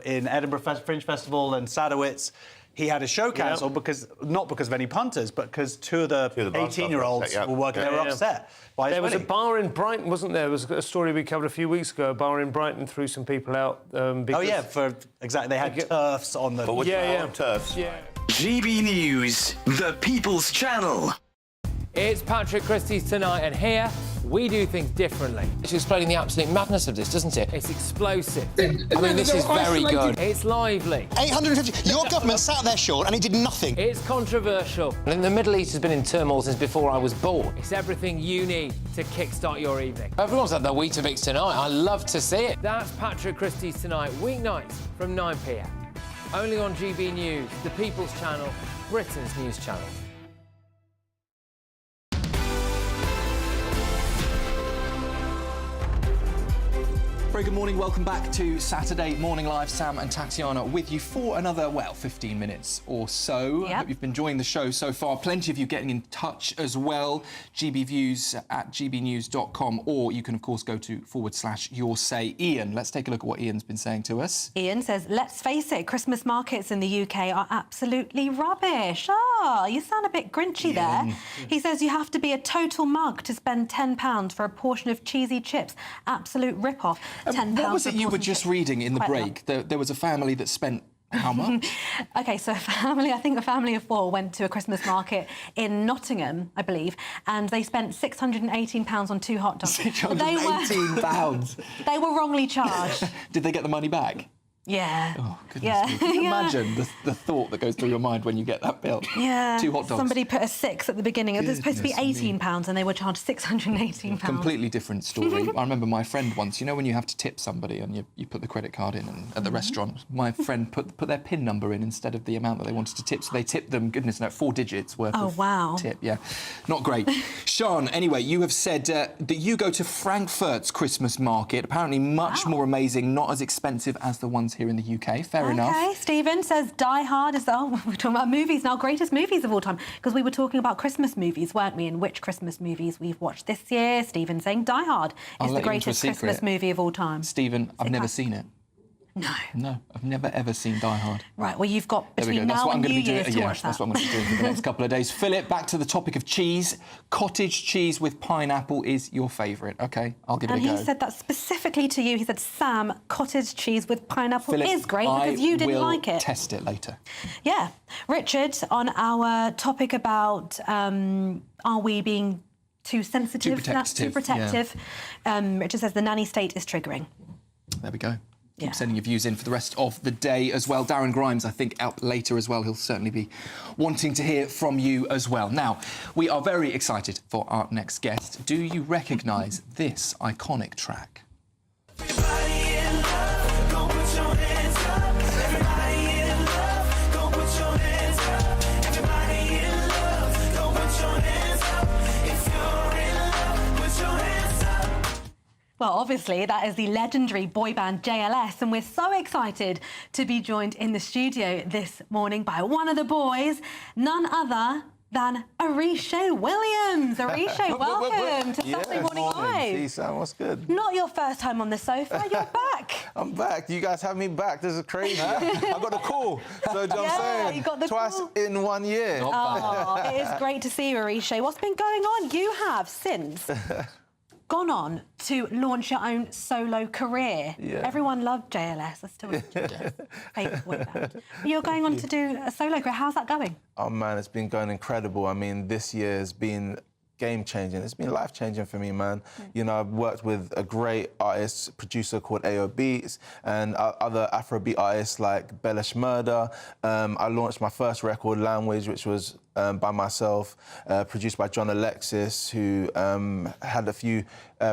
Speaker 30: in Edinburgh Fringe Festival and Sadowitz. He had a show cancelled not because of any punters, but because two of the 18-year-olds were working. They were upset by his
Speaker 2: There was a
Speaker 30: wedding.
Speaker 2: bar in Brighton, wasn't there? There was a story we covered a few weeks ago. A bar in Brighton threw some people out because...
Speaker 30: exactly. They had turfs on the...
Speaker 2: turfs. Yeah.
Speaker 29: GB News, the People's Channel.
Speaker 10: It's Patrick Christie's Tonight, and here we do things differently.
Speaker 12: It's explaining the absolute madness of this, doesn't it?
Speaker 10: It's explosive.
Speaker 12: I mean, this is very good.
Speaker 10: It's lively.
Speaker 12: 850. Your government sat there, Sean, and it did nothing.
Speaker 10: It's controversial.
Speaker 12: And the Middle East has been in turmoil since before I was born.
Speaker 10: It's everything you need to kickstart your evening.
Speaker 12: Everyone's had their Weetabix tonight. I love to see it.
Speaker 10: That's Patrick Christie's Tonight, weeknights from 9 p.m. Only on GB News, the People's Channel, Britain's news channel.
Speaker 8: Very good morning, welcome back to Saturday Morning Live. Sam and Tatiana with you for another, 15 minutes or so. I hope you've been enjoying the show so far. Plenty of you getting in touch as well. GBViews at gbnews.com, or you can, of course, go to /your say. Ian, let's take a look at what Ian's been saying to us.
Speaker 9: Ian says, let's face it, Christmas markets in the UK are absolutely rubbish. You sound a bit grinchy there. He says you have to be a total mug to spend £10 for a portion of cheesy chips. Absolute rip-off.
Speaker 8: What was it you were just reading in the break? There was a family that spent how much?
Speaker 9: OK, so I think a family of 4 went to a Christmas market in Nottingham, I believe, and they spent £618 on 2 hot dogs.
Speaker 8: £618?
Speaker 9: They were wrongly charged.
Speaker 8: Did they get the money back?
Speaker 9: Yeah.
Speaker 8: Oh, goodness me. Can you imagine the thought that goes through your mind when you get that bill?
Speaker 9: Yeah.
Speaker 8: 2 hot dogs.
Speaker 9: Somebody put a 6 at the beginning. It was supposed to be £18 and they were charged £618.
Speaker 8: Completely different story. I remember my friend once, you know when you have to tip somebody and you put the credit card in and at the restaurant, my friend put their PIN number in instead of the amount that they wanted to tip, so they tipped them, goodness knows, 4 digits worth of tip. Yeah, not great. Sean, anyway, you have said that you go to Frankfurt's Christmas market, apparently much more amazing, not as expensive as the ones here in the UK. Fair enough.
Speaker 9: OK, Stephen says Die Hard is... Oh, we're talking about movies now, greatest movies of all time, because we were talking about Christmas movies, weren't we, and which Christmas movies we've watched this year. Stephen saying Die Hard is the greatest Christmas movie of all time.
Speaker 8: Stephen, I've never seen it. No, I've never ever seen Die Hard.
Speaker 9: Right, well, you've got between now and New Year's to watch that.
Speaker 8: That's what I'm going to be doing for the next couple of days. Philip, back to the topic of cheese. Cottage cheese with pineapple is your favourite. OK, I'll give it a go.
Speaker 9: And he said that specifically to you. He said, Sam, cottage cheese with pineapple is great because you didn't like it.
Speaker 8: I will test it later.
Speaker 9: Yeah. Richard, on our topic about are we being too sensitive? Too protective. Richard says the nanny state is triggering.
Speaker 8: There we go. Keep sending your views in for the rest of the day as well. Darren Grimes, I think, out later as well. He'll certainly be wanting to hear from you as well. Now, we are very excited for our next guest. Do you recognise this iconic track?
Speaker 9: Well, obviously, that is the legendary boy band JLS, and we're so excited to be joined in the studio this morning by one of the boys, none other than Oritsé Williams. Oritsé, welcome to Saturday Morning Live.
Speaker 14: Hey, Sam, what's good?
Speaker 9: Not your first time on the sofa, you're back.
Speaker 14: I'm back. You guys have me back. This is crazy. I got the call. So you know what I'm saying?
Speaker 9: You got the
Speaker 14: twice
Speaker 9: call.
Speaker 14: in 1 year.
Speaker 9: Oh, it is great to see you, Oritsé. What's been going on? You have since gone on to launch your own solo career.
Speaker 14: Yeah.
Speaker 9: Everyone loved JLS. I still favourite boy band. But you're going on to do a solo career. How's that going?
Speaker 14: Oh man, it's been going incredible. I mean, this year has been game-changing. It's been life-changing for me, man. You know, I've worked with a great artist, producer called AO Beats, and other Afrobeat artists like Bellish Murder. I launched my first record, Language, which was by myself, produced by John Alexis, who had a few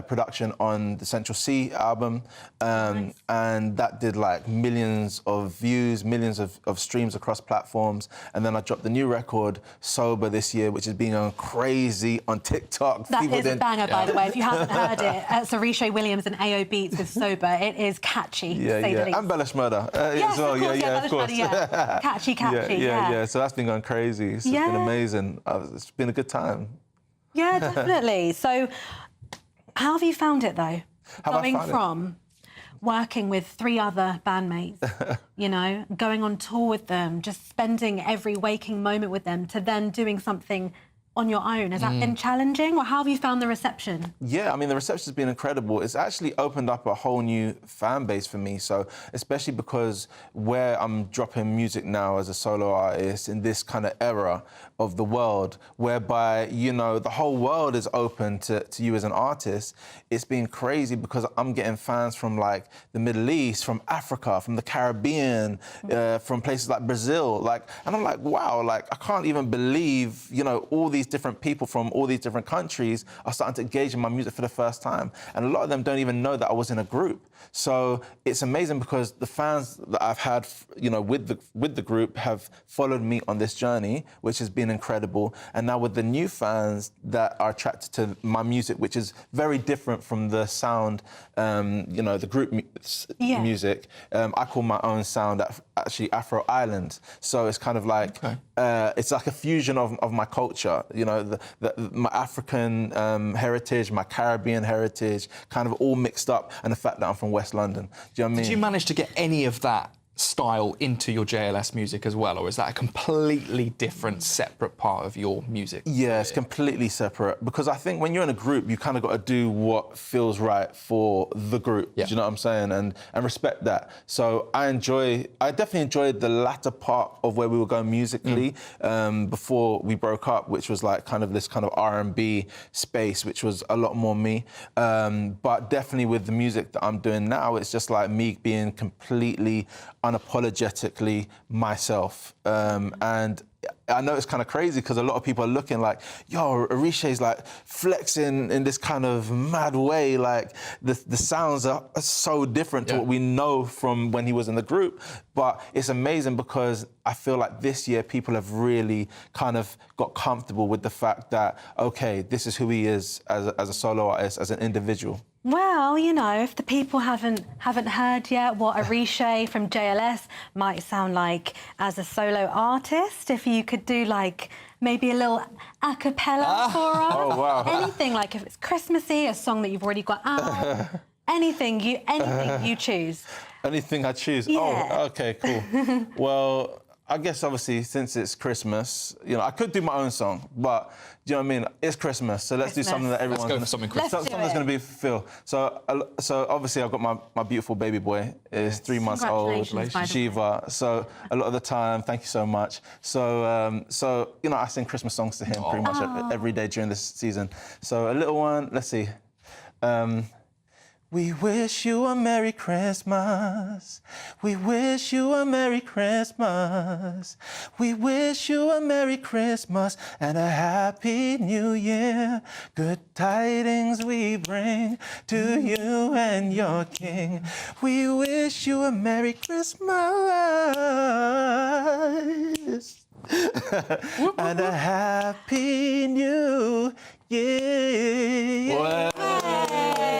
Speaker 14: production on the Central C album, and that did like millions of views, millions of streams across platforms. And then I dropped the new record, Sober, this year, which has been going crazy on TikTok.
Speaker 9: That is a banger, by the way. If you haven't heard it, it's Oritsé Williams and AO Beats with Sober. It is catchy, to say the least.
Speaker 14: And Bellish Murder
Speaker 9: Yes,
Speaker 14: as well.
Speaker 9: of course,
Speaker 14: Of course.
Speaker 9: yeah. Catchy.
Speaker 14: Yeah. So that's been going crazy. It's been amazing. It's been a good time.
Speaker 9: Yeah, definitely. So, how have you found it, though? Coming from working with 3 other bandmates, you know, going on tour with them, just spending every waking moment with them, to then doing something on your own. Has that been challenging, or how have you found the reception?
Speaker 14: Yeah, I mean, the reception's been incredible. It's actually opened up a whole new fan base for me. So, especially because where I'm dropping music now as a solo artist in this kind of era of the world, whereby, you know, the whole world is open to you as an artist, it's been crazy because I'm getting fans from like the Middle East, from Africa, from the Caribbean, from places like Brazil, like, and I'm like, wow, like, I can't even believe, you know, all these different people from all these different countries are starting to engage in my music for the first time. And a lot of them don't even know that I was in a group. So it's amazing because the fans that I've had, you know, with the group have followed me on this journey, which has been incredible. And now with the new fans that are attracted to my music, which is very different from the sound, you know, the group music, I call my own sound actually Afro Island. So it's kind of like, it's like a fusion of my culture, you know, my African heritage, my Caribbean heritage, kind of all mixed up, and the fact that I'm from West London. Do you know what I mean?
Speaker 8: Did you manage to get any of that style into your JLS music as well, or is that a completely different, separate part of your music?
Speaker 14: Yeah, it's completely separate, because I think when you're in a group, you kind of got to do what feels right for the group. Do you know what I'm saying? And respect that. So I definitely enjoyed the latter part of where we were going musically before we broke up, which was like kind of this kind of R&B space, which was a lot more me. But definitely with the music that I'm doing now, it's just like me being completely unapologetically myself. And I know it's kind of crazy because a lot of people are looking like, yo, Oritsé's like flexing in this kind of mad way. Like the sounds are so different to what we know from when he was in the group. But it's amazing because I feel like this year people have really kind of got comfortable with the fact that, okay, this is who he is as a solo artist, as an individual.
Speaker 9: Well, you know, if the people haven't heard yet what Oritsé from JLS might sound like as a solo artist, if you could do like maybe a little a cappella for us.
Speaker 14: Oh, wow.
Speaker 9: Anything, like if it's Christmassy, a song that you've already got out, anything you choose.
Speaker 14: Anything I choose?
Speaker 9: Yeah.
Speaker 14: Oh, okay, cool. Well, I guess obviously since it's Christmas, you know, I could do my own song, but do you know what I mean? It's Christmas, so let's do something that everyone's
Speaker 8: going to something Christmas.
Speaker 14: Something that's going to be fulfilled. So obviously I've got my beautiful baby boy. Is 3 months old, Shiva. So a lot of the time, thank you so much. So you know, I sing Christmas songs to him pretty much every day during this season. So a little one. Let's see. We wish you a Merry Christmas. We wish you a Merry Christmas. We wish you a Merry Christmas and a Happy New Year. Good tidings we bring to you and your King. We wish you a Merry Christmas and a Happy New Year.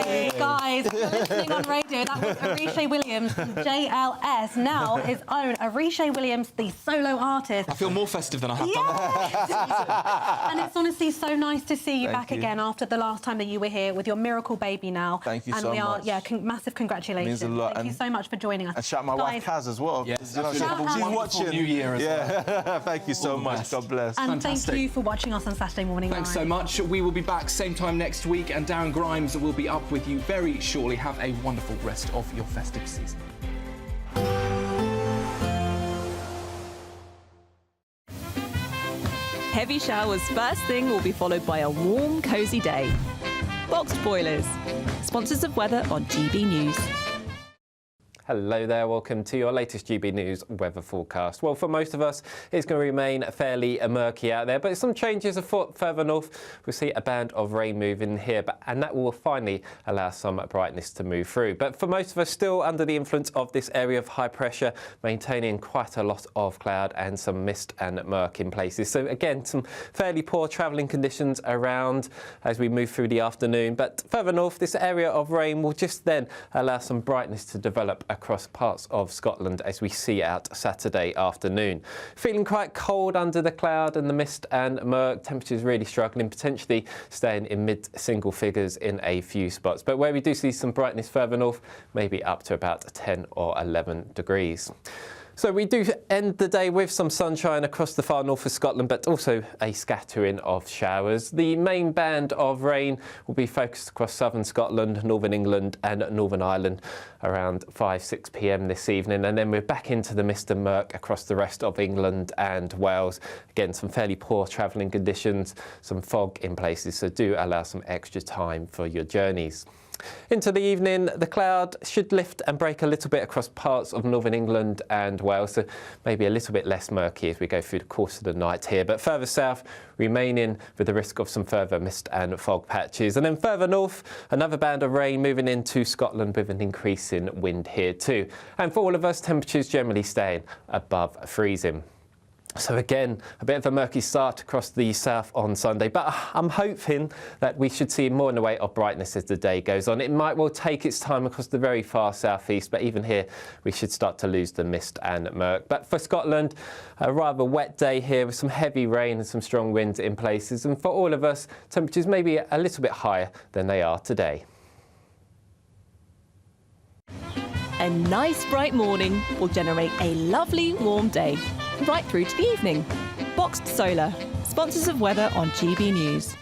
Speaker 9: Hey, guys. guys, you're listening on radio. That was Oritsé Williams from JLS. Now his own Oritsé Williams, the solo artist.
Speaker 8: I feel more festive than I have done.
Speaker 9: And it's honestly so nice to see you
Speaker 14: Thank
Speaker 9: back
Speaker 14: you.
Speaker 9: again after the last time that you were here with your miracle baby now.
Speaker 14: Thank you
Speaker 9: and
Speaker 14: so
Speaker 9: we are,
Speaker 14: much.
Speaker 9: Yeah, massive congratulations.
Speaker 14: Means a lot.
Speaker 9: Thank you so much for joining us.
Speaker 14: And shout my wife Kaz as well.
Speaker 8: Yes,
Speaker 14: You know, she's watching.
Speaker 8: New Year as well.
Speaker 14: Thank you so much. God bless.
Speaker 9: And thank you for watching us on Saturday Morning
Speaker 8: Thanks
Speaker 9: Live.
Speaker 8: so much. We will be back same time next week, and Darren Grimes will be up with you very shortly. Have a wonderful rest of your festive season.
Speaker 13: Heavy showers first thing will be followed by a warm, cosy day. Boxed Boilers, sponsors of weather on GB News.
Speaker 16: Hello there, welcome to your latest GB News weather forecast. Well, for most of us, it's going to remain fairly murky out there, but some changes afoot further north. We'll see a band of rain moving here, and that will finally allow some brightness to move through. But for most of us, still under the influence of this area of high pressure, maintaining quite a lot of cloud and some mist and murk in places. So again, some fairly poor travelling conditions around as we move through the afternoon. But further north, this area of rain will just then allow some brightness to develop across parts of Scotland as we see out Saturday afternoon. Feeling quite cold under the cloud and the mist and murk, temperatures really struggling, potentially staying in mid-single figures in a few spots. But where we do see some brightness further north, maybe up to about 10 or 11 degrees. So we do end the day with some sunshine across the far north of Scotland, but also a scattering of showers. The main band of rain will be focused across southern Scotland, northern England and Northern Ireland around 5-6 p.m. this evening. And then we're back into the mist and murk across the rest of England and Wales. Again, some fairly poor travelling conditions, some fog in places, so do allow some extra time for your journeys. Into the evening, the cloud should lift and break a little bit across parts of northern England and Wales, so maybe a little bit less murky as we go through the course of the night here. But further south, remaining with the risk of some further mist and fog patches. And then further north, another band of rain moving into Scotland with an increase in wind here too. And for all of us, temperatures generally staying above freezing. So again, a bit of a murky start across the south on Sunday, but I'm hoping that we should see more in the way of brightness as the day goes on. It might well take its time across the very far southeast, but even here we should start to lose the mist and murk. But for Scotland, a rather wet day here with some heavy rain and some strong winds in places. And for all of us, temperatures may be a little bit higher than they are today.
Speaker 13: A nice bright morning will generate a lovely warm day, right through to the evening. Boxed Solar, sponsors of weather on GB News.